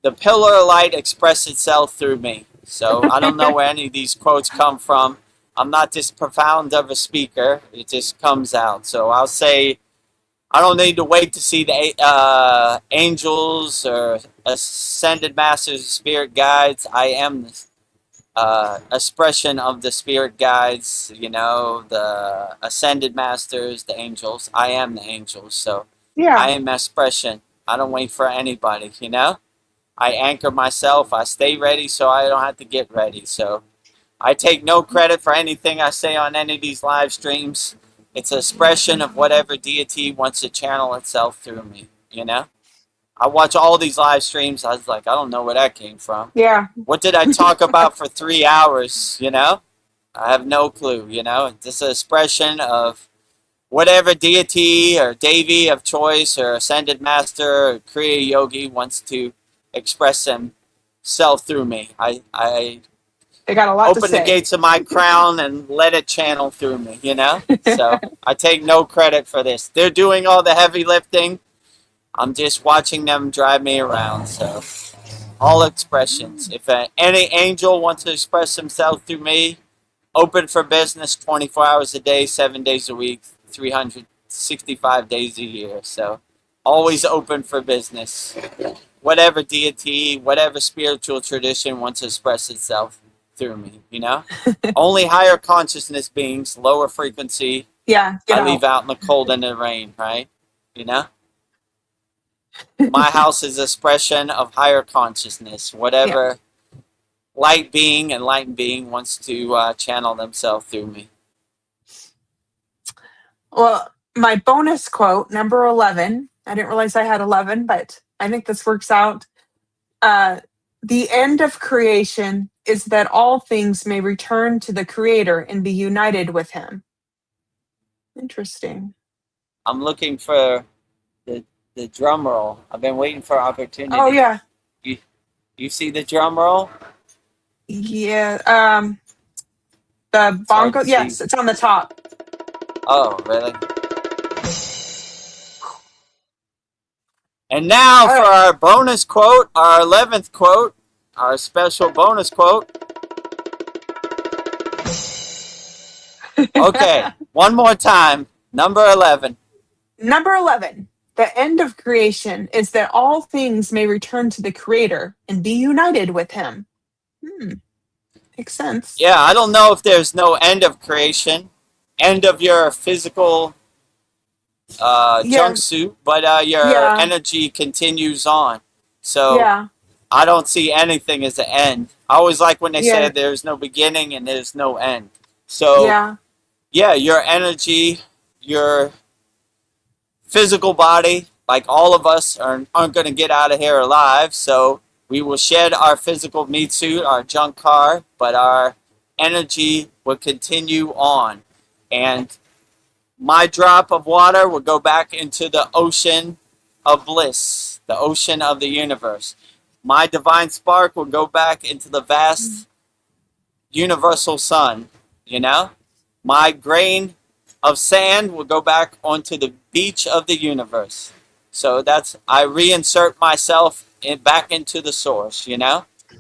the pillar of light express itself through me. So I don't know where any of these quotes come from. I'm not this profound of a speaker. It just comes out. So I'll say I don't need to wait to see the angels or ascended masters, spirit guides. I am the expression of the spirit guides, the ascended masters, the angels. I am the angels, so I Yeah. am expression. I don't wait for anybody, I anchor myself. I stay ready so I don't have to get ready. So I take no credit for anything I say on any of these live streams. It's an expression of whatever deity wants to channel itself through me. I watch all these live streams. I was like, I don't know where that came from. Yeah. What did I talk about for 3 hours? I have no clue. It's just an expression of whatever deity or devi of choice or ascended master or kriya yogi wants to express himself through me. I They got a lot to open the say. gates of my crown and let it channel through me. So I take no credit for this. They're doing all the heavy lifting. I'm just watching them drive me around. So all expressions. If any angel wants to express himself through me, open for business 24 hours a day, 7 days a week, 365 days a year. So always open for business. Whatever deity, whatever spiritual tradition wants to express itself through me, Only higher consciousness beings, lower frequency, Yeah. Get I leave out in the cold and the rain, right? My house is expression of higher consciousness. Yeah. Whatever light being, enlightened being wants to channel themselves through me. Well, my bonus quote, number 11. I didn't realize I had 11, but I think this works out. The end of creation is that all things may return to the Creator and be united with Him. Interesting. I'm looking for the drum roll. I've been waiting for opportunity. Oh, yeah. You see the drum roll? Yeah. The hard to bongo. Yes, see. it's on the top. Oh, really? And now All for right. our bonus quote, our 11th quote, our special bonus quote. Okay, one more time. Number 11. Number 11. The end of creation is that all things may return to the Creator and be united with Him. Makes sense. Yeah, I don't know if there's no end of creation, end of your physical Yeah. jumpsuit, but your Yeah. energy continues on. So Yeah. I don't see anything as an end. I always like when they say Yeah. there's no beginning and there's no end. So Yeah. yeah, your energy, your physical body, like all of us aren't going to get out of here alive. So we will shed our physical meat suit, our junk car, but our energy will continue on. And my drop of water will go back into the ocean of bliss, the ocean of the universe. My divine spark will go back into the vast universal sun, My grain of sand will go back onto the beach of the universe. So I reinsert myself back into the source,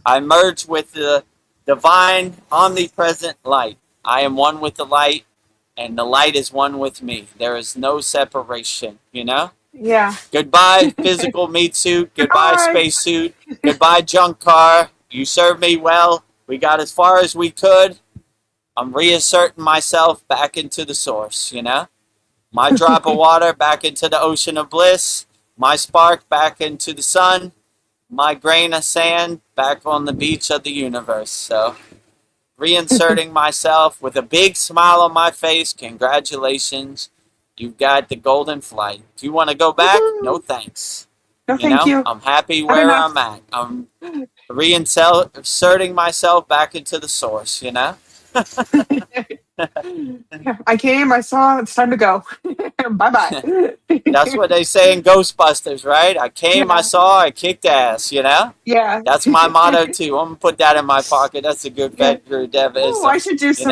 I merge with the divine omnipresent light. I am one with the light, and the light is one with me. There is no separation, Yeah. Goodbye, physical meat suit. Goodbye, Goodbye. space suit. Goodbye, junk car. You served me well. We got as far as we could. I'm reinserting myself back into the source, My drop of water back into the ocean of bliss. My spark back into the sun. My grain of sand back on the beach of the universe. So, reinserting myself with a big smile on my face. Congratulations. You've got the golden flight. Do you want to go back? Woohoo. No thanks. No, thank you. I'm happy Not where enough. I'm at. I'm reinserting myself back into the source, Yeah, I came, I saw, it's time to go. Bye-bye. That's what they say in Ghostbusters, right? I came, I Yeah. saw, I kicked ass, Yeah. That's my motto too. I'm gonna put that in my pocket. That's a good Yeah. VEDAGURUDEV'S, Ooh, I should do some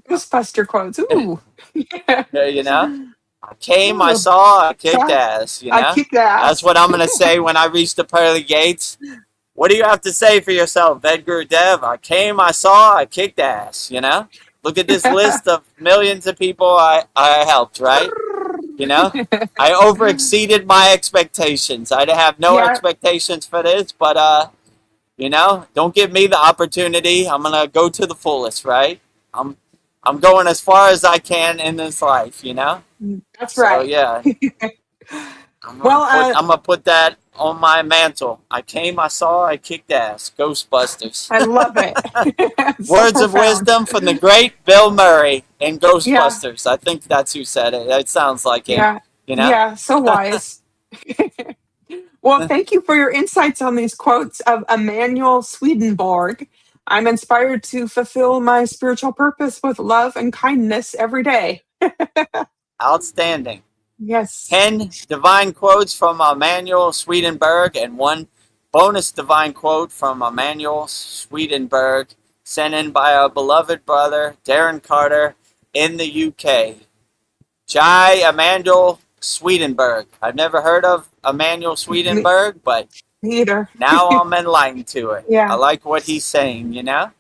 Ghostbuster quotes. Ooh. Yeah. I came, I Ooh. saw, I kicked So, ass, I kicked ass. That's what I'm gonna say when I reach the pearly gates. What do you have to say for yourself, VEDAGURUDEV? I came, I saw, I kicked ass, Look at this list of millions of people I helped, right? You know, I overexceeded my expectations. I have no Yeah, expectations for this, but you know, don't give me the opportunity. I'm gonna go to the fullest, right? I'm I'm going as far as I can in this life, you know. that's So right. yeah, Well, I'm gonna put that on my mantle. I came, I saw, I kicked ass. Ghostbusters. I love it. It's so Words of profound. wisdom from the great Bill Murray in Yeah, Ghostbusters. I think that's who said it. It sounds like him, yeah, you know. yeah. So wise. Well, thank you for your insights on these quotes of Emanuel Swedenborg. I'm inspired to fulfill my spiritual purpose with love and kindness every day. Outstanding. Yes. 10 divine quotes from Emanuel Swedenborg and one bonus divine quote from Emanuel Swedenborg sent in by our beloved brother Darren Carter in the UK. Jai Emanuel Swedenborg. I've never heard of Emanuel Me, Swedenborg, but me either. now I'm enlightened to it. I Yeah. like what he's saying, you know?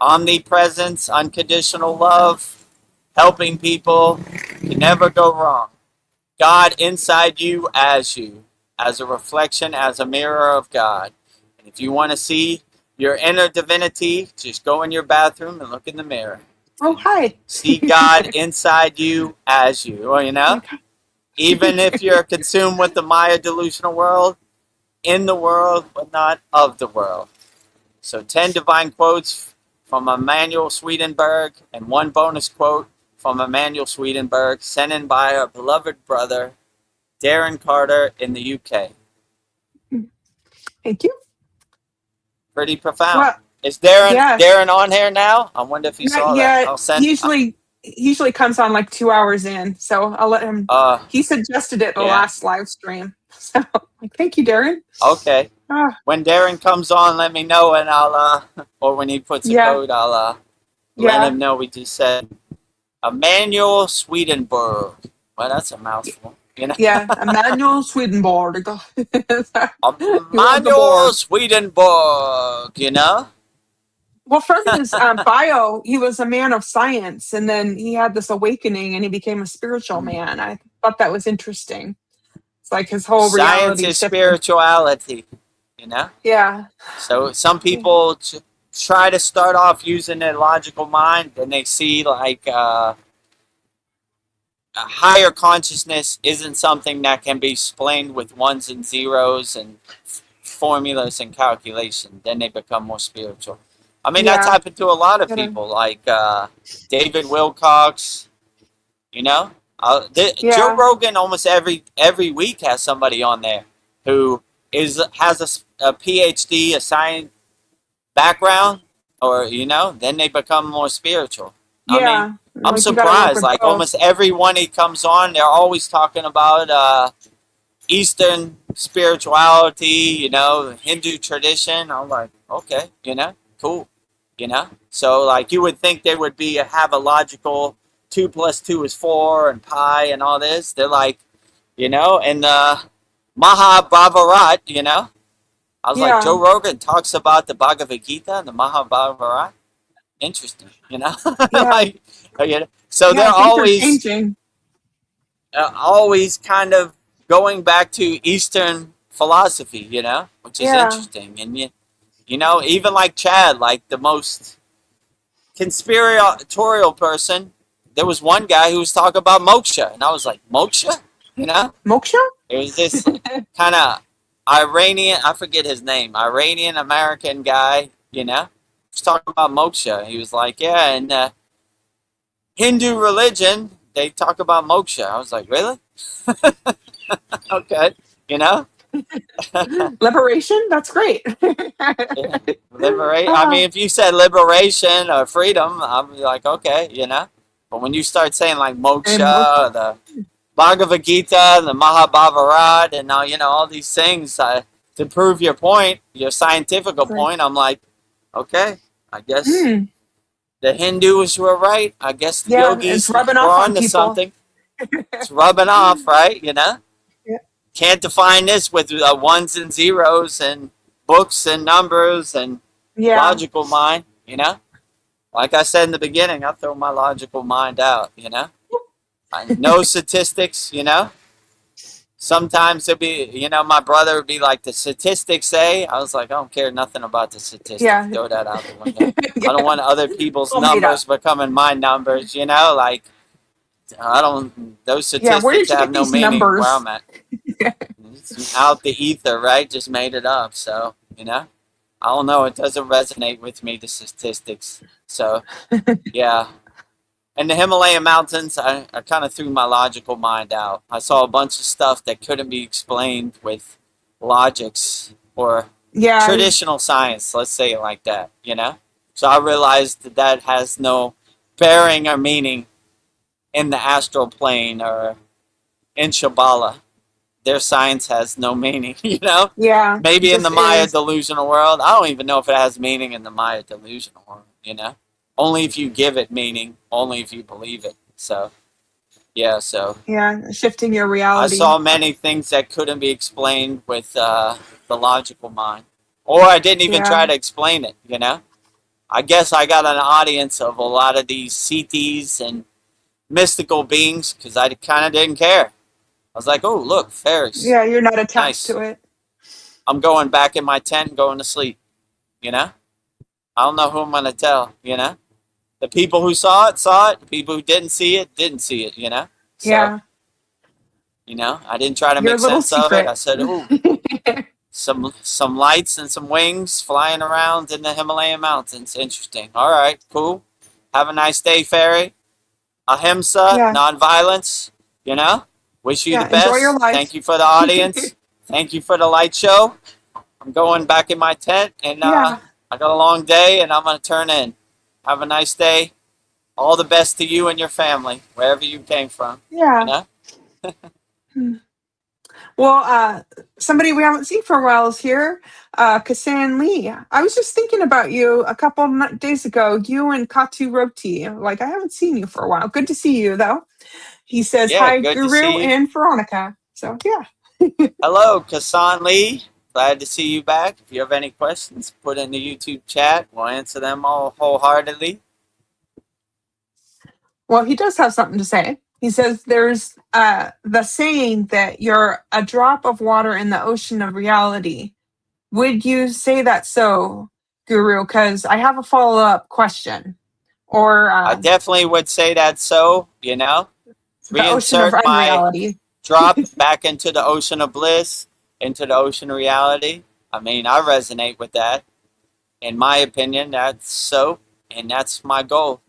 Omnipresence, unconditional love, helping people, can never go wrong. God inside you, as a reflection, as a mirror of God. And if you want to see your inner divinity, just go in your bathroom and look in the mirror. Oh, hi. See God inside you, as you. Well, you know, Okay. even if you're consumed with the Maya delusional world, in the world, but not of the world. So 10 divine quotes from Emanuel Swedenborg and one bonus quote from Emanuel Swedenborg sent in by our beloved brother, Darren Carter in the UK. Thank you. Pretty profound. Well, Is Darren yes. on here now? I wonder if he Not saw that. yet. I'll send. He usually comes on like 2 hours in, so I'll let him. He suggested it the Yeah. last live stream. So, like, thank you, Darren. Okay. Ah, When Darren comes on, let me know, and I'll or when he puts a yeah, code, I'll let yeah, him know we just said Emanuel Swedenborg. Well, that's a mouthful, you know. yeah. Emmanuel Swedenborg. You love the Emanuel board. Swedenborg, you know. Well, from his bio, he was a man of science, and then he had this awakening, and he became a spiritual man. I thought that was interesting. It's like his whole Science reality is shifted. spirituality, you know. Yeah, So some people try to start off using their logical mind, and they see like a higher consciousness isn't something that can be explained with ones and zeros and formulas and calculation. Then they become more spiritual. I mean, that's yeah, happened to a lot of gotta- people, like David Wilcox. You know, Joe yeah, Rogan almost every week has somebody on there who has a PhD, a science background, or you know, then they become more spiritual. I mean, yeah. I'm Like you got to work surprised. with Like both. almost everyone he comes on, they're always talking about Eastern spirituality, you know, Hindu tradition. I'm like, okay, you know, cool, you know. So like you would think they would have a logical 2 + 2 is 4 and pi and all this. They're like, you know, and Mahabharata, you know. I was like, Yeah, Joe Rogan talks about the Bhagavad Gita and the Mahabharata. Interesting, you know. yeah, Like, you know, so yeah. they're Things are changing. always kind of going back to Eastern philosophy, you know, which is Yeah, interesting. And you know, even like Chad, like the most conspiratorial person, there was one guy who was talking about moksha, and I was like, moksha, you know, moksha. it was this kind of Iranian, I forget his name, Iranian American guy, you know, was talking about moksha. He was like, yeah, and Hindu religion, they talk about moksha. I was like, really? Okay, you know. Liberation. That's great. Yeah. Liberate. I Ah, mean, if you said liberation or freedom, I'm like, okay, you know. But when you start saying like and mo- moksha, or the Bhagavad Gita, the Mahabharata, and now you know all these things to prove your point, your scientific right. point, I'm like, okay, I guess Mm, the Hindus were right. I guess the yeah, it's yogis rubbing were off on onto people. something. It's rubbing off, right? You know. Yeah, Can't define this with ones and zeros and books and numbers and yeah, logical mind, you know? Like I said in the beginning, I throw my logical mind out, you know? No statistics, you know. Sometimes it'd be, you know, my brother would be like, the statistics say. I was like, I don't care nothing about the statistics. Yeah. Throw that out the window. Yeah. I don't want other people's All made numbers up. becoming my numbers, you know? Like, I don't, those Yeah, where statistics did you have get no these meaning where numbers? I'm at. It's out the ether, right? Just made it up. So, you know, I don't know. It doesn't resonate with me, the statistics. So, yeah. In the Himalayan mountains, I kind of threw my logical mind out. I saw a bunch of stuff that couldn't be explained with logics or Yeah, traditional science, let's say it like that, you know? So I realized that that has no bearing or meaning in the astral plane or in Shambhala. Their science has no meaning, you know? yeah, it Maybe in the just Maya is. delusional world. I don't even know if it has meaning in the Maya delusional world, you know? Only if you give it meaning, only if you believe it. So, yeah, so Yeah, shifting your I reality. saw many things that couldn't be explained with the logical mind. Or I didn't even try Yeah, to explain it, you know? I guess I got an audience of a lot of these CTs and mystical beings because I kind of didn't care. I was like, oh, look, fairies. yeah, you're not attached Nice. to it. I'm going back in my tent and going to sleep, you know? I don't know who I'm going to tell, you know? The people who saw it, saw it. The people who didn't see it, didn't see it, you know? So, Yeah, you know, I didn't try to your make little sense of it. I secret. said, ooh, some lights and some wings flying around in the Himalayan mountains. Interesting. All right, cool. Have a nice day, fairy. Ahimsa, Yeah, nonviolence, you know? Wish you the yeah, enjoy your best. life. Thank you for the audience. Thank you for the light show. I'm going back in my tent, and Yeah, I got a long day, and I'm going to turn in. Have a nice day. All the best to you and your family, wherever you came from, you yeah. know? Hmm. Well, somebody we haven't seen for a while is here, Kasan Lee. I was just thinking about you a couple days ago. You and Katu Roti. Like, I haven't seen you for a while. Good to see you, though. He says, Yeah, hi, good to Guru see you. and Veronica. So, yeah. Hello, Kasan Lee. Glad to see you back. If you have any questions, put in the YouTube chat. We'll answer them all wholeheartedly. Well, he does have something to say. He says there's the saying that you're a drop of water in the ocean of reality. Would you say that so, Guru? Because I have a follow up question. Or I definitely would say that so, you know. the ocean of Reinsert my unreality. drop back into the ocean of bliss, into the ocean of reality. I mean, I resonate with that. In my opinion, that's so, and that's my goal.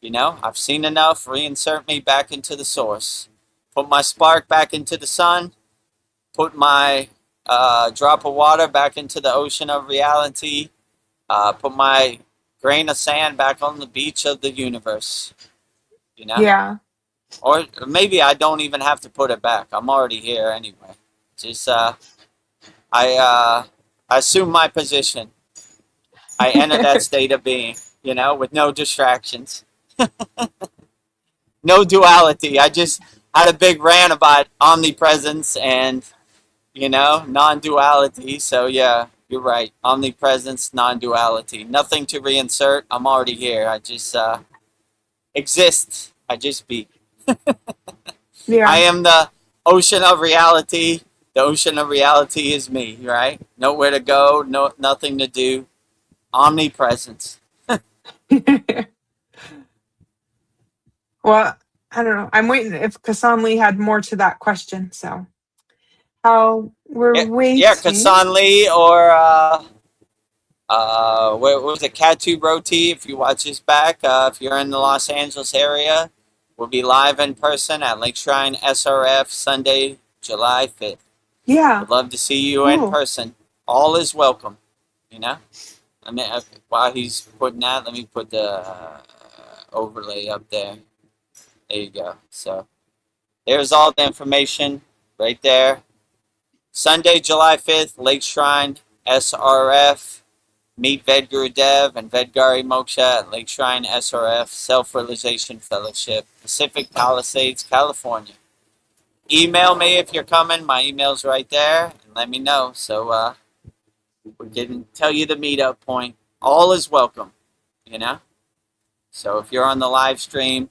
You know, I've seen enough. Reinsert me back into the source. Put my spark back into the sun. Put my drop of water back into the ocean of reality. Put my grain of sand back on the beach of the universe. You know? Yeah. Or maybe I don't even have to put it back. I'm already here anyway. Just, I assume my position. I enter that state of being, you know, with no distractions. No duality. I just had a big rant about omnipresence and, you know, non-duality. So yeah, you're right. Omnipresence, non-duality. Nothing to reinsert. I'm already here. I just exist. I just be. I Yeah. am the ocean of reality. The ocean of reality is me, right? Nowhere to go, no nothing to do. Omnipresence. Well, I don't know. I'm waiting if Kasan Lee had more to that question. So, how we're Yeah, yeah, waiting. Kasan Lee or what was it, Katu Roti? If you watch this back, if you're in the Los Angeles area, we'll be live in person at Lake Shrine SRF Sunday, July 5th. Yeah. Would love to see you in Cool. person. All is welcome. You know. I mean, while he's putting that, let me put the overlay up there. There you go. So there's all the information right there. Sunday, July 5th, Lake Shrine SRF. Meet Vedgurudev and Vedgari Moksha at Lake Shrine SRF Self-Realization Fellowship, Pacific Palisades, California. Email me if you're coming. My email's right there, and let me know. So we can tell you the meetup point. All is welcome, you know? So if you're on the live stream,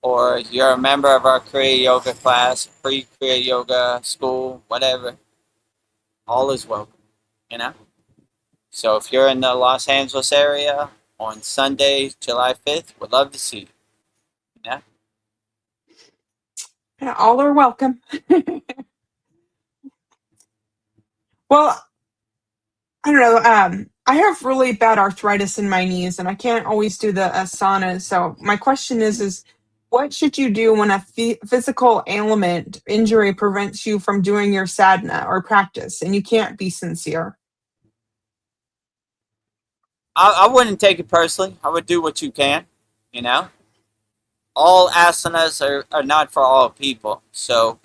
or you're a member of our Kriya Yoga class, free Kriya Yoga school, whatever, all is welcome, you know? So if you're in the Los Angeles area on Sunday, July 5th, we'd love to see you, you know? Yeah, all are welcome. Well, I don't know. I have really bad arthritis in my knees, and I can't always do the asana. So my question is what should you do when a physical ailment injury prevents you from doing your sadhana or practice, and you can't be sincere? I wouldn't take it personally. I would do what you can, you know? All asanas are not for all people. So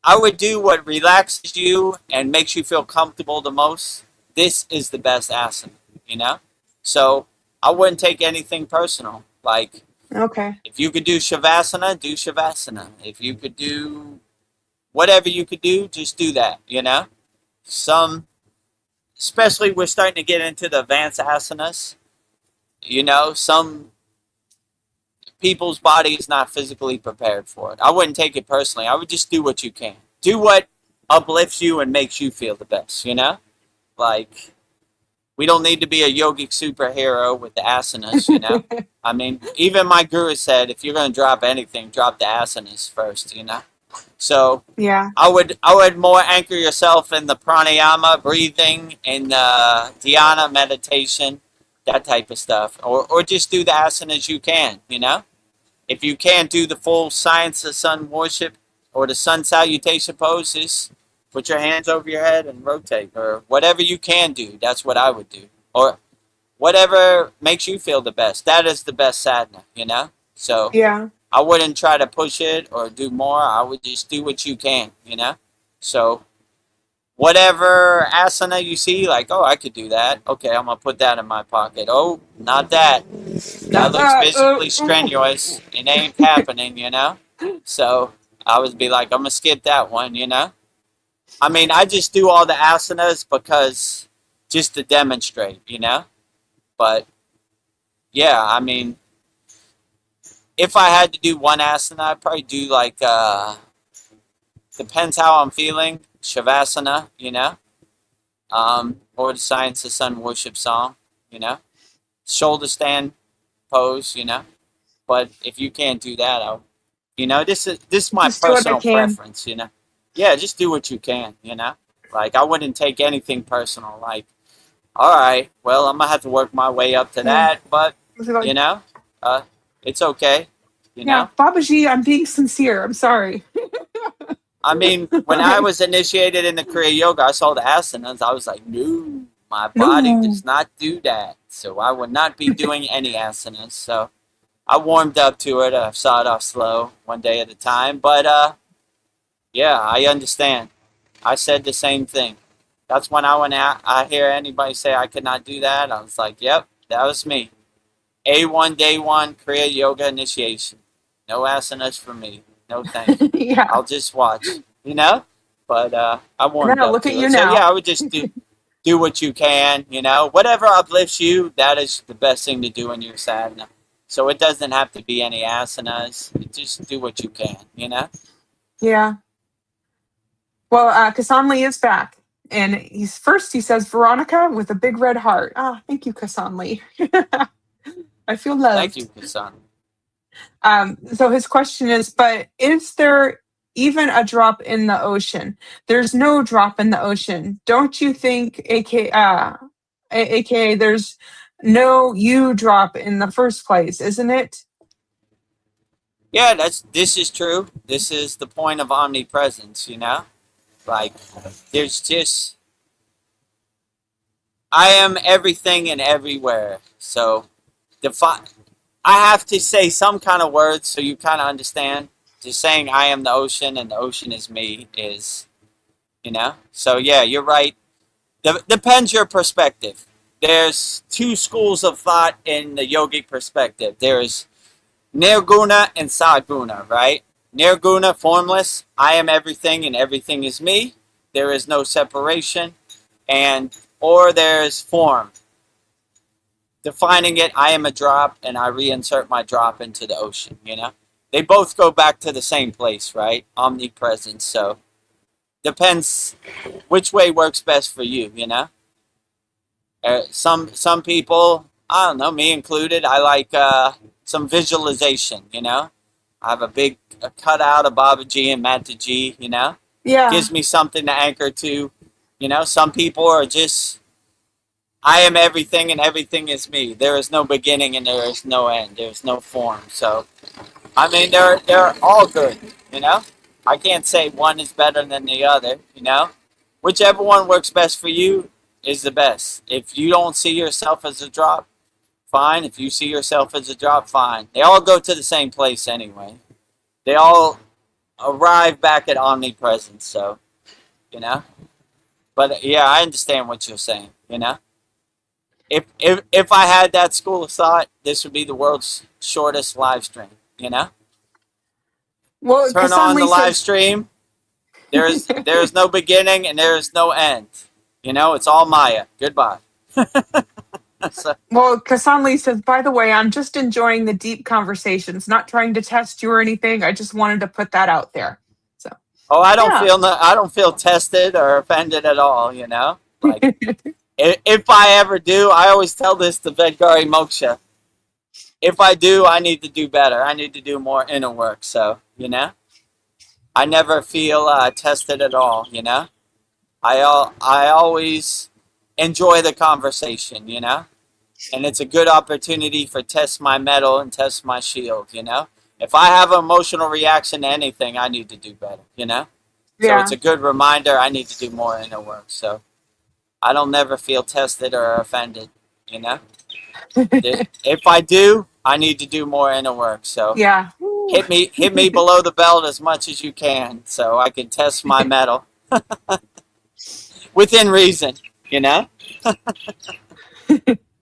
I would do what relaxes you and makes you feel comfortable the most. This is the best asana, you know? So I wouldn't take anything personal. Like, Okay. if you could do Shavasana, do Shavasana. If you could do whatever you could do, just do that, you know? Especially we're starting to get into the advanced asanas, you know, some people's body is not physically prepared for it. I wouldn't take it personally. I would just do what you can. Do what uplifts you and makes you feel the best, you know? Like, we don't need to be a yogic superhero with the asanas, you know? I mean, even my guru said, if you're going to drop anything, drop the asanas first, you know? So Yeah. I would more anchor yourself in the pranayama, breathing, and dhyana, meditation, that type of stuff. Or just do the asanas you can, you know? If you can't do the full science of sun worship or the sun salutation poses, put your hands over your head and rotate, or whatever you can do. That's what I would do, or whatever makes you feel the best. That is the best sadhana, you know. So Yeah. I wouldn't try to push it or do more. I would just do what you can, you know. So whatever asana you see, like, oh, I could do that. Okay, I'm gonna put that in my pocket. Oh, not that. That Not looks that. physically strenuous. It ain't happening, you know. So I would be like, I'm gonna skip that one, you know. I mean, I just do all the asanas because just to demonstrate, you know. But yeah, I mean, if I had to do one asana, I'd probably do like depends how I'm feeling, Shavasana, you know, or the Science of Sun worship song, you know, shoulder stand pose, you know. But if you can't do that, you know, this is my Just do what I personal can. preference, you know. Yeah, just do what you can, you know. Like, I wouldn't take anything personal. Like, all right, well, I'm gonna have to work my way up to Yeah. that, but Like, you know, it's okay, you yeah, know. Babaji, I'm being sincere. I'm sorry. I mean, when I was initiated in the Kriya Yoga, I saw the asanas. I was like, no, my body No. does not do that. So I would not be doing any asanas. So I warmed up to it. I saw it off slow, one day at a time. But yeah, I understand. I said the same thing. That's when I hear anybody say I could not do that. I was like, yep, that was me. A1 day one Kriya Yoga initiation. No asanas for me. No thank you. Yeah. I'll just watch, you know? But I And warmed now up look to at you it. So yeah, now. I would just do what you can, you know? Whatever uplifts you, that is the best thing to do in your sadhana. So it doesn't have to be any asanas. Just do what you can, you know? Yeah. Well, Kasanli is back. And he says, Veronica with a big red heart. Ah, thank you, Kasanli. I feel Thank you, loved. Kasan. So his question is, but is there even a drop in the ocean? There's no drop in the ocean. Don't you think, aka there's no you drop in the first place, isn't it? Yeah, this is true. This is the point of omnipresence, you know? Like, there's just I am everything and everywhere. So define I have to say some kind of words so you kind of understand. Just saying I am the ocean and the ocean is me is, you know? So yeah, you're right. Depends your perspective. There's two schools of thought in the yogic perspective. There's Nirguna and Saguna, right? Nirguna, formless. I am everything and everything is me. There is no separation. And or there's form. Defining it, I am a drop and I reinsert my drop into the ocean, you know? they both go back to the same place, right? Omnipresence. So depends which way works best for you, you know? Some people, I don't know, me included, I like some visualization, you know? I have a big cutout of Babaji and Mataji, you know? Yeah. Gives me something to anchor to. You know, some people are just, I am everything and everything is me. There is no beginning and there is no end. There's no form. So, I mean, they're all good, you know? I can't say one is better than the other, you know? Whichever one works best for you is the best. If you don't see yourself as a drop, fine. If you see yourself as a drop, fine. They all go to the same place anyway. They all arrive back at omnipresence, so, you know? But yeah, I understand what you're saying, you know? If I had that school of thought, this would be the world's shortest live stream, you know? Well, Turn on the Cassandra live said. stream. There's no beginning and there is no end. You know, it's all Maya. Goodbye. So, Well, Cassandra says, by the way, I'm just enjoying the deep conversations, not trying to test you or anything. I just wanted to put that out there. So, oh, yeah. I don't feel tested or offended at all, you know? Like, if I ever do, I always tell this to Vedgari Moksha. If I do, I need to do better. I need to do more inner work. So, you know, I never feel tested at all. You know, I always enjoy the conversation. You know, and it's a good opportunity for test my metal and test my shield. You know, if I have an emotional reaction to anything, I need to do better. You know, so it's Yeah. a good reminder. I need to do more inner work. So I don't never feel tested or offended. You know. If I do, I need to do more inner work. So Yeah. Ooh. hit me below the belt as much as you can, so I can test my metal within reason. You know,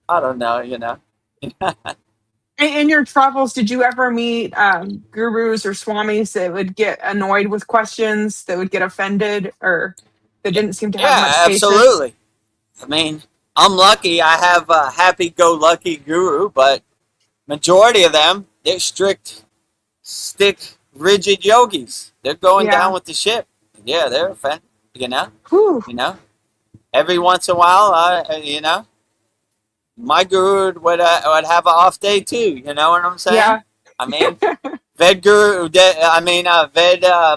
I don't know. You know, In your travels, did you ever meet gurus or swamis that would get annoyed with questions, that would get offended, or that didn't seem to have yeah, much patience? absolutely. I mean, I'm lucky. I have a happy-go-lucky guru, but majority of them, they're strict, stick, rigid yogis. They're going down Yeah. with the ship. Yeah, they're offended. You know, Whew. you know. Every once in a while, you know, my guru would have an off day too. You know what I'm saying? Yeah. I mean, Ved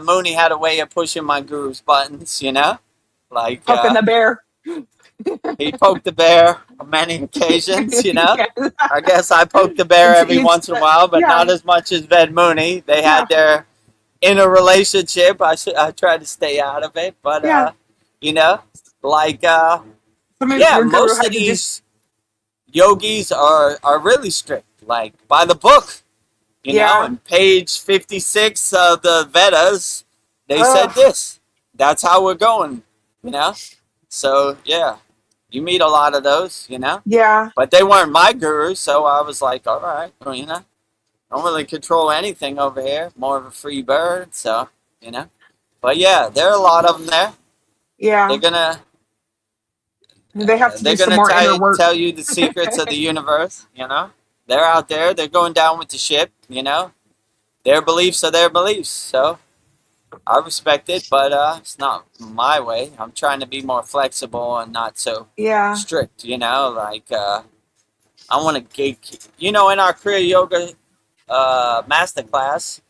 Mooney had a way of pushing my guru's buttons. You know, like Poking the bear. he poked the bear on many occasions. You know, Yeah. I guess I poked the bear every once in a while, but Yeah. not as much as Ved Mooney. They Yeah. had their inner relationship. I tried to stay out of it, but Yeah. you know, like Some of yeah, your guru most of had to just. these yogis are really strict, like by the book, you know. Yeah. And page 56 of the Vedas, they said Ugh. this. That's how we're going, you know. So yeah, you meet a lot of those, you know. Yeah. But they weren't my gurus, so I was like, all right, well, you know, I don't really control anything over here. More of a free bird, so you know. But yeah, there are a lot of them there. They're Yeah. gonna They have to they're do some gonna more inner work. tell you the secrets of the universe. You know, they're out there. They're going down with the ship. You know, their beliefs are their beliefs. So I respect it, but it's not my way. I'm trying to be more flexible and not so Yeah. strict. You know, like I want to gatekeep. You know, in our Kriya Yoga masterclass,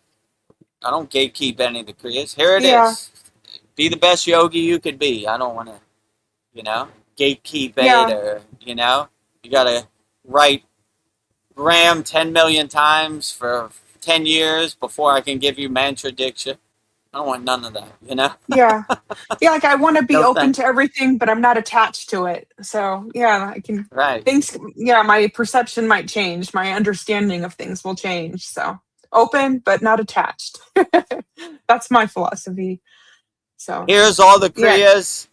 I don't gatekeep any of the Kriyas. Here it Yeah. is. Be the best yogi you could be. I don't want to, you know, gatekeep it, Yeah. or you know, you gotta write gram 10 million times for 10 years before I can give you mantra diksha. I don't want none of that, you know. Yeah. Yeah. Like I want to be No open thanks. to everything, but I'm not attached to it. So yeah, I can. Right. Things. Yeah, my perception might change. My understanding of things will change. So open, but not attached. That's my philosophy. So Here's all the yeah. kriyas.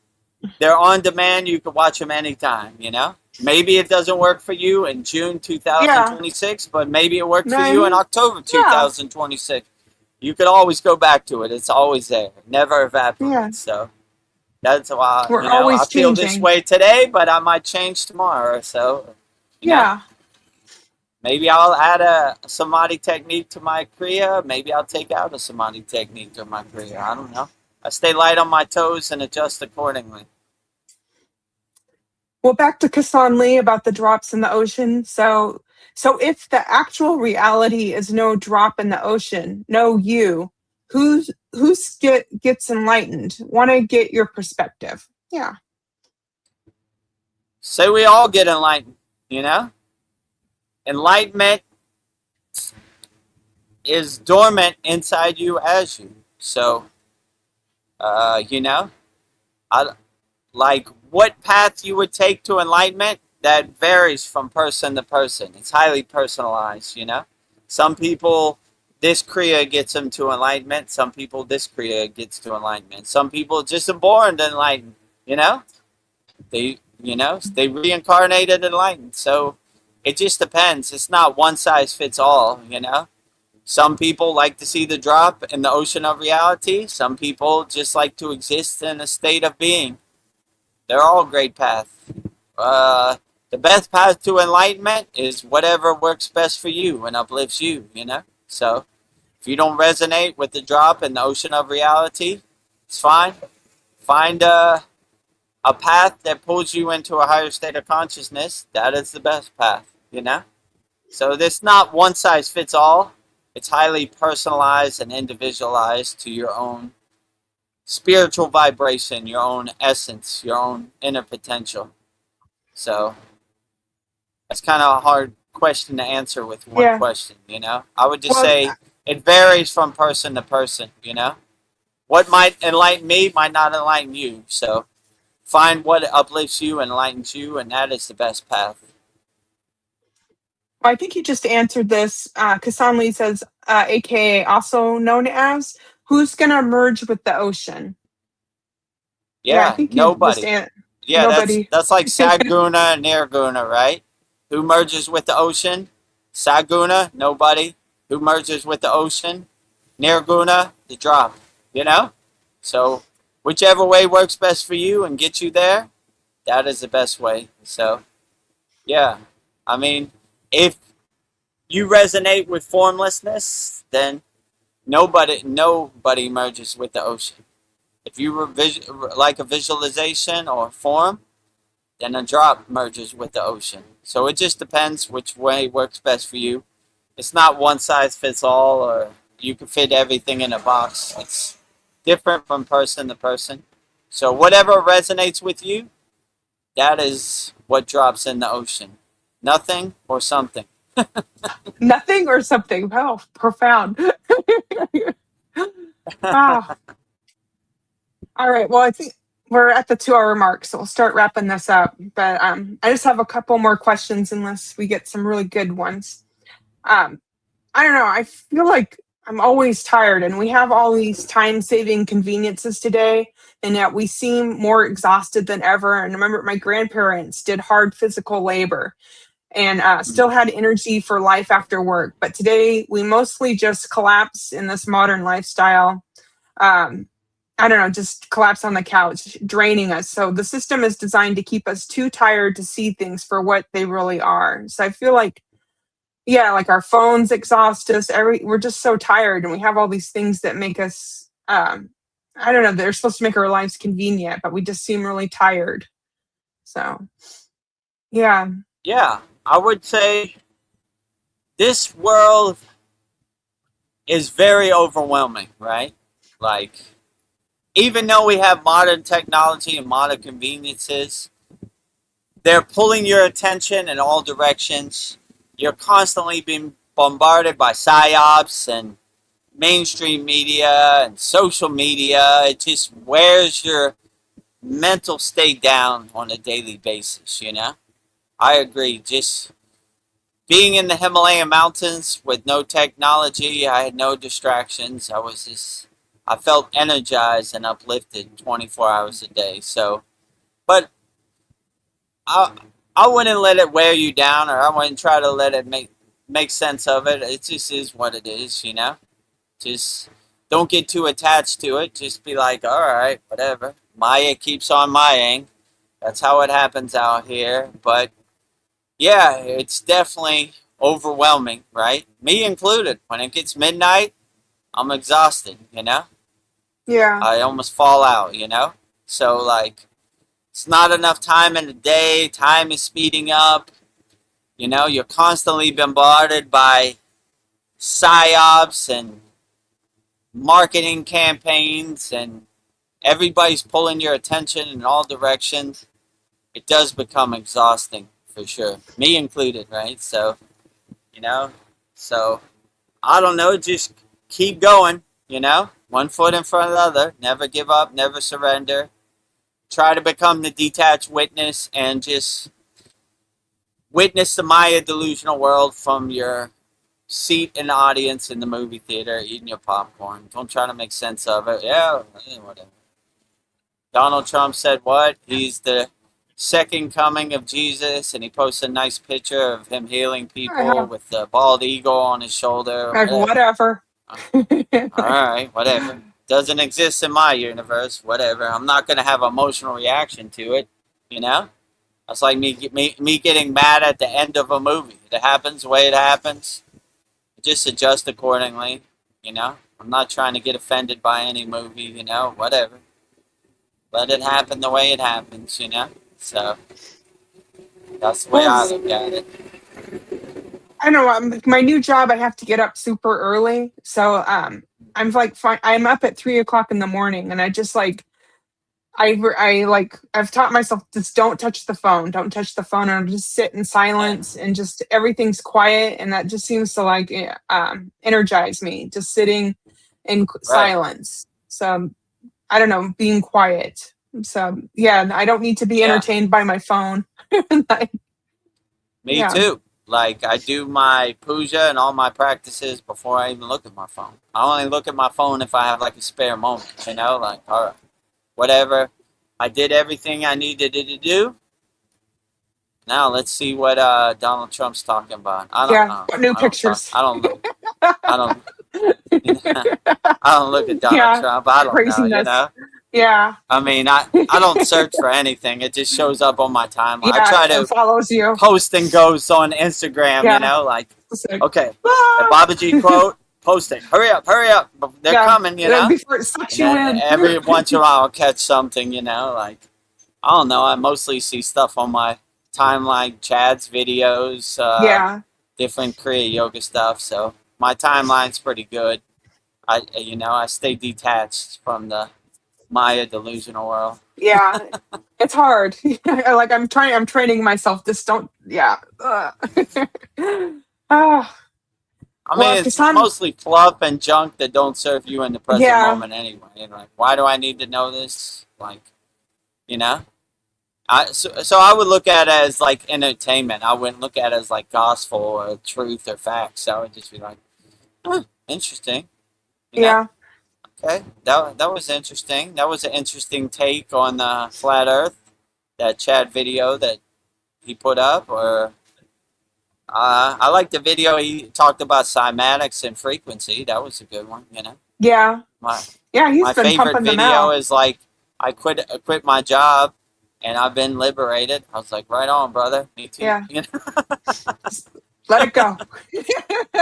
They're on demand. You can watch them anytime, you know. Maybe it doesn't work for you in June Yeah. 2026, but maybe it worked for you in No. October Yeah. 2026. You could always go back to it. It's always there. It never Yeah. evaporates. So that's why, We're you know, I always feel this changing. way today, but I might change tomorrow. So, you know, Yeah. Maybe I'll add a samadhi technique to my kriya. Maybe I'll take out a samadhi technique to my kriya. I don't know. I stay light on my toes and adjust accordingly. Well, back to Kassan Lee about the drops in the ocean. So if the actual reality is no drop in the ocean, no you, who's gets enlightened? Want to get your perspective? Yeah. Say we all get enlightened, you know? Enlightenment is dormant inside you as you. So, you know, I like what path you would take to enlightenment. That varies from person to person. It's highly personalized, you know. Some people, this kriya gets them to enlightenment. Some people, this kriya gets to enlightenment. Some people just are born enlightened, you know. They reincarnated enlightened. So it just depends. It's not one size fits all, you know. Some people like to see the drop in the ocean of reality. Some people just like to exist in a state of being. They're all great paths. The best path to enlightenment is whatever works best for you and uplifts you, you know? So if you don't resonate with the drop in the ocean of reality, it's fine. Find a path that pulls you into a higher state of consciousness. That is the best path, you know? So there's not one size fits all. It's highly personalized and individualized to your own spiritual vibration, your own essence, your own inner potential. So that's kind of a hard question to answer with one question, you know? I would just say it varies from person to person, you know? What might enlighten me might not enlighten you. So find what uplifts you, enlightens you, and that is the best path. I think you just answered this. Kassan Lee says, AKA also known as, who's going to merge with the ocean? Yeah, I think nobody. Nobody. That's like Saguna and Nirguna, right? Who merges with the ocean? Saguna, nobody. Who merges with the ocean? Nirguna, the drop. You know? So whichever way works best for you and gets you there, that is the best way. So yeah. I mean, if you resonate with formlessness, then nobody merges with the ocean. If you like a visualization or form, then a drop merges with the ocean. So it just depends which way works best for you. It's not one size fits all, or you can fit everything in a box. It's different from person to person. So whatever resonates with you, that is what drops in the ocean. Nothing or something. Nothing or something. Wow, profound. Ah. All right. Well, I think we're at the 2-hour mark, so we'll start wrapping this up. But I just have a couple more questions, unless we get some really good ones. I don't know. I feel like I'm always tired, and we have all these time-saving conveniences today, and yet we seem more exhausted than ever. And I remember my grandparents did hard physical labor and still had energy for life after work. But today we mostly just collapse in this modern lifestyle. I don't know, just collapse on the couch, draining us. So the system is designed to keep us too tired to see things for what they really are. So I feel like, like our phones exhaust us. We're just so tired, and we have all these things that make us, I don't know, they're supposed to make our lives convenient, but we just seem really tired. So, yeah. Yeah, I would say this world is very overwhelming, right? Like, even though we have modern technology and modern conveniences, they're pulling your attention in all directions. You're constantly being bombarded by psyops and mainstream media and social media. It just wears your mental state down on a daily basis, you know? I agree. Just being in the Himalayan mountains with no technology, I had no distractions. I felt energized and uplifted 24 hours a day. So, but I wouldn't let it wear you down, or I wouldn't try to let it make sense of it. It just is what it is, you know? Just don't get too attached to it. Just be like, all right, whatever. Maya keeps on Mayaing. That's how it happens out here. But yeah, it's definitely overwhelming, right? Me included. When it gets midnight, I'm exhausted, you know? Yeah. I almost fall out, you know? So, like, it's not enough time in the day. Time is speeding up. You know, you're constantly bombarded by psyops and marketing campaigns, and everybody's pulling your attention in all directions. It does become exhausting, for sure. Me included, right? So, you know, so I don't know, just keep going, you know? One foot in front of the other. Never give up, never surrender. Try to become the detached witness and just witness the Maya delusional world from your seat in the audience in the movie theater, eating your popcorn. Don't try to make sense of it. Yeah, whatever. Donald Trump said what? He's the second coming of Jesus, and he posted a nice picture of him healing people with the bald eagle on his shoulder. Like, whatever. All right, whatever. Doesn't exist in my universe. Whatever. I'm not gonna have an emotional reaction to it. You know. That's like me getting mad at the end of a movie. It happens the way it happens. Just adjust accordingly. You know. I'm not trying to get offended by any movie. You know. Whatever. Let it happen the way it happens. You know. So that's the way I look at it. I know. My new job, I have to get up super early, so I'm like, fine. I'm up at 3 o'clock in the morning, and I just like, I've taught myself, just don't touch the phone, don't touch the phone, and I'll just sit in silence, and just everything's quiet, and that just seems to like energize me, just sitting in silence. So I don't know, being quiet. So yeah, I don't need to be entertained by my phone. Me too. Like, I do my puja and all my practices before I even look at my phone. I only look at my phone if I have like a spare moment, you know, like, all right, whatever. I did everything I needed to do. Now let's see what Donald Trump's talking about. I don't know. New pictures. I don't look at Donald Trump. I don't know, you know. Yeah. I mean, I don't search for anything. It just shows up on my timeline. I try to follows you. Post and goes on Instagram, you know, like, okay, the Babaji quote, post it. Hurry up. They're coming, you know. Before it sucks you in. Every once in a while I'll catch something, you know, like, I don't know. I mostly see stuff on my timeline, Chad's videos, different Kriya yoga stuff. So my timeline's pretty good. I stay detached from the Maya delusional world. Yeah, it's hard. Like, I'm training myself. Just don't. Yeah. I mean, it's mostly fluff and junk that don't serve you in the present moment anyway. And like, why do I need to know this? Like, you know, so I would look at it as like entertainment. I wouldn't look at it as like gospel or truth or facts. I would just be like, interesting. You know? Okay, that was interesting. That was an interesting take on the flat Earth. That Chad video that he put up, or I like the video he talked about cymatics and frequency. That was a good one, you know. Yeah. He's my been favorite pumping them video out. is like, I quit my job and I've been liberated. I was like, right on, brother. Me too. Yeah. You know? Let it go.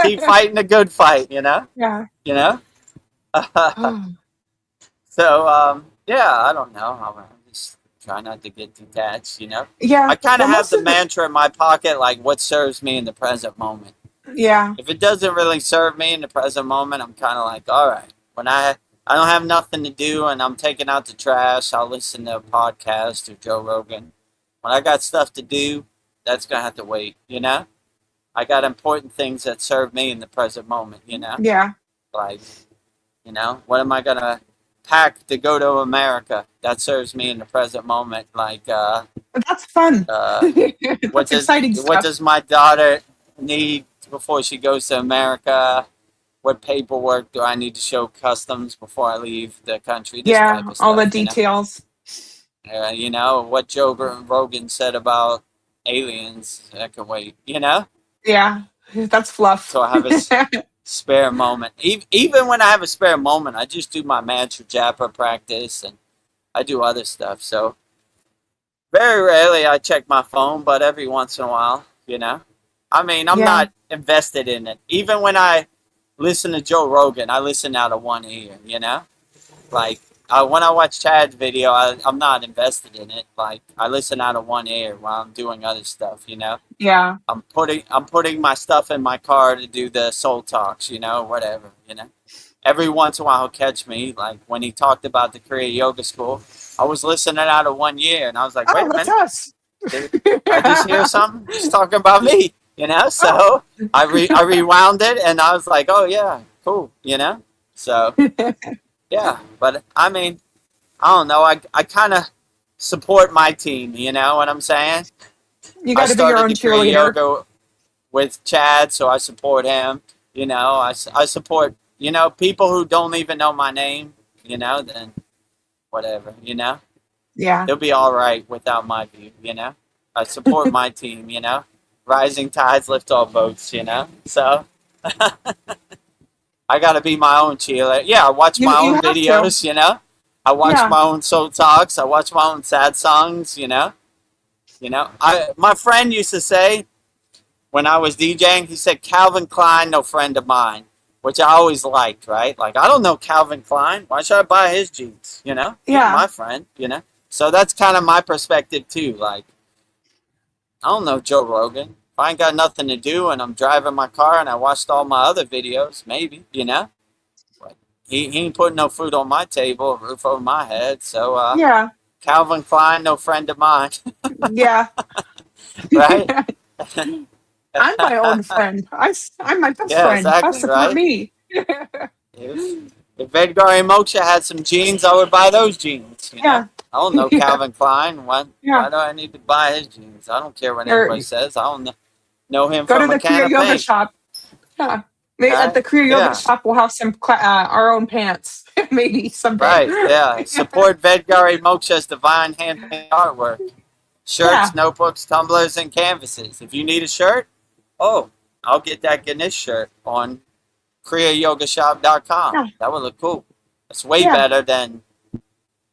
Keep fighting the good fight, you know. Yeah. You know. So I don't know. I'm just try not to get detached, you know. Yeah. I kind of have the mantra in my pocket, like, what serves me in the present moment. Yeah. If it doesn't really serve me in the present moment, I'm kind of like, all right. When I don't have nothing to do and I'm taking out the trash, I'll listen to a podcast or Joe Rogan. When I got stuff to do, that's gonna have to wait, you know. I got important things that serve me in the present moment, you know. Yeah. Like, you know, what am I gonna pack to go to America? That serves me in the present moment. Like, that's fun. That's exciting stuff. What does my daughter need before she goes to America? What paperwork do I need to show customs before I leave the country? This type of stuff, all the details. You know, what Joe Rogan said about aliens, that can wait, you know? Yeah, that's fluff. So I have a spare moment. Even when I have a spare moment, I just do my mantra japa practice and I do other stuff. So very rarely I check my phone, but every once in a while, you know? I mean, I'm Yeah. not invested in it. Even when I listen to Joe Rogan, I listen out of one ear, you know? Like, when I watch Chad's video, I'm not invested in it. Like, I listen out of one ear while I'm doing other stuff, you know? Yeah. I'm putting my stuff in my car to do the soul talks, you know, whatever, you know? Every once in a while he'll catch me, like when he talked about the Kriya Yoga School. I was listening out of one ear, and I was like, wait Oh, a that's minute, us. did I just hear something? He's talking about me, you know? Oh. So I rewound it, and I was like, oh yeah, cool, you know? So yeah, but I mean, I don't know. I kind of support my team, you know what I'm saying? You I got to be your started own the Kriya cheerleader. Yoga with Chad, so I support him. You know, I support, you know, people who don't even know my name, you know, then whatever, you know. Yeah. They'll be all right without my view, you know. I support my team, you know. Rising tides lift all boats, you know. So I got to be my own cheerleader. Yeah, I watch my You own have to. videos, you know. I watch Yeah. my own soul talks. I watch my own sad songs, you know. You know, my friend used to say, when I was DJing, he said, Calvin Klein, no friend of mine, which I always liked, right? Like, I don't know Calvin Klein. Why should I buy his jeans? You know, he's Yeah. my friend, you know? So that's kind of my perspective, too. Like, I don't know Joe Rogan. If I ain't got nothing to do and I'm driving my car and I watched all my other videos, maybe, you know? But he ain't putting no food on my table, a roof over my head. So, Yeah. Calvin Klein, no friend of mine, Yeah. right? I'm my own friend. I'm my best Yeah, friend. I exactly, support right? me. If if Vedgari Moksha had some jeans, I would buy those jeans. You know, Yeah. I don't know Yeah. Calvin Klein. Yeah. Why do I need to buy his jeans? I don't care what Or anybody says. I don't know him go to from a the can Kriya of Yoga paint. shop. Yeah. At Okay? the Kriya Yoga Yeah, shop, we'll have some our own pants. Maybe someday. right. Yeah, support Vedgari Moksha's divine hand painted artwork. Shirts, Yeah. notebooks, tumblers, and canvases. If you need a shirt, oh, I'll get that Ganesh shirt on kriyayogashop.com. Yeah. That would look cool. It's way Yeah. better than,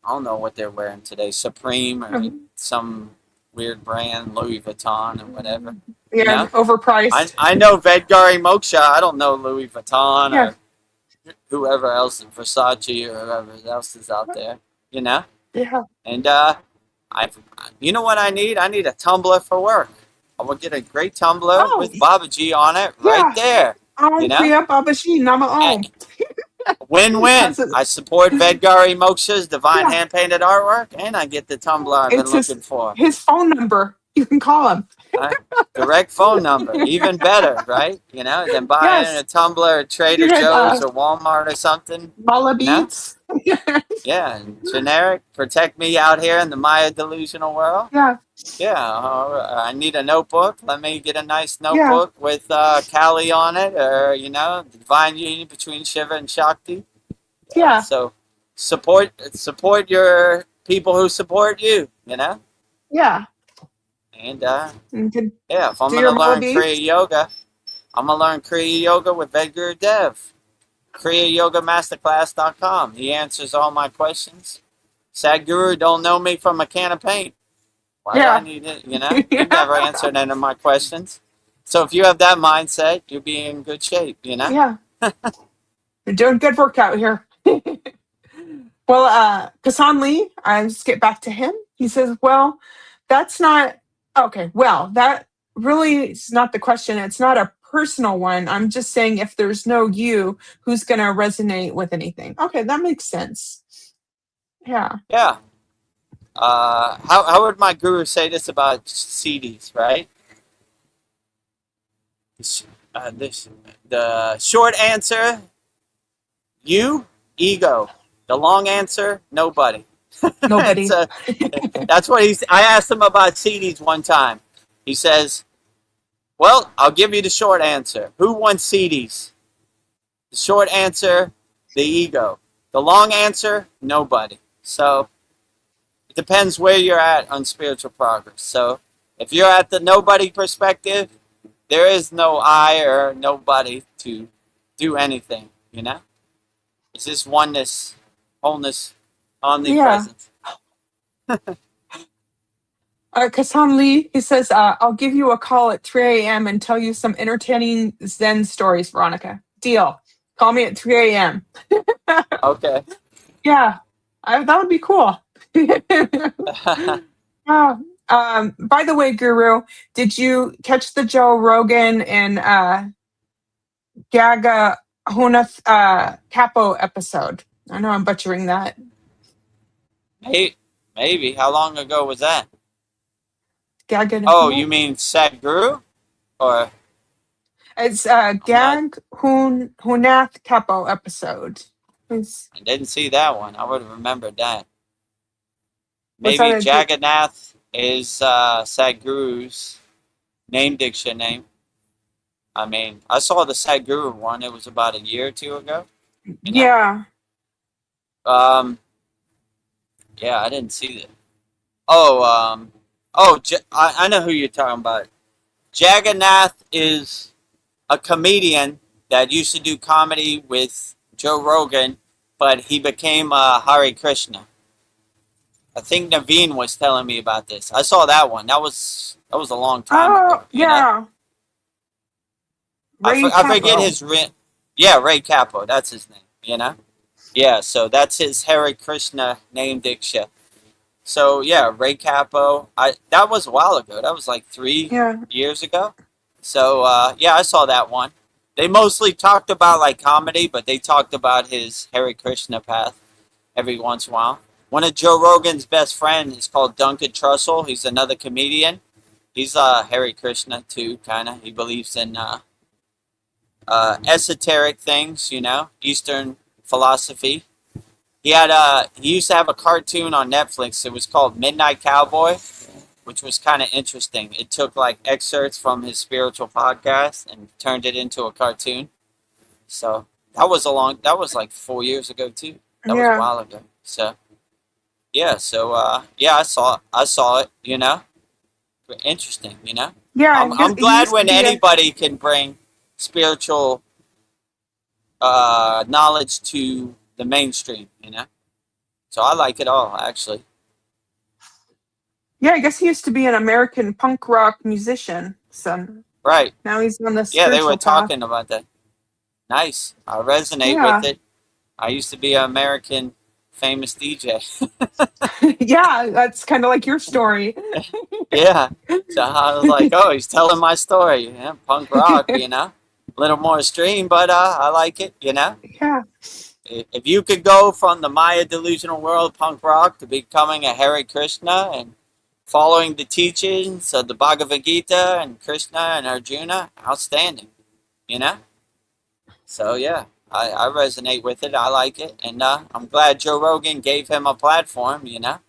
I don't know what they're wearing today, Supreme or some weird brand, Louis Vuitton or whatever. You Yeah. know, Overpriced. I know Vedgari Moksha. I don't know Louis Vuitton Yeah. or whoever else, Versace or whoever else is out there. You know, Yeah. and I, you know what I need? I need a tumbler for work. I will get a great tumbler Oh. with Baba G on it right Yeah. there. You know, Kriya Babashi Nama. win-win. That's a, I support Vedgari Moksha's divine yeah. hand-painted artwork, and I get the tumbler I've been It's looking for. his phone number. You can call him. Right? Direct phone number, even better, right? You know, than buying a Yes. tumbler at Trader You get Joe's or Walmart or something. Mala You know? beads. Yeah, and generic, protect me out here in the Maya delusional world. Yeah. Yeah, I need a notebook. Let me get a nice Yeah. notebook with Kali on it, or you know, divine union between Shiva and Shakti. Yeah. So support your people who support you. You know, Yeah. and You can yeah, if I'm do your gonna Mala learn beads. Kriya Yoga, I'm gonna learn Kriya Yoga with VEDAGURUDEV. kriyayogamasterclass.com. He answers all my questions. Sadhguru don't know me from a can of paint. Why do I Yeah. need it? You know, you've never answered any of my questions. So if you have that mindset, you'll be in good shape. You know. Yeah. You're doing good work out here. Well, Kasan Lee, I just get back to him. He says, well, that's not okay. Well, that really is not the question. It's not a personal one. I'm just saying if there's no you, who's going to resonate with anything? Okay, that makes sense. Yeah. Yeah. How would my guru say this about CDs, right? The short answer, you, ego. The long answer, nobody. Nobody. That's what I asked him about CDs one time. He says, well, I'll give you the short answer. Who wants CDs? The short answer, the ego. The long answer, nobody. So it depends where you're at on spiritual progress. So if you're at the nobody perspective, there is no I or nobody to do anything, you know? It's just oneness, wholeness, Yeah. omnipresence. Kasan Lee, he says, I'll give you a call at 3 a.m. and tell you some entertaining Zen stories, Veronica. Deal. Call me at 3 a.m. Okay. Yeah, that would be cool. Oh, by the way, Guru, did you catch the Joe Rogan and Gaga Hunath Capo episode? I know I'm butchering that. Maybe. How long ago was that? Gaga Oh, you mean Sadhguru? Or It's I'm not. Gag Hunath Capo episode. Was I didn't see that one. I would have remembered that. that Maybe a good? Jagannath is Sadhguru's name diksha name. I mean, I saw the Sadhguru one. It was about a year or two ago. You know. Yeah. Yeah, I didn't see that. Oh, I know who you're talking about. Jagannath is a comedian that used to do comedy with Joe Rogan, but he became Hare Krishna. I think Naveen was telling me about this. I saw that one. That was a long time Oh, ago. You know, yeah. Ray I forget Capo. his yeah, Ray Capo. That's his name. You know, yeah. So that's his Hare Krishna name diksha. So yeah, Ray Capo. That was a while ago. That was like 3 Yeah. years ago. So yeah, I saw that one. They mostly talked about like comedy, but they talked about his Hare Krishna path every once in a while. One of Joe Rogan's best friends is called Duncan Trussell. He's another comedian. He's Hare Krishna too, kind of. He believes in esoteric things, you know, Eastern philosophy. He used to have a cartoon on Netflix. It was called Midnight Cowboy, which was kind of interesting. It took like excerpts from his spiritual podcast and turned it into a cartoon. So that was like 4 years ago too. That was a Yeah. while ago. So yeah, yeah, I saw it. You know, interesting. You know, Yeah. I'm He glad used to when be a. anybody can bring spiritual knowledge to the mainstream. You know, so I like it all actually. Yeah, I guess he used to be an American punk rock musician. So Right. now he's on the Yeah, they were spiritual path. talking about that. Nice. I resonate with Yeah. it. I used to be an American famous DJ. Yeah, that's kind of like your story. Yeah. So I was like, oh, he's telling my story. Yeah, punk rock, you know. A little more extreme, but I like it, you know. Yeah. If you could go from the Maya delusional world punk rock to becoming a Hare Krishna and following the teachings of the Bhagavad Gita and Krishna and Arjuna, outstanding, you know. So yeah, I resonate with it. I like it, and I'm glad Joe Rogan gave him a platform. You know,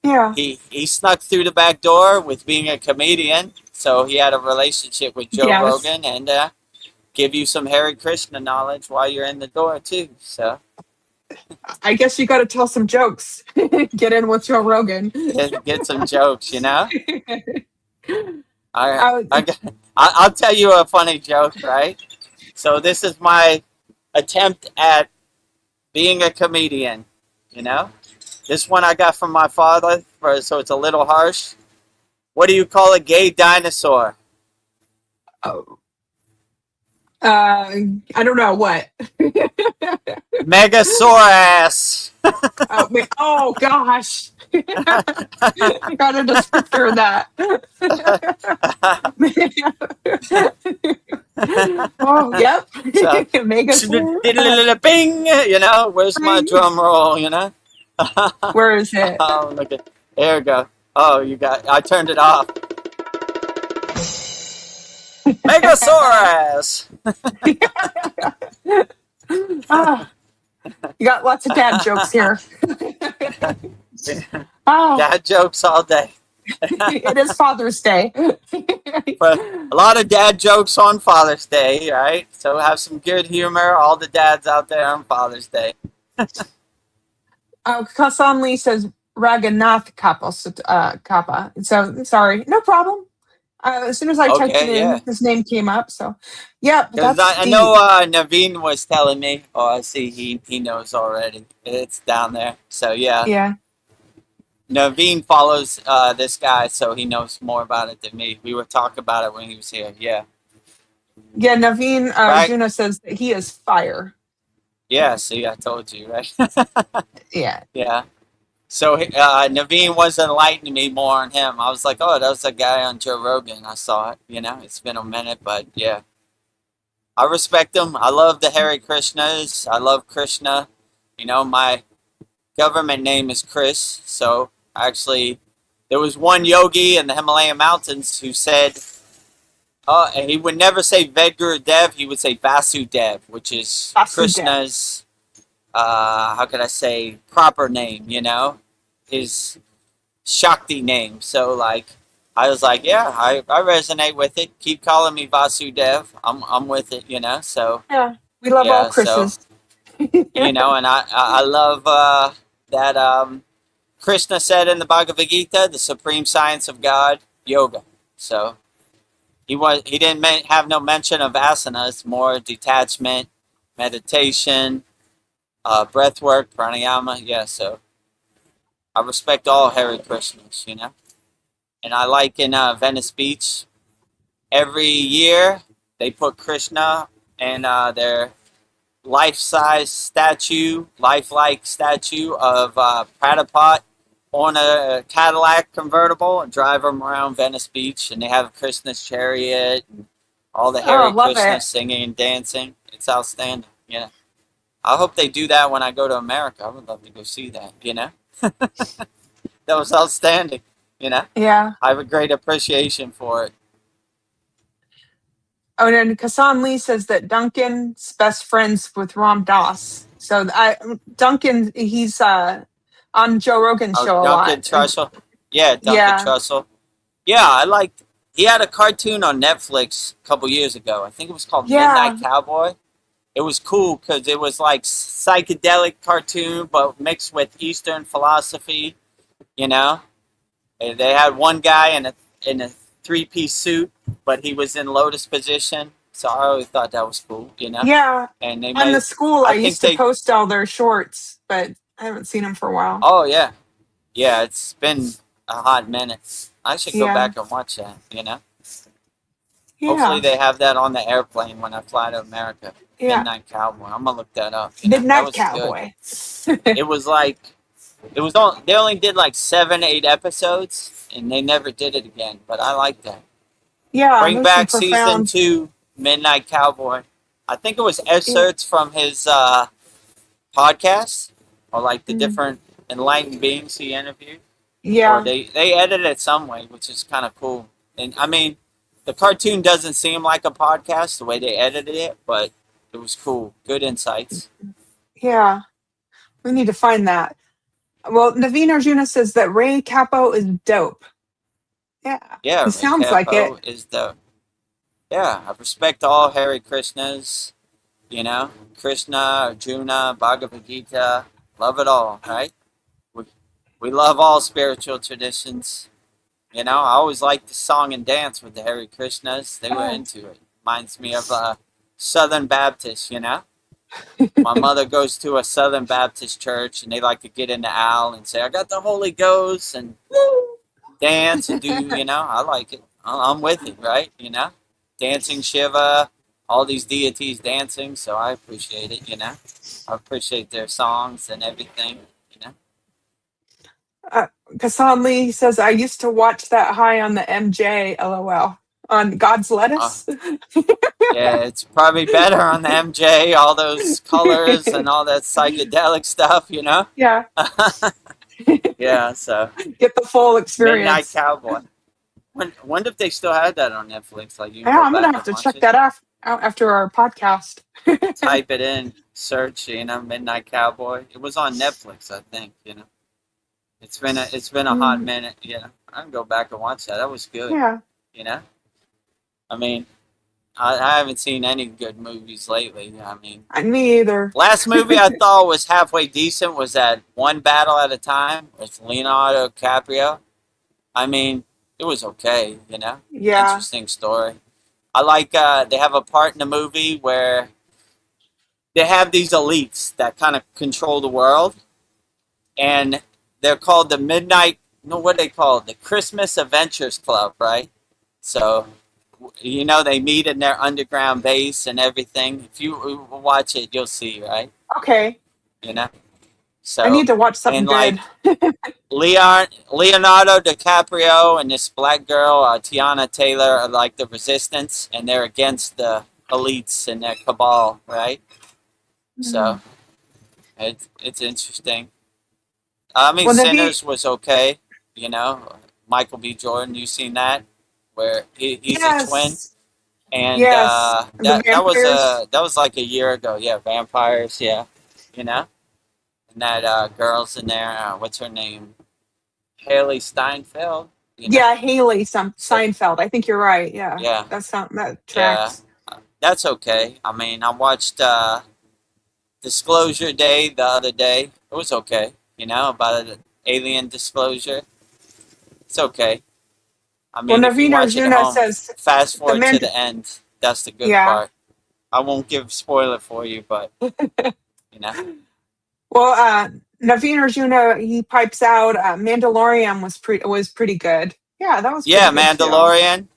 Yeah. he snuck through the back door with being a comedian, so he had a relationship with Joe Yes. Rogan, and give you some Hare Krishna knowledge while you're in the door too. So I guess you got to tell some jokes. Get in with Joe Rogan. get some jokes. You know, I, Uh, I I'll tell you a funny joke, right? So this is my attempt at being a comedian. You know. This one I got from my father, so it's a little harsh. What do you call a gay dinosaur? oh, I don't know what. Megasaurus. Oh gosh. I got a descriptor of that. Oh, yep. So, Megasaur. bing. You know, where's my drum roll? You know. Where is it? Oh, look at there we go. Oh, I turned it off. Megasaurus. Ah, you got lots of dad jokes here. Oh, Dad jokes all day. it is Father's Day. But a lot of dad jokes on Father's Day, right? So have some good humor, all the dads out there on Father's Day. Kasan Lee says Raghunath Kappa. So sorry, no problem. As soon as I typed it Okay, yeah. in, his name came up. So, yeah, Because that's I deep. know Naveen was telling me. Oh, I see. He knows already. It's down there. So yeah. Yeah. Naveen follows this guy, so he knows more about it than me. We were talking about it when he was here. Yeah. Yeah, Naveen Right? Arjuna says that he is fire. Yeah, see, I told you, right? Yeah. Yeah. So Naveen was enlightening me more on him. I was like, oh, that was a guy on Joe Rogan. I saw it. It's been a minute, but yeah. I respect him. I love the Hare Krishnas. I love Krishna. My government name is Chris. So actually, there was one yogi in the Himalayan mountains who said, he would never say Vedgurudev. He would say Vasudev, which is Vasudev. Krishna's, how could I say, proper name, his Shakti name. So, like, I was like, yeah, I resonate with it. Keep calling me Vasudev. I'm with it, So, Yeah. We love all yeah, so, Chris's. and I love that Krishna said in the Bhagavad Gita, the supreme science of God, yoga. So, he didn't have no mention of asanas, more detachment, meditation, breath work, pranayama. Yeah, so I respect all Hare Krishnas, And I like in Venice Beach, every year they put Krishna and their life-size statue, lifelike statue of Prabhupada on a Cadillac convertible and drive them around Venice Beach. And they have Krishna's chariot and all the Oh, Hare love it. Krishnas singing and dancing. It's outstanding, I hope they do that when I go to America. I would love to go see that, That was outstanding, Yeah. I have a great appreciation for it. Oh, and then Kassan Lee says that Duncan's best friends with Ram Dass. So Duncan, he's on Joe Rogan's Oh, show a Duncan lot. Trussell. Yeah, Duncan Yeah. Trussell. Yeah, I liked. He had a cartoon on Netflix a couple years ago. I think it was called Yeah. Midnight Cowboy. It was cool because it was like psychedelic cartoon, but mixed with Eastern philosophy. And they had one guy in a three-piece suit, but he was in lotus position. So I always thought that was cool. Yeah. And they On the made. school, I I think used to they. post all their shorts, but I haven't seen them for a while. Oh yeah, yeah. It's been a hot minute. I should go Yeah. back and watch that. Yeah. Hopefully they have that on the airplane when I fly to America. Yeah. Midnight Cowboy. I'm gonna look that up. That Midnight was Cowboy. good. It was like they only did like 7-8 episodes and they never did it again. But I like that. Yeah. Bring There's some back season profound. 2, Midnight Cowboy. I think it was excerpts from his podcast or like the different enlightened beings he interviewed. Or Yeah. they edited it some way, which is kind of cool. And I mean, the cartoon doesn't seem like a podcast the way they edited it, but it was cool. Good insights. Yeah. We need to find that. Well, Naveen Arjuna says that Ray Capo is dope. Yeah. Yeah, He Ray sounds like it. Capo is the. Yeah, I respect all Hare Krishnas. Krishna, Arjuna, Bhagavad Gita. Love it all, right? We love all spiritual traditions. I always liked the song and dance with the Hare Krishnas. They were into it. Reminds me of Southern Baptist, My mother goes to a Southern Baptist church and they like to get into Al and say, I got the Holy Ghost and dance and do, I like it. I'm with it, right? Dancing Shiva, all these deities dancing. So I appreciate it, I appreciate their songs and everything, Kassan Lee says, I used to watch that high on the MJ, LOL. On God's Lettuce. Yeah, it's probably better on the MJ, all those colors and all that psychedelic stuff, Yeah. Yeah, so Get the full Midnight experience. Cowboy. Wonder if they still had that on Netflix. Like you can Yeah, go I'm going to back have and to watch check it. that out after our podcast. Type it in, search, Midnight Cowboy. It was on Netflix, I think, It's been a hot minute, I can go back and watch that. That was good. Yeah. I mean, I haven't seen any good movies lately. I mean, Me either. last movie I thought was halfway decent was that One Battle at a Time with Leonardo DiCaprio. I mean, it was okay, Yeah. Interesting story. I like they have a part in the movie where they have these elites that kind of control the world, and they're called the Midnight. No, what they call it? The Christmas Adventures Club, right? So, they meet in their underground base and everything. If you watch it, you'll see, right? Okay. You know. I So, need to watch something and like good. Leonardo DiCaprio and this black girl, Tiana Taylor, are like the resistance, and they're against the elites and their cabal, right? So it's interesting. I mean, Well, Navi, Sinners was okay. Michael B. Jordan. You seen that? Where he's a twin, yes, and yes, the vampires. that was like a year ago. Yeah, vampires. Yeah, you know, and that girl's in there. What's her name? Haley Steinfeld. Yeah, Haley So Seinfeld. I think you're right. Yeah, yeah, that yeah, tracks. that's okay. I mean, I watched Disclosure Day the other day. It was okay. About an alien disclosure. It's okay. I Well, mean, if you Naveen watch it at Arjuna home, says fast the forward to man. the end. That's the good Yeah. part. I won't give spoiler for you, but you know. Well, Naveen Arjuna, he pipes out. Mandalorian was pretty good. Yeah, that was pretty Yeah, good too. Mandalorian.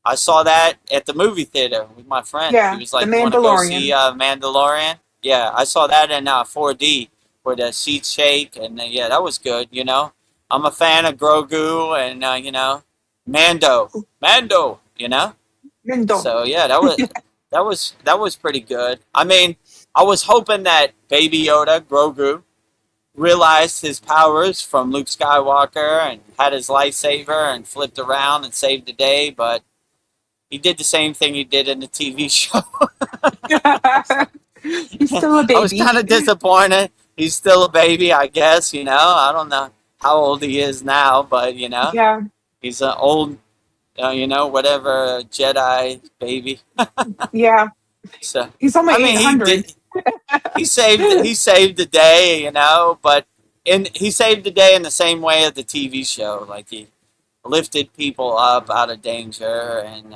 I saw that at the movie theater with my friend. He Yeah, was the like, "You want to go see Mandalorian. Mandalorian?" Yeah, I saw that in 4D where the seats shake, and yeah, that was good. I'm a fan of Grogu and Mando. Mendo. So yeah, that was pretty good. I mean, I was hoping that Baby Yoda, Grogu, realized his powers from Luke Skywalker and had his lightsaber and flipped around and saved the day, but he did the same thing he did in the TV show. He's still a I was baby. kind of disappointed. He's still a baby, I guess. I don't know how old he is now, but Yeah, he's an old, whatever Jedi baby. yeah. So, He's only I mean, he 800. did. He saved the day, but he saved the day in the same way as the TV show. Like he lifted people up out of danger and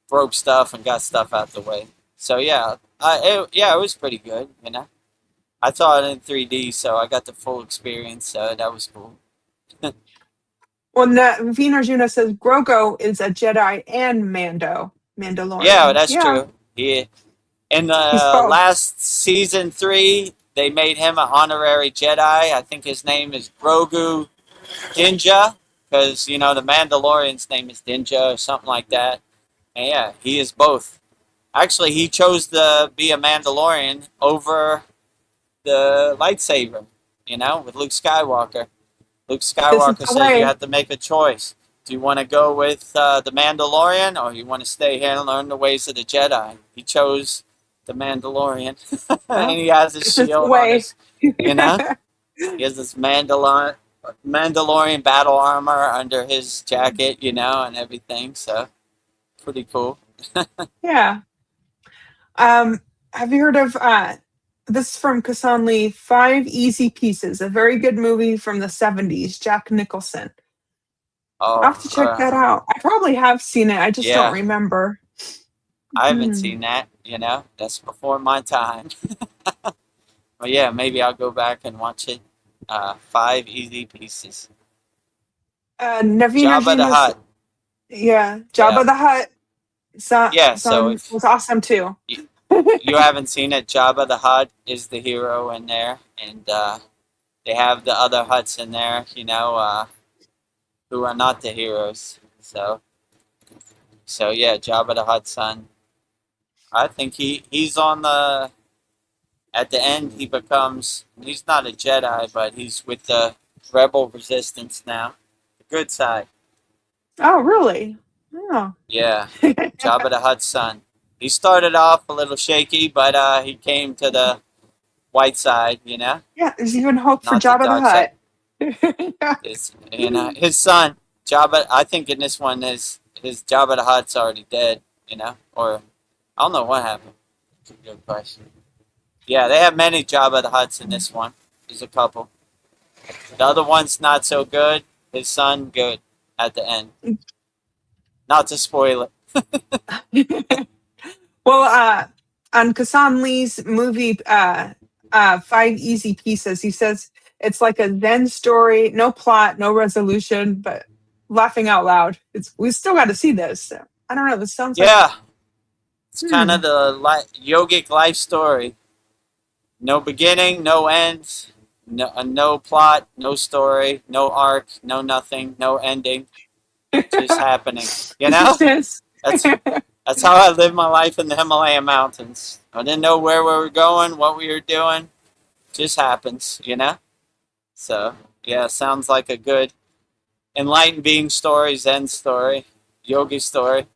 broke stuff and got stuff out the way. So yeah, it was pretty good. I saw it in 3D, so I got the full experience. So that was cool. Well, Naveen Arjuna says Grogu is a Jedi and Yeah, Mandalorian. that's Yeah, true. In he's the both. last season 3, they made him an honorary Jedi. I think his name is Grogu Dinja, because the Mandalorian's name is Dinja or something like that. And yeah, he is both. Actually, he chose to be a Mandalorian over the lightsaber. With Luke Skywalker. Luke This is Skywalker the says you way. have to make a choice. Do you want to go with the Mandalorian, or you want to stay here and learn the ways of the Jedi? He chose the Mandalorian, and Well, he has his this is the shield on way. his. You know, he has this Mandalorian battle armor under his jacket, and everything. So pretty cool. Yeah. Have you heard of this is from Kassan Lee, Five Easy Pieces, a very good movie from the 70s, Jack Nicholson. I'll have Oh, to check that out. I probably have seen it. I just don't yeah. remember. I haven't Hmm. seen that. That's before my time. But yeah, maybe I'll go back and watch it. Five Easy Pieces. Naveen Jabba the Arjuna's, Hutt. yeah, Yeah. Jabba the Hutt Yeah, so son if was awesome too. you haven't seen it, Jabba the Hutt is the hero in there, and they have the other Hutts in there, who are not the heroes. So yeah, Jabba the Hutt's son. I think he's on the. At the end, he's not a Jedi, but he's with the Rebel Resistance now, the good side. Oh, really? Oh. Yeah, Jabba the Hutt's son. He started off a little shaky, but he came to the white side, Yeah, there's even hope for not the Jabba the dark side. Hutt. His son Jabba. I think in this one his Jabba the Hutt's already dead, or I don't know what happened. That's a good question. Yeah, they have many Jabba the Hutts in this one. There's a couple. The other one's not so good. His son good at the end. Not to spoil it. Well, on Kassan Lee's movie, Five Easy Pieces, he says It's like a Zen story, no plot, no resolution, but laughing out loud. We still got to see this. So, I don't know. This sounds like Yeah, it's kind of the yogic life story. No beginning, no end, no plot, no story, no arc, no nothing, no ending. Just happening. You it know? just is. That's how I live my life in the Himalayan mountains. I didn't know where we were going, what we were doing. Just happens, you know? So, yeah, sounds like a good enlightened being story, Zen story, yogi story.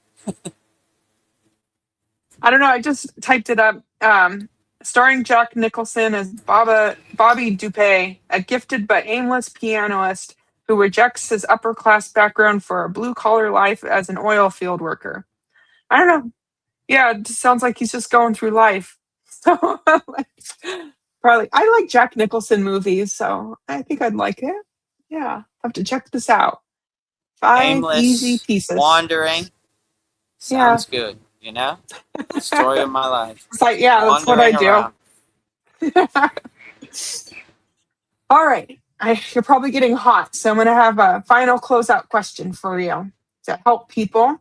I don't know. I just typed it up. Starring Jack Nicholson as Bobby Dupé, a gifted but aimless pianist who rejects his upper class background for a blue collar life as an oil field worker. I don't know. Yeah, it just sounds like he's just going through life. So probably, I like Jack Nicholson movies, so I think I'd like it. Yeah, I'll have to check this out. 5 easy Aimless, pieces. wandering. Yeah, Sounds good, you know? Story of my life. it's like, yeah, that's what I Wandering do. around. All right. You're probably getting hot, so I'm going to have a final closeout question for you to help people.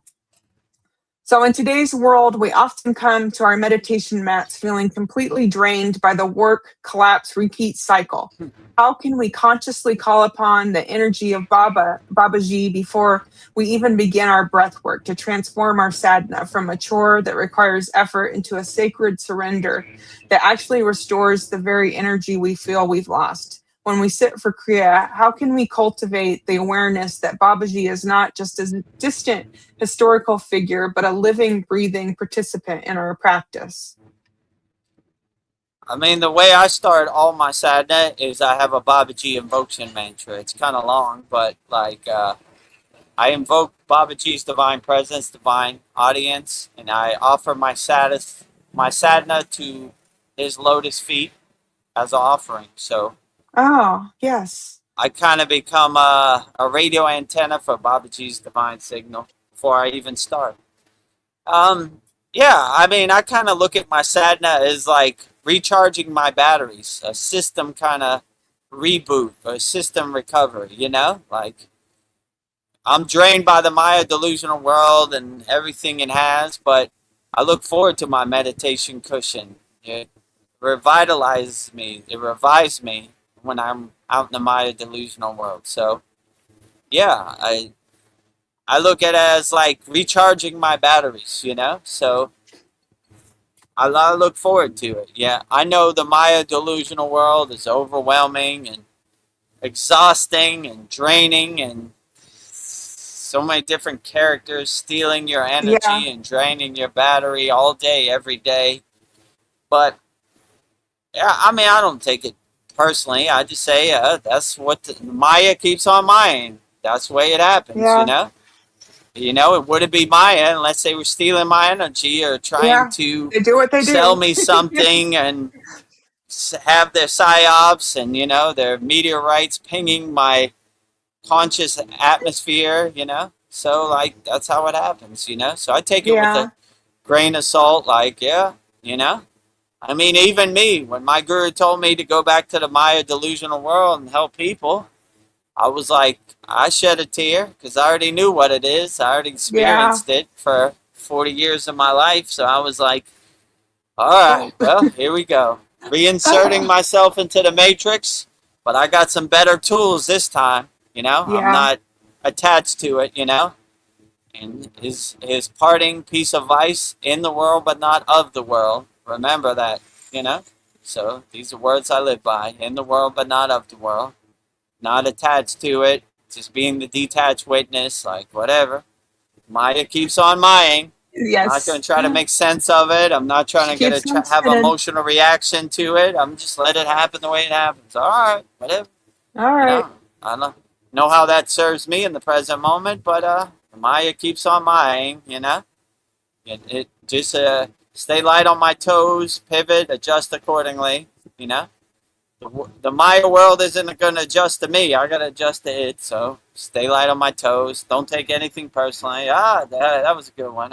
So, in today's world, we often come to our meditation mats feeling completely drained by the work, collapse, repeat cycle. How can we consciously call upon the energy of Babaji before we even begin our breath work to transform our sadhana from a chore that requires effort into a sacred surrender that actually restores the very energy we feel we've lost? When we sit for Kriya, how can we cultivate the awareness that Babaji is not just a distant historical figure, but a living, breathing participant in our practice? I mean, the way I start all my sadhana is I have a Babaji invocation mantra. It's kind of long, but I invoke Babaji's divine presence, divine audience, and I offer my sadhana to his lotus feet as an offering. So Oh, yes. I kind of become a radio antenna for Babaji's divine signal before I even start. Yeah, I mean, I kind of look at my sadhana as like recharging my batteries, a system kind of reboot, a system recovery, you know? Like, I'm drained by the Maya delusional world and everything it has, but I look forward to my meditation cushion. It revitalizes me, it revives me when I'm out in the Maya delusional world. So, yeah, I look at it as like recharging my batteries, you know? So I look forward to it. Yeah, I know the Maya delusional world is overwhelming and exhausting and draining and so many different characters stealing your Yeah, energy and draining your battery all day, every day. But yeah, I mean, I don't take it personally. I just say that's what Maya keeps on Mayaing. That's the way it happens, you yeah, know? You know, it wouldn't be Maya unless they were stealing my energy or trying yeah. to They do what they sell do. me something and have their psyops and, you know, their meteorites pinging my conscious atmosphere, you know? So, like, that's how it happens, you know? So I take it with a Yeah, grain of salt, like, yeah, you know? I mean, even me, when my guru told me to go back to the Maya delusional world and help people, I was like, I shed a tear because I already knew what it is. I already yeah. experienced it for 40 years of my life. So I was like, all right, well, here we go. Reinserting myself into the matrix, but I got some better tools this time. You know, I'm Yeah, not attached to it, you know. And his parting piece of ice in the world, but not of the world. Remember that, you know. So these are words I live by: in the world, but not of the world. Not attached to it. Just being the detached witness, like whatever. Maya keeps on Maying. I'm not going yes. to try to make sense of it. I'm not trying She to get keeps on have spinning. emotional reaction to it. I'm just let it happen the way it happens. All right, whatever. All You right. know, I don't know how that serves me in the present moment, but Maya keeps on Maying. You know, it just stay light on my toes, pivot, adjust accordingly. You know, the Maya world isn't going to adjust to me. I got to adjust to it. So stay light on my toes. Don't take anything personally. That was a good one.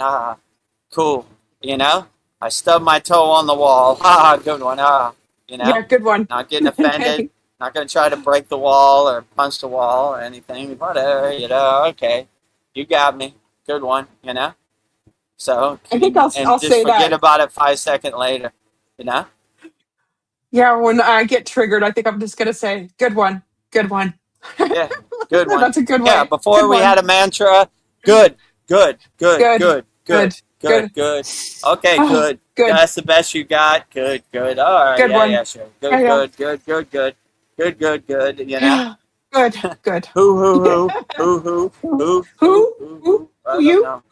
Cool. You know, I stubbed my toe on the wall. Good one. You know, Yeah, good one. not getting offended, Not going to try to break the wall or punch the wall or anything. Whatever, okay. You got me. Good one, So, I think I'll and just say forget that. about it 5 seconds later, Yeah, when I get triggered, I think I'm just gonna say, "Good one, good one." Yeah, good one. That's a good Yeah, way. before Good we one. had a mantra, good, good, good, Good, good, good, good, good, good. good. Okay, Oh, good. good, That's the best you got. Good, good. All right, good one. yeah, sure. Yeah, Good, yeah, good, good, good, good. Good, good, good, yeah. Good, good. Who, Who? Who? I Who? don't You? know.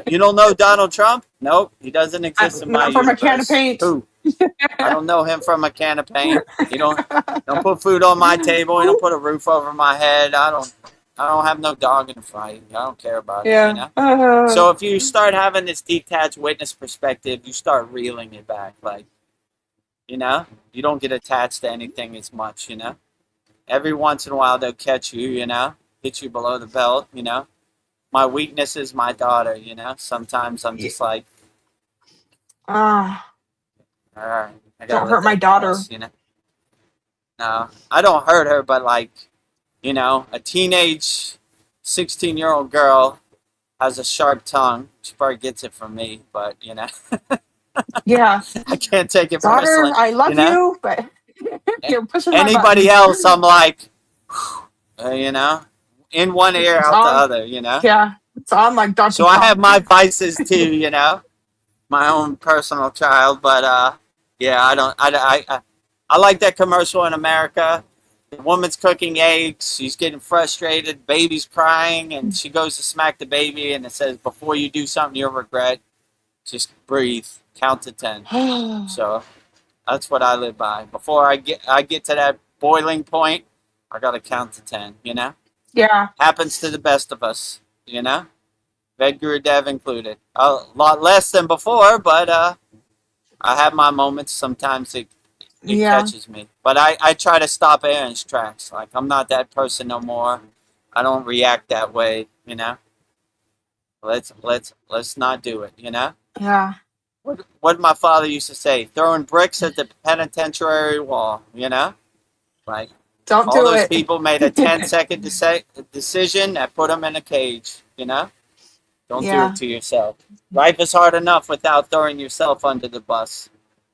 You don't know Donald Trump? Nope, he doesn't exist in my Not from a can of universe. paint. Who? I don't know him from a can of paint. You don't put food on my table. You don't put a roof over my head. I don't have no dog in the fight. I don't care about it. Yeah. So if you start having this detached witness perspective, you start reeling it back. Like, you don't get attached to anything as much. Every once in a while they'll catch you. Hit you below the belt. My weakness is my daughter. Sometimes I'm just like, Ah, all right, I gotta don't let hurt my that daughter. pass. No, I don't hurt her, but like, a teenage 16-year-old girl has a sharp tongue. She probably gets it from me, but Yeah, I can't take it daughter, personally. I love you, but you're pushing my Anybody buttons. else, I'm like, in one ear, It's out the on. other. Yeah, it's on like Donkey So I have Kong. my vices too. My own personal child, but yeah, I don't. I like that commercial in America. The woman's cooking eggs. She's getting frustrated. Baby's crying, and she goes to smack the baby, and it says, "Before you do something you'll regret, just breathe, count to 10." So that's what I live by. Before I get to that boiling point, I gotta count to 10. Yeah, Happens to the best of us. VEDGURUDEV included. A lot less than before, but I have my moments. Sometimes it yeah, catches me, but I try to stop it in its tracks. Like, I'm not that person no more. I don't react that way. Let's not do it. yeah. What did my father used to say? Throwing bricks at the penitentiary wall. Like, Don't all do those it. people made a 10-second decision that put them in a cage. Don't do it Yeah, to yourself. Life is hard enough without throwing yourself under the bus.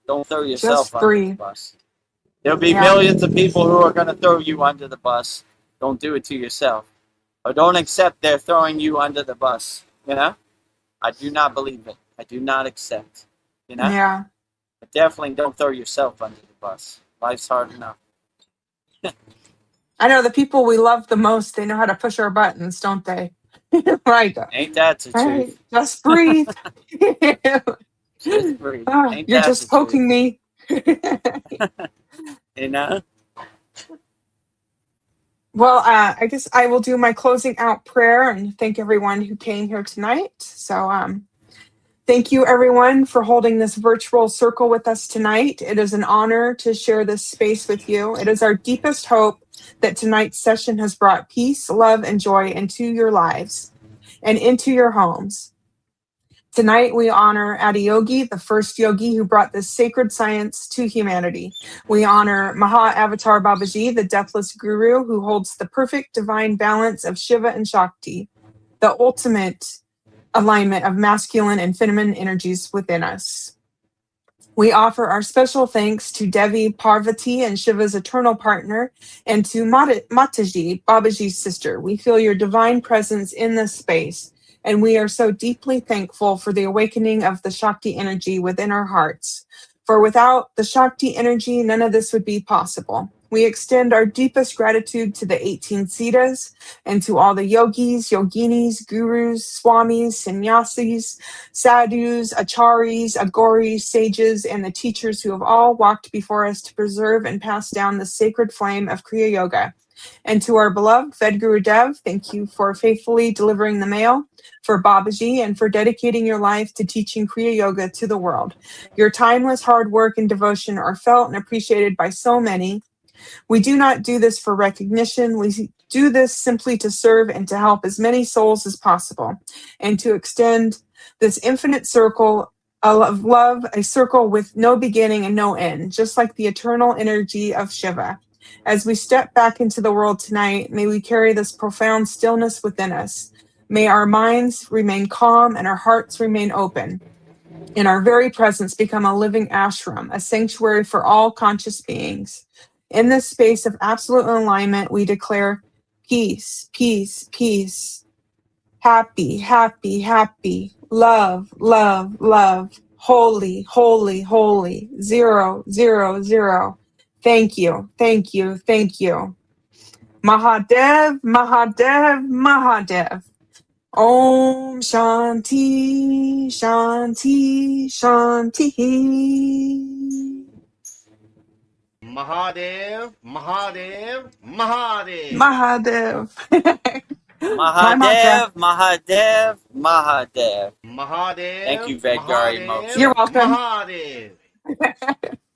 Don't throw yourself just under the breathe. bus. There'll be Yeah, millions of people who are going to throw you under the bus. Don't do it to yourself. Or don't accept they're throwing you under the bus. I do not believe it. I do not accept. yeah. But definitely don't throw yourself under the bus. Life's hard enough. I know the people we love the most, they know how to push our buttons, don't they? Like, Ain't that the hey, truth? just breathe. Just breathe. Ah, Ain't you're that the just poking truth? me. You know? Well, I guess I will do my closing out prayer and thank everyone who came here tonight. So, thank you, everyone, for holding this virtual circle with us tonight. It is an honor to share this space with you. It is our deepest hope that tonight's session has brought peace, love, and joy into your lives and into your homes. Tonight, we honor Adiyogi, the first yogi who brought this sacred science to humanity. We honor Maha Avatar Babaji, the deathless guru who holds the perfect divine balance of Shiva and Shakti, the ultimate alignment of masculine and feminine energies within us. We offer our special thanks to Devi, Parvati, and Shiva's eternal partner, and to Mataji, Babaji's sister. We feel your divine presence in this space, and we are so deeply thankful for the awakening of the Shakti energy within our hearts. For without the Shakti energy, none of this would be possible. We extend our deepest gratitude to the 18 Siddhas and to all the yogis, yoginis, gurus, swamis, sannyasis, sadhus, acharyas, agoris, sages, and the teachers who have all walked before us to preserve and pass down the sacred flame of Kriya Yoga. And to our beloved VEDGURUDEV, thank you for faithfully delivering the mail, for Babaji, and for dedicating your life to teaching Kriya Yoga to the world. Your timeless hard work and devotion are felt and appreciated by so many. We do not do this for recognition. We do this simply to serve and to help as many souls as possible, and to extend this infinite circle of love, a circle with no beginning and no end, just like the eternal energy of Shiva. As we step back into the world tonight, may we carry this profound stillness within us. May our minds remain calm and our hearts remain open. And our very presence become a living ashram, a sanctuary for all conscious beings. In this space of absolute alignment, we declare peace, peace, peace. Happy, happy, happy. Love, love, love. Holy, holy, holy. 0, 0, 0. Thank you, thank you, thank you. Mahadev, Mahadev, Mahadev. Om Shanti, Shanti, Shanti. Mahadev, Mahadev, Mahadev. Mahadev. My mantra. Mahadev, Mahadev, Mahadev. Mahadev. Thank you, Vedgari Mahadev, You're Moksha. welcome. Mahadev.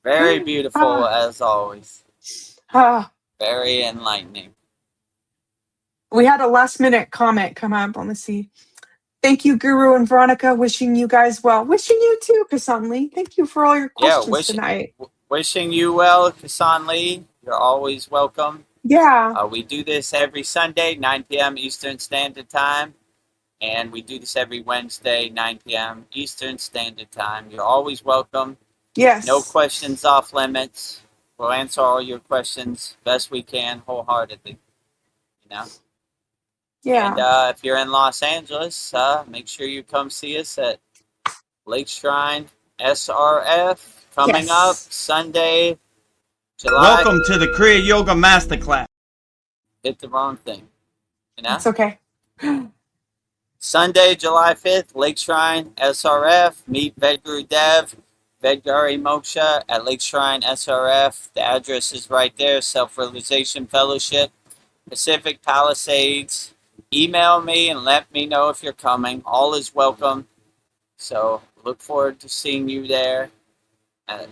Very beautiful Ah, as always. ah. Very enlightening. We had a last minute comment come up. Let me see. Thank you, Guru and Veronica. Wishing you guys well. Wishing you too, Kasan Lee. Thank you for all your Yeah, questions tonight. wishing you well, Kasan Lee. You're always welcome. Yeah. We do this every Sunday, 9 p.m. Eastern Standard Time. And we do this every Wednesday, 9 p.m. Eastern Standard Time. You're always welcome. Yes. No questions off limits. We'll answer all your questions best we can, wholeheartedly. You know? Yeah. And if you're in Los Angeles, make sure you come see us at Lake Shrine SRF coming Yes. up Sunday, July. Welcome to the Kriya Yoga Masterclass. Hit the wrong thing. You know? It's okay. Sunday, July 5th, Lake Shrine SRF. Meet Vedgurudev, Vedgari Moksha at Lake Shrine SRF. The address is right there, Self-Realization Fellowship, Pacific Palisades. Email me and let me know if you're coming. All is welcome. So look forward to seeing you there at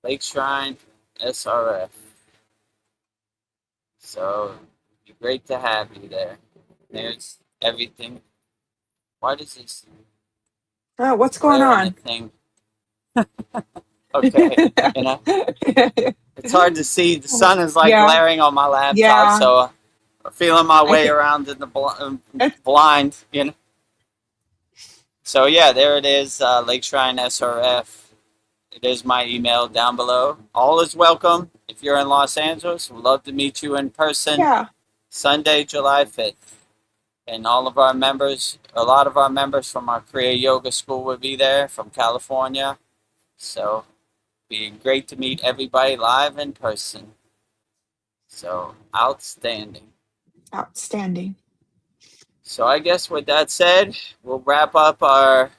Lake Shrine SRF. So it'd be great to have you there. There's everything. What is this? Oh, what's going glare on? the thing? Okay, you know, it's hard to see. The sun is like Yeah. glaring on my laptop, Yeah. so I'm feeling my way think- around in the blind, you know. So yeah, there it is, Lake Shrine SRF. It is my email down below. All is welcome. If you're in Los Angeles, we'd love to meet you in person. Yeah. Sunday, July 5th. And all of our members, a lot of our members from our Kriya Yoga School will be there from California. So it'd be great to meet everybody live in person. So outstanding. Outstanding. So I guess with that said, we'll wrap up our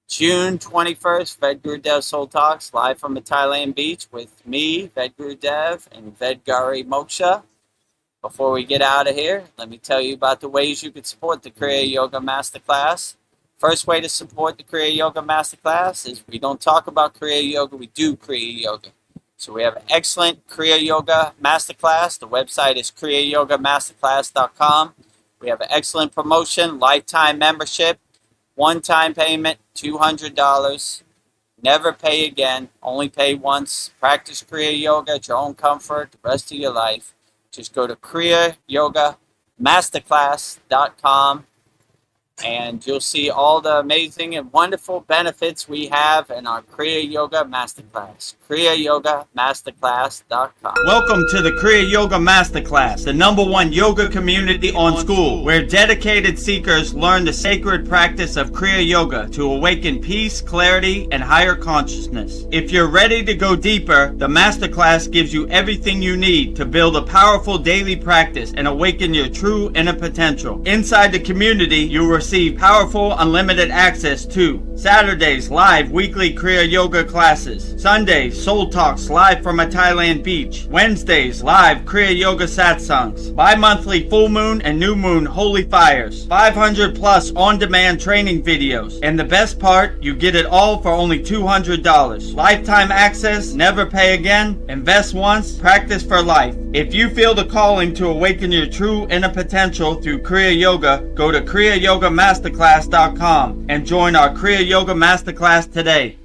June 21st Vedgurudev Soul Talks live from the Thailand beach with me, Vedgurudev, and Vedgari Moksha. Before we get out of here, let me tell you about the ways you can support the Kriya Yoga Masterclass. First way to support the Kriya Yoga Masterclass is we don't talk about Kriya Yoga, we do Kriya Yoga. So we have an excellent Kriya Yoga Masterclass. The website is kriyayogamasterclass.com. We have an excellent promotion, lifetime membership, one-time payment, $200. Never pay again, only pay once. Practice Kriya Yoga at your own comfort the rest of your life. Just go to kriyayogamasterclass.com and you'll see all the amazing and wonderful benefits we have in our Kriya Yoga Masterclass. kriyayogamasterclass.com. Welcome to the Kriya Yoga Masterclass, the #1 yoga community on SKOOL, where dedicated seekers learn the sacred practice of Kriya Yoga to awaken peace, clarity, and higher consciousness. If you're ready to go deeper, the Masterclass gives you everything you need to build a powerful daily practice and awaken your true inner potential. Inside the community, you'll receive powerful unlimited access to Saturdays live weekly Kriya Yoga classes, Sundays Soul Talks live from a Thailand beach, Wednesdays live Kriya Yoga satsangs, bi-monthly full moon and new moon holy fires, 500 plus on-demand training videos, and the best part, you get it all for only $200. Lifetime access, never pay again, invest once, practice for life. If you feel the calling to awaken your true inner potential through Kriya Yoga, go to kriyayogamasterclass.com and join our Kriya Yoga Masterclass today.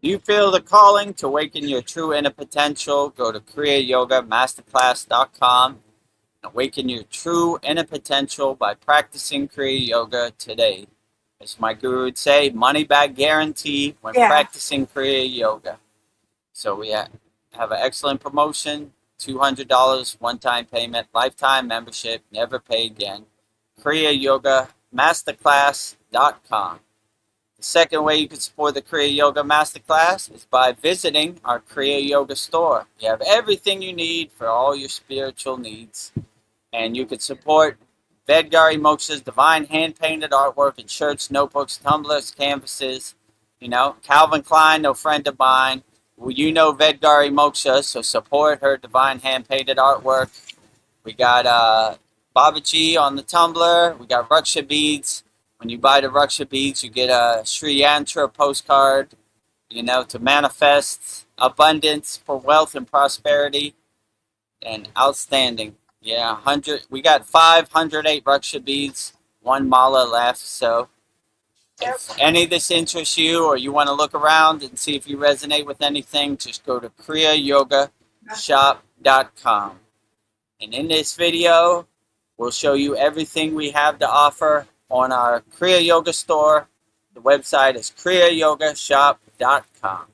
You feel the calling to awaken your true inner potential? Go to kriyayogamasterclass.com and awaken your true inner potential by practicing Kriya Yoga today. As my guru would say, money back guarantee when practicing Kriya Yoga. So we have an excellent promotion, $200 one-time payment, lifetime membership, never pay again. kriyayogamasterclass.com. The second way you can support the Kriya Yoga Masterclass is by visiting our Kriya Yoga store. You have everything you need for all your spiritual needs. And you can support Vedgari Moksha's divine hand-painted artwork in shirts, notebooks, tumblers, canvases. You know, Calvin Klein, no friend of mine. Well, you know Vedgari Moksha, so support her divine hand-painted artwork. We got Babaji on the tumbler. We got Raksha beads. When you buy the Raksha beads, you get a Sri Yantra postcard, you know, to manifest abundance for wealth and prosperity. And outstanding. Yeah, 100. We got 508 Raksha beads, one mala left. So if any of this interests you or you want to look around and see if you resonate with anything, just go to kriyayogashop.com. And in this video, we'll show you everything we have to offer on our Kriya Yoga store. The website is kriyayogashop.com.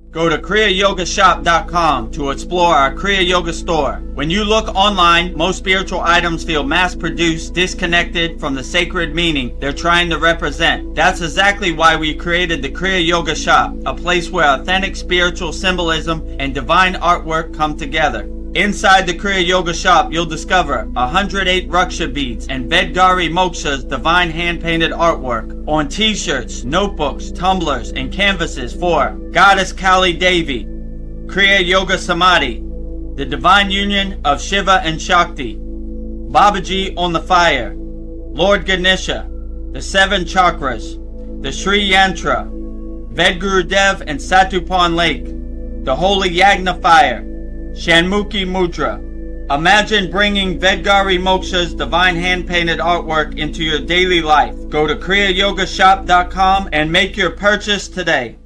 Go to kriyayogashop.com to explore our Kriya Yoga store. When you look online, most spiritual items feel mass-produced, disconnected from the sacred meaning they're trying to represent. That's exactly why we created the Kriya Yoga shop, a place where authentic spiritual symbolism and divine artwork come together. Inside the Kriya Yoga shop, you'll discover 108 Raksha beads and Vedgari Moksha's divine hand-painted artwork on t-shirts, notebooks, tumblers, and canvases for Goddess Kali Devi, Kriya Yoga Samadhi, the divine union of Shiva and Shakti, Babaji on the fire, Lord Ganesha, the 7 chakras, the Sri Yantra, Vedgurudev and Satupan Lake, the Holy Yagna fire, Shanmukhi Mudra. Imagine bringing Vedgari Moksha's divine hand-painted artwork into your daily life. Go to kriyayogashop.com and make your purchase today.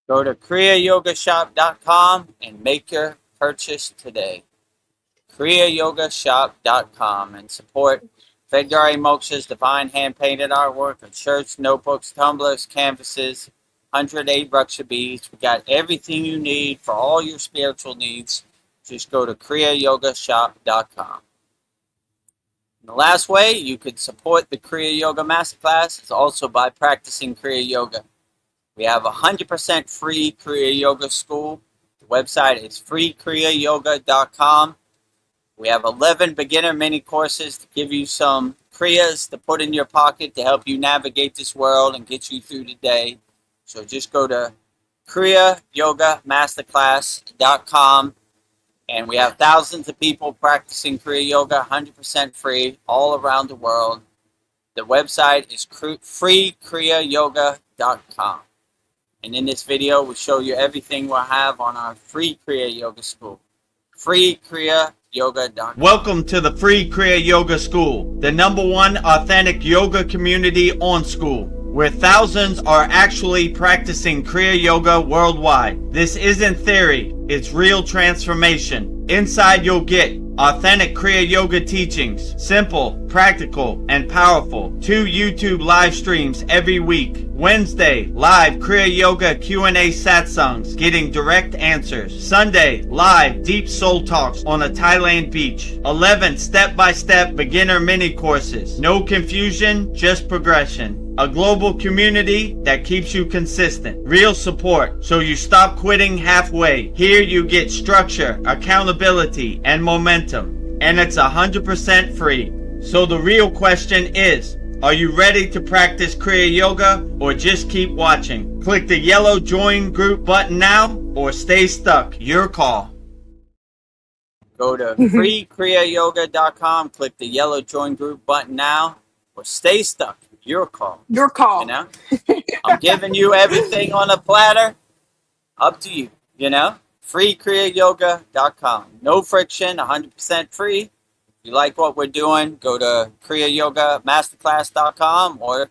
Go to kriyayogashop.com and make your purchase today. kriyayogashop.com and support Vedgari Moksha's divine hand-painted artwork on shirts, notebooks, tumblers, canvases, 108 Raksha beads. We got everything you need for all your spiritual needs. Just go to kriyayogashop.com. The last way you could support the Kriya Yoga Masterclass is also by practicing Kriya Yoga. We have a 100% free Kriya Yoga school. The website is freekriyayoga.com. We have 11 beginner mini courses to give you some Kriyas to put in your pocket to help you navigate this world and get you through the day. So just go to kriyayogamasterclass.com, and we have thousands of people practicing Kriya Yoga 100% free all around the world. The website is freekriyayoga.com. And in this video, we'll show you everything we'll have on our free Kriya Yoga school. freekriyayoga.com. Welcome to the free Kriya Yoga School, the #1 authentic yoga community on Skool, where thousands are actually practicing Kriya Yoga worldwide. This isn't theory, it's real transformation. Inside you'll get authentic Kriya Yoga teachings, simple, practical, and powerful. 2 YouTube live streams every week. Wednesday, live Kriya Yoga Q&A satsangs, getting direct answers. Sunday, live deep soul talks on a Thailand beach. 11 step-by-step beginner mini courses. No confusion, just progression. A global community that keeps you consistent. Real support, so you stop quitting halfway. Here you get structure, accountability, and momentum. And it's 100% free. So the real question is, are you ready to practice Kriya Yoga or just keep watching? Click the yellow join group button now or stay stuck. Your call. Go to freekriyayoga.com, click the yellow join group button now or stay stuck. Your call. Your call. You know? I'm giving you everything on a platter. Up to you, you know? freekriyayoga.com. No friction, 100% free. If you like what we're doing, go to kriyayogamasterclass.com or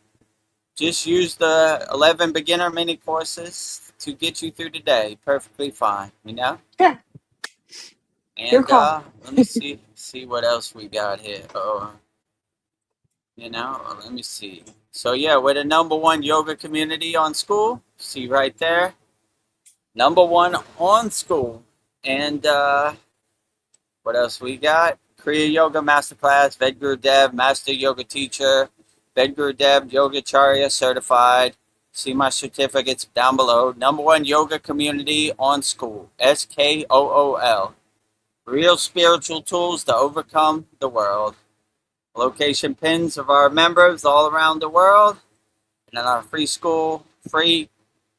just use the 11 beginner mini courses to get you through the day. Perfectly fine, you know? Yeah. Your And call. let me see what else we got here. You know, let me see. So yeah, we're the #1 yoga community on SKOOL. See right there, #1 on SKOOL. And what else we got? Kriya Yoga Masterclass, VEDAGURUDEV, Master Yoga Teacher, VEDAGURUDEV Yogacharya Certified. See my certificates down below. #1 yoga community on SKOOL. SKOOL. Real spiritual tools to overcome the world. Location pins of our members all around the world. And in our free school, free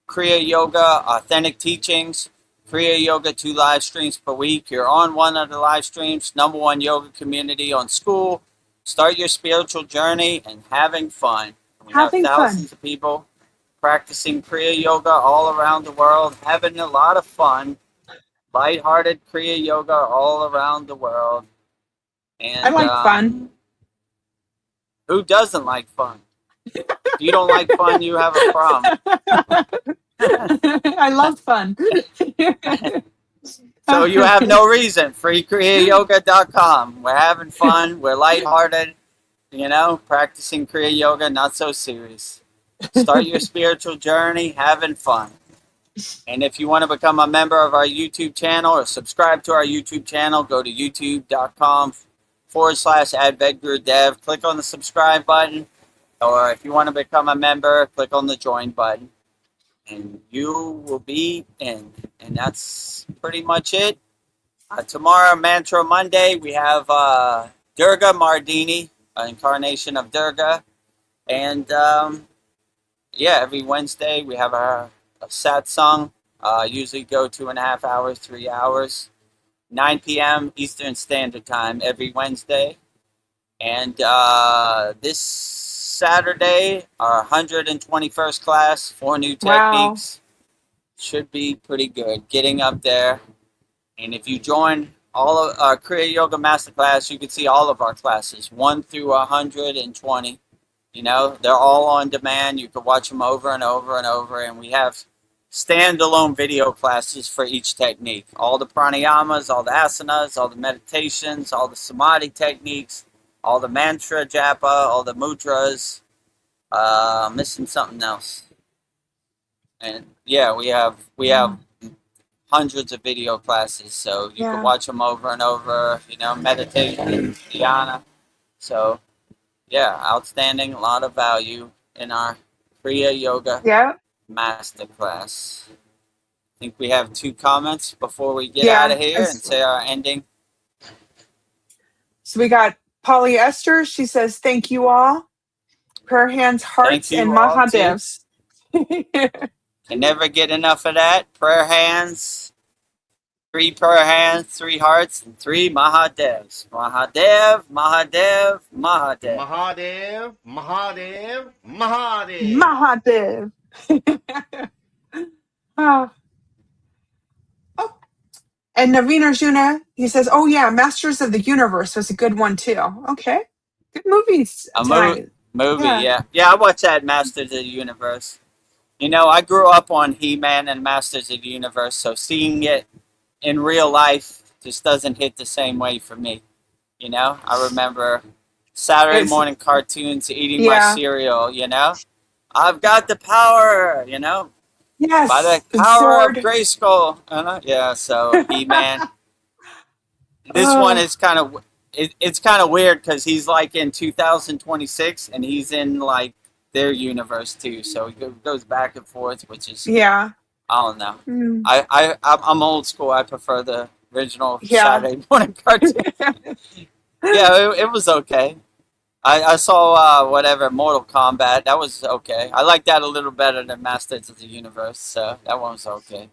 Kriya Yoga, authentic teachings, Kriya Yoga 2 live streams per week. You're on one of the live streams, #1 yoga community on SKOOL. Start your spiritual journey and having fun. We have Having thousands fun. of people practicing Kriya Yoga all around the world, having a lot of fun. Lighthearted Kriya Yoga all around the world. I And like fun. who doesn't like fun? If you don't like fun, you have a problem. I love fun. So you have no reason. FreeKriyayoga.com. We're having fun. We're lighthearted. You know, practicing Kriya Yoga, not so serious. Start your spiritual journey, having fun. And if you want to become a member of our YouTube channel or subscribe to our YouTube channel, go to youtube.com/@VEDGURUDEV. Click on the subscribe button. Or if you want to become a member, click on the join button. And you will be in. And that's pretty much it. Tomorrow, Mantra Monday, we have Durga Mardini, an incarnation of Durga. And yeah, every Wednesday we have a satsang. Usually go 2.5 hours, 3 hours. 9 p.m. Eastern Standard Time every Wednesday. And this Saturday, our 121st class, 4 new techniques. Should be pretty good. Getting up there. And if you join all of our Kriya Yoga Masterclass, you can see all of our classes, 1 through 120. You know, they're all on demand. You can watch them over and over and over. And we have standalone video classes for each technique. All the pranayamas, all the asanas, all the meditations, all the samadhi techniques, all the mantra japa, all the mudras. Missing something else. And yeah, we have hundreds of video classes, so you can watch them over and over. You know, meditation, dhyana. So yeah, outstanding. A lot of value in our Kriya Yoga Masterclass. I think we have 2 comments before we get out of here and say our ending. So we got Polyester. She says, "Thank you all. Prayer hands, hearts, and Mahadevs." Can never get enough of that. Prayer hands. 3 prayer hands, 3 hearts, and 3 Mahadevs. Mahadev, Mahadev, Mahadev. Mahadev, Mahadev, Mahadev. Mahadev. Oh. And Naveen Arjuna, he says, "Oh yeah, Masters of the Universe was a good one too." Okay, good movies tonight. Movie, yeah. I watched that Masters of the Universe. You know, I grew up on He-Man and Masters of the Universe, so seeing it in real life just doesn't hit the same way for me. You know, I remember Saturday morning cartoons, eating my cereal. You know, I've got the power. You know. Yes. By the power of Grayskull. Yeah, so He-Man. This one is kind of, it's kind of weird because he's like in 2026 and he's in like their universe too. So it goes back and forth, which is, I don't know. I'm old school. I prefer the original Saturday morning cartoon. Yeah, it was okay. I saw Mortal Kombat. That was okay. I like that a little better than Masters of the Universe, so that one was okay.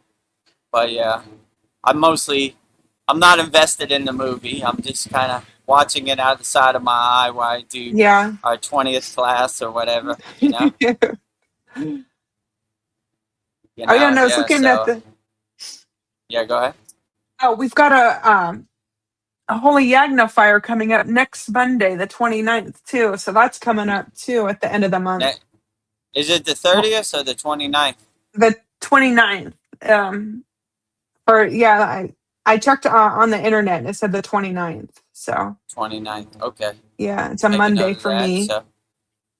But yeah, I'm not invested in the movie. I'm just kind of watching it out the side of my eye while I do our 20th class or whatever, you know? I was looking at the... Yeah, go ahead. Oh, we've got a Holy Yagna fire coming up next Monday, the 29th, too. So that's coming up, too, at the end of the month. Is it the 30th or the 29th? The 29th. Or yeah, I checked on the internet and it said the 29th. So 29th. Okay. yeah, it's a Make a Monday note of for that. me. So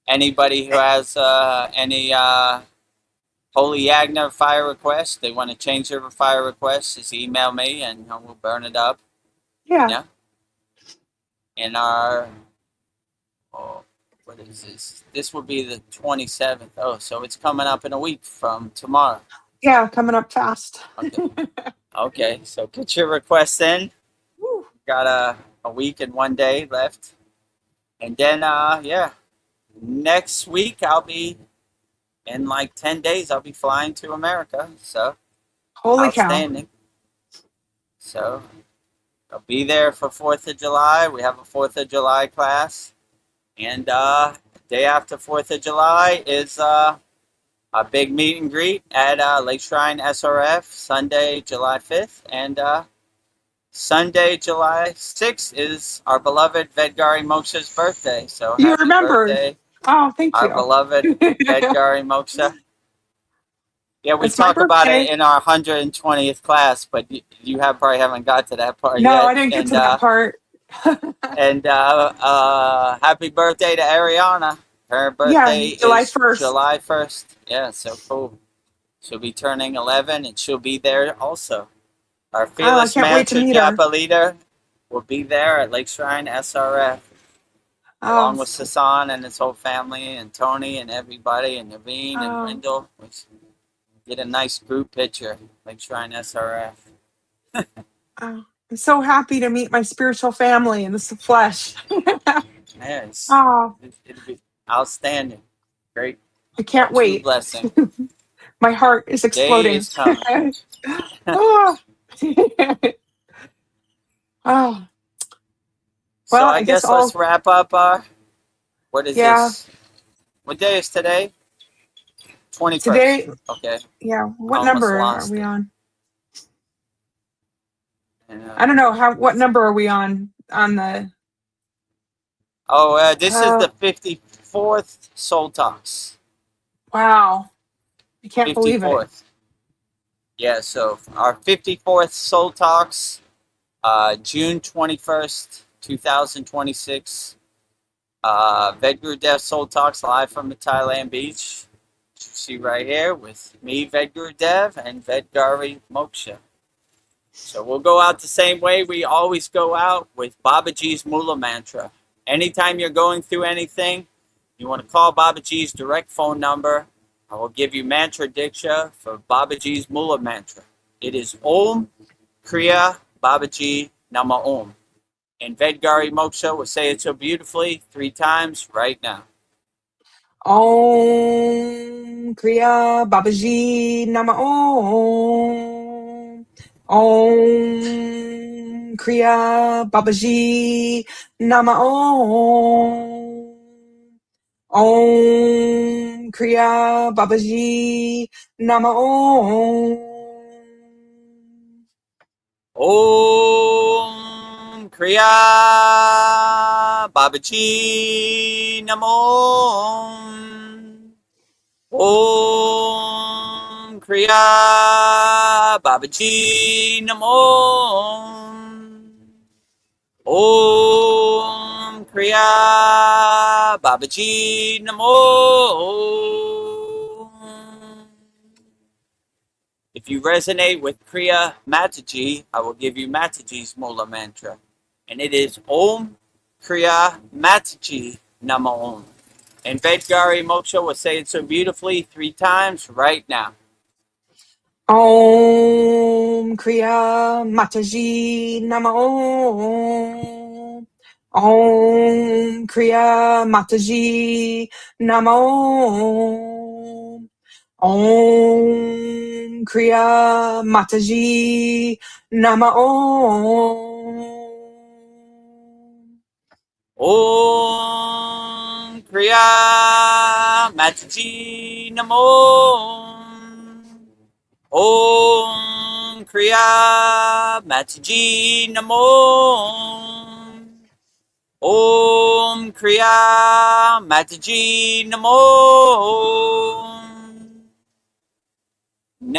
anybody who has any Holy Yagna fire requests, they want to change their fire requests, just email me and we'll burn it up. Yeah. Yeah. In our, oh, what is this? This will be the 27th. Oh, so it's coming up in a week from tomorrow. Yeah, coming up fast. Okay. Okay, so get your requests in. Woo. Got a week and 1 day left. And then, yeah, next week I'll be, in like 10 days, I'll be flying to America. So, Holy cow. outstanding. So, I'll be there for 4th of July. We have a 4th of July class. And day after 4th of July is a big meet and greet at Lake Shrine SRF, Sunday, July 5th. And Sunday, July 6th is our beloved Vedgari Moksha's birthday. So You happy remembered. birthday, Oh, thank our you. beloved Vedgari Moksha. Yeah, we It's my talk about it birthday. in our 120th class, but you probably haven't got to that part No, yet. I didn't get And to that part. and happy birthday to Ariana. Her Yeah, birthday July is 1st. July 1st. Yeah, so cool. She'll be turning 11, and she'll be there also. Our Oh, I fearless can't wait to mantra meet her. Japa leader will be there at Lake Shrine SRF, Oh, along with Sasan and his whole family, and Tony and everybody, and Naveen and oh, Wendell. We get a nice group picture, Lake Shrine SRF. oh. I'm so happy to meet my spiritual family in the flesh. Yes, Oh, it'll be outstanding. Great, I can't true wait. blessing. My heart is The day exploding. is coming. Oh. Oh. So Well, I I guess guess let's wrap up. What is yeah, this? What day is today? 21st. today, Okay, yeah. What almost number are lost we it. on? And, I don't know. What number are we on the, this is the 54th Soul Talks. wow. I can't believe it. 54th. Yeah, so our 54th Soul Talks, June 21st, 2026. Vedgurudev Soul Talks live from the Thailand beach. You see right here with me, Vedgurudev, and Vedgari Moksha. So we'll go out the same way we always go out, with Babaji's Mula Mantra. Anytime you're going through anything, you want to call Babaji's direct phone number. I will give you mantra diksha for Babaji's Mula Mantra. It is Om Kriya Babaji Nama Om. And Vedgari Moksha will say it so beautifully 3 times right now. Om Kriya Babaji Nama Om. Om Kriya Babaji Nama Om. Om Kriya Babaji Nama Om. Om Kriya Babaji Namo. Om Kriya Babaji Namo. Om Kriya Babaji Namo. If you resonate with Kriya Mataji, I will give you Mataji's Mula Mantra. And it is Om Kriya Mataji Nama Om. And Vedgari Moksha will say it so beautifully 3 times right now. Om Kriya Mataji Nama Om. Om Kriya Mataji Nama Om. Om Kriya Mataji Nama Om. Om Kriya Mataji Namo. Om Kriya Mataji Namo. Om Kriya Mataji Namo.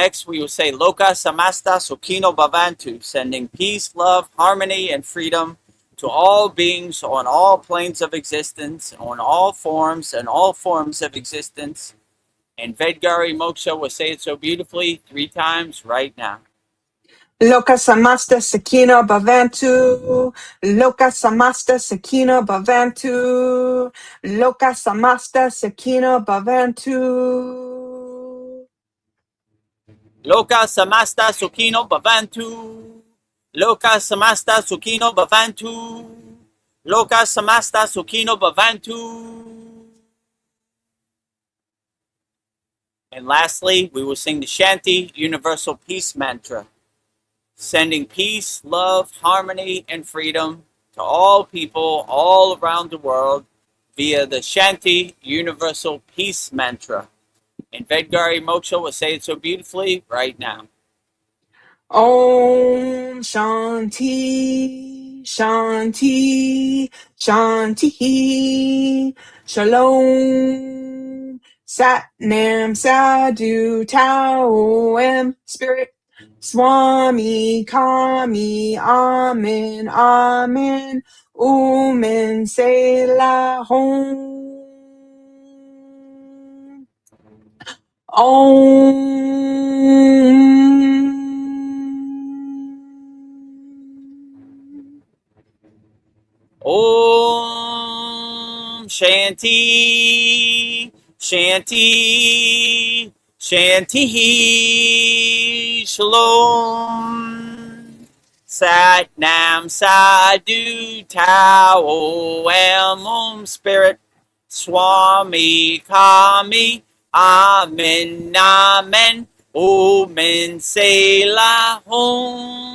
next we will say Loka Samasta Sukhino Bhavantu, sending peace, love, harmony, and freedom to all beings on all planes of existence, on all forms and all forms of existence. And Vedgari Moksha will say it so beautifully 3 times right now. Loka samasta sakina bhavantu. Loka samasta sakina bhavantu. Loka samasta sakina bhavantu. Loka Samasta Sukhino Bhavantu. Loka Samasta Sukhino Bhavantu. Loka Samasta Sukhino Bhavantu. And lastly, we will sing the Shanti Universal Peace Mantra, sending peace, love, harmony, and freedom to all people all around the world via the Shanti Universal Peace Mantra. And Vedgari Moksha will say it so beautifully right now. Om Shanti, Shanti, Shanti, Shalom, Sat Nam Sadhu Tao Em, Spirit, Swami Kami, Amen, Amen, Umen Selah Hom. Om Shanti, Shanti, Shanti, Shalom. Sat Nam Sadhu Tao Am Spirit, Swami Kami, Amen, Amen, Omen Selah Hom.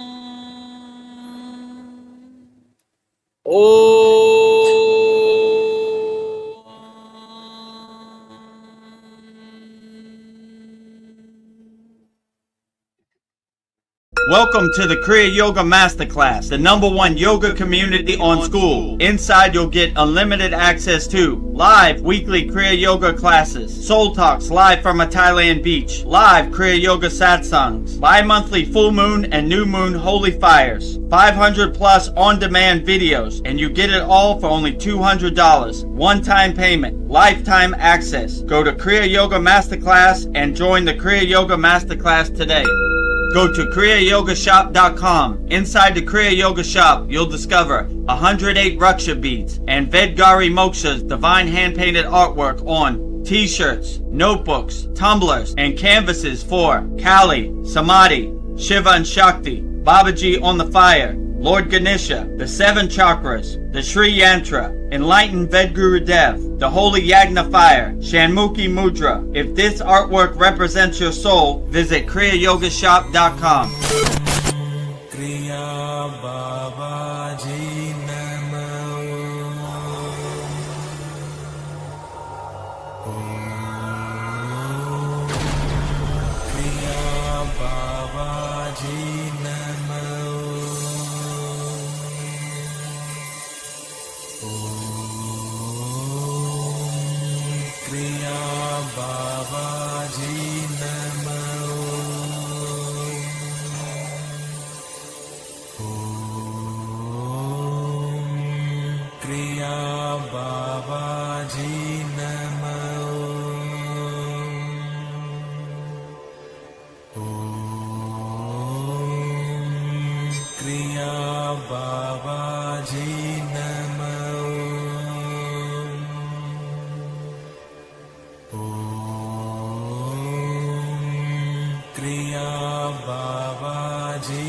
Welcome to the Kriya Yoga Masterclass, the #1 yoga community on SKOOL. Inside you'll get unlimited access to live weekly Kriya Yoga classes, soul talks live from a Thailand beach, live Kriya Yoga satsangs, bi-monthly full moon and new moon holy fires, 500 plus on-demand videos, and you get it all for only $200. One-time payment, lifetime access. Go to Kriya Yoga Masterclass and join the Kriya Yoga Masterclass today. Go to kriyayogamasterclass.com. Inside the Kriya Yoga shop, you'll discover 108 Raksha beads and Vedgari Moksha's divine hand-painted artwork on t-shirts, notebooks, tumblers, and canvases for Kali, Samadhi, Shiva and Shakti, Babaji on the fire, Lord Ganesha, the 7 chakras, the Sri Yantra, Enlightened Vedagurudev, the Holy Yagna Fire, Shanmukhi Mudra. If this artwork represents your soul, visit kriyayogashop.com. Kriya Babaji Namo. Kriya Babaji Namo. Kriya Babaji Namo. Kriya Babaji Namo. Kriya Babaji Namo. Kriya Babaji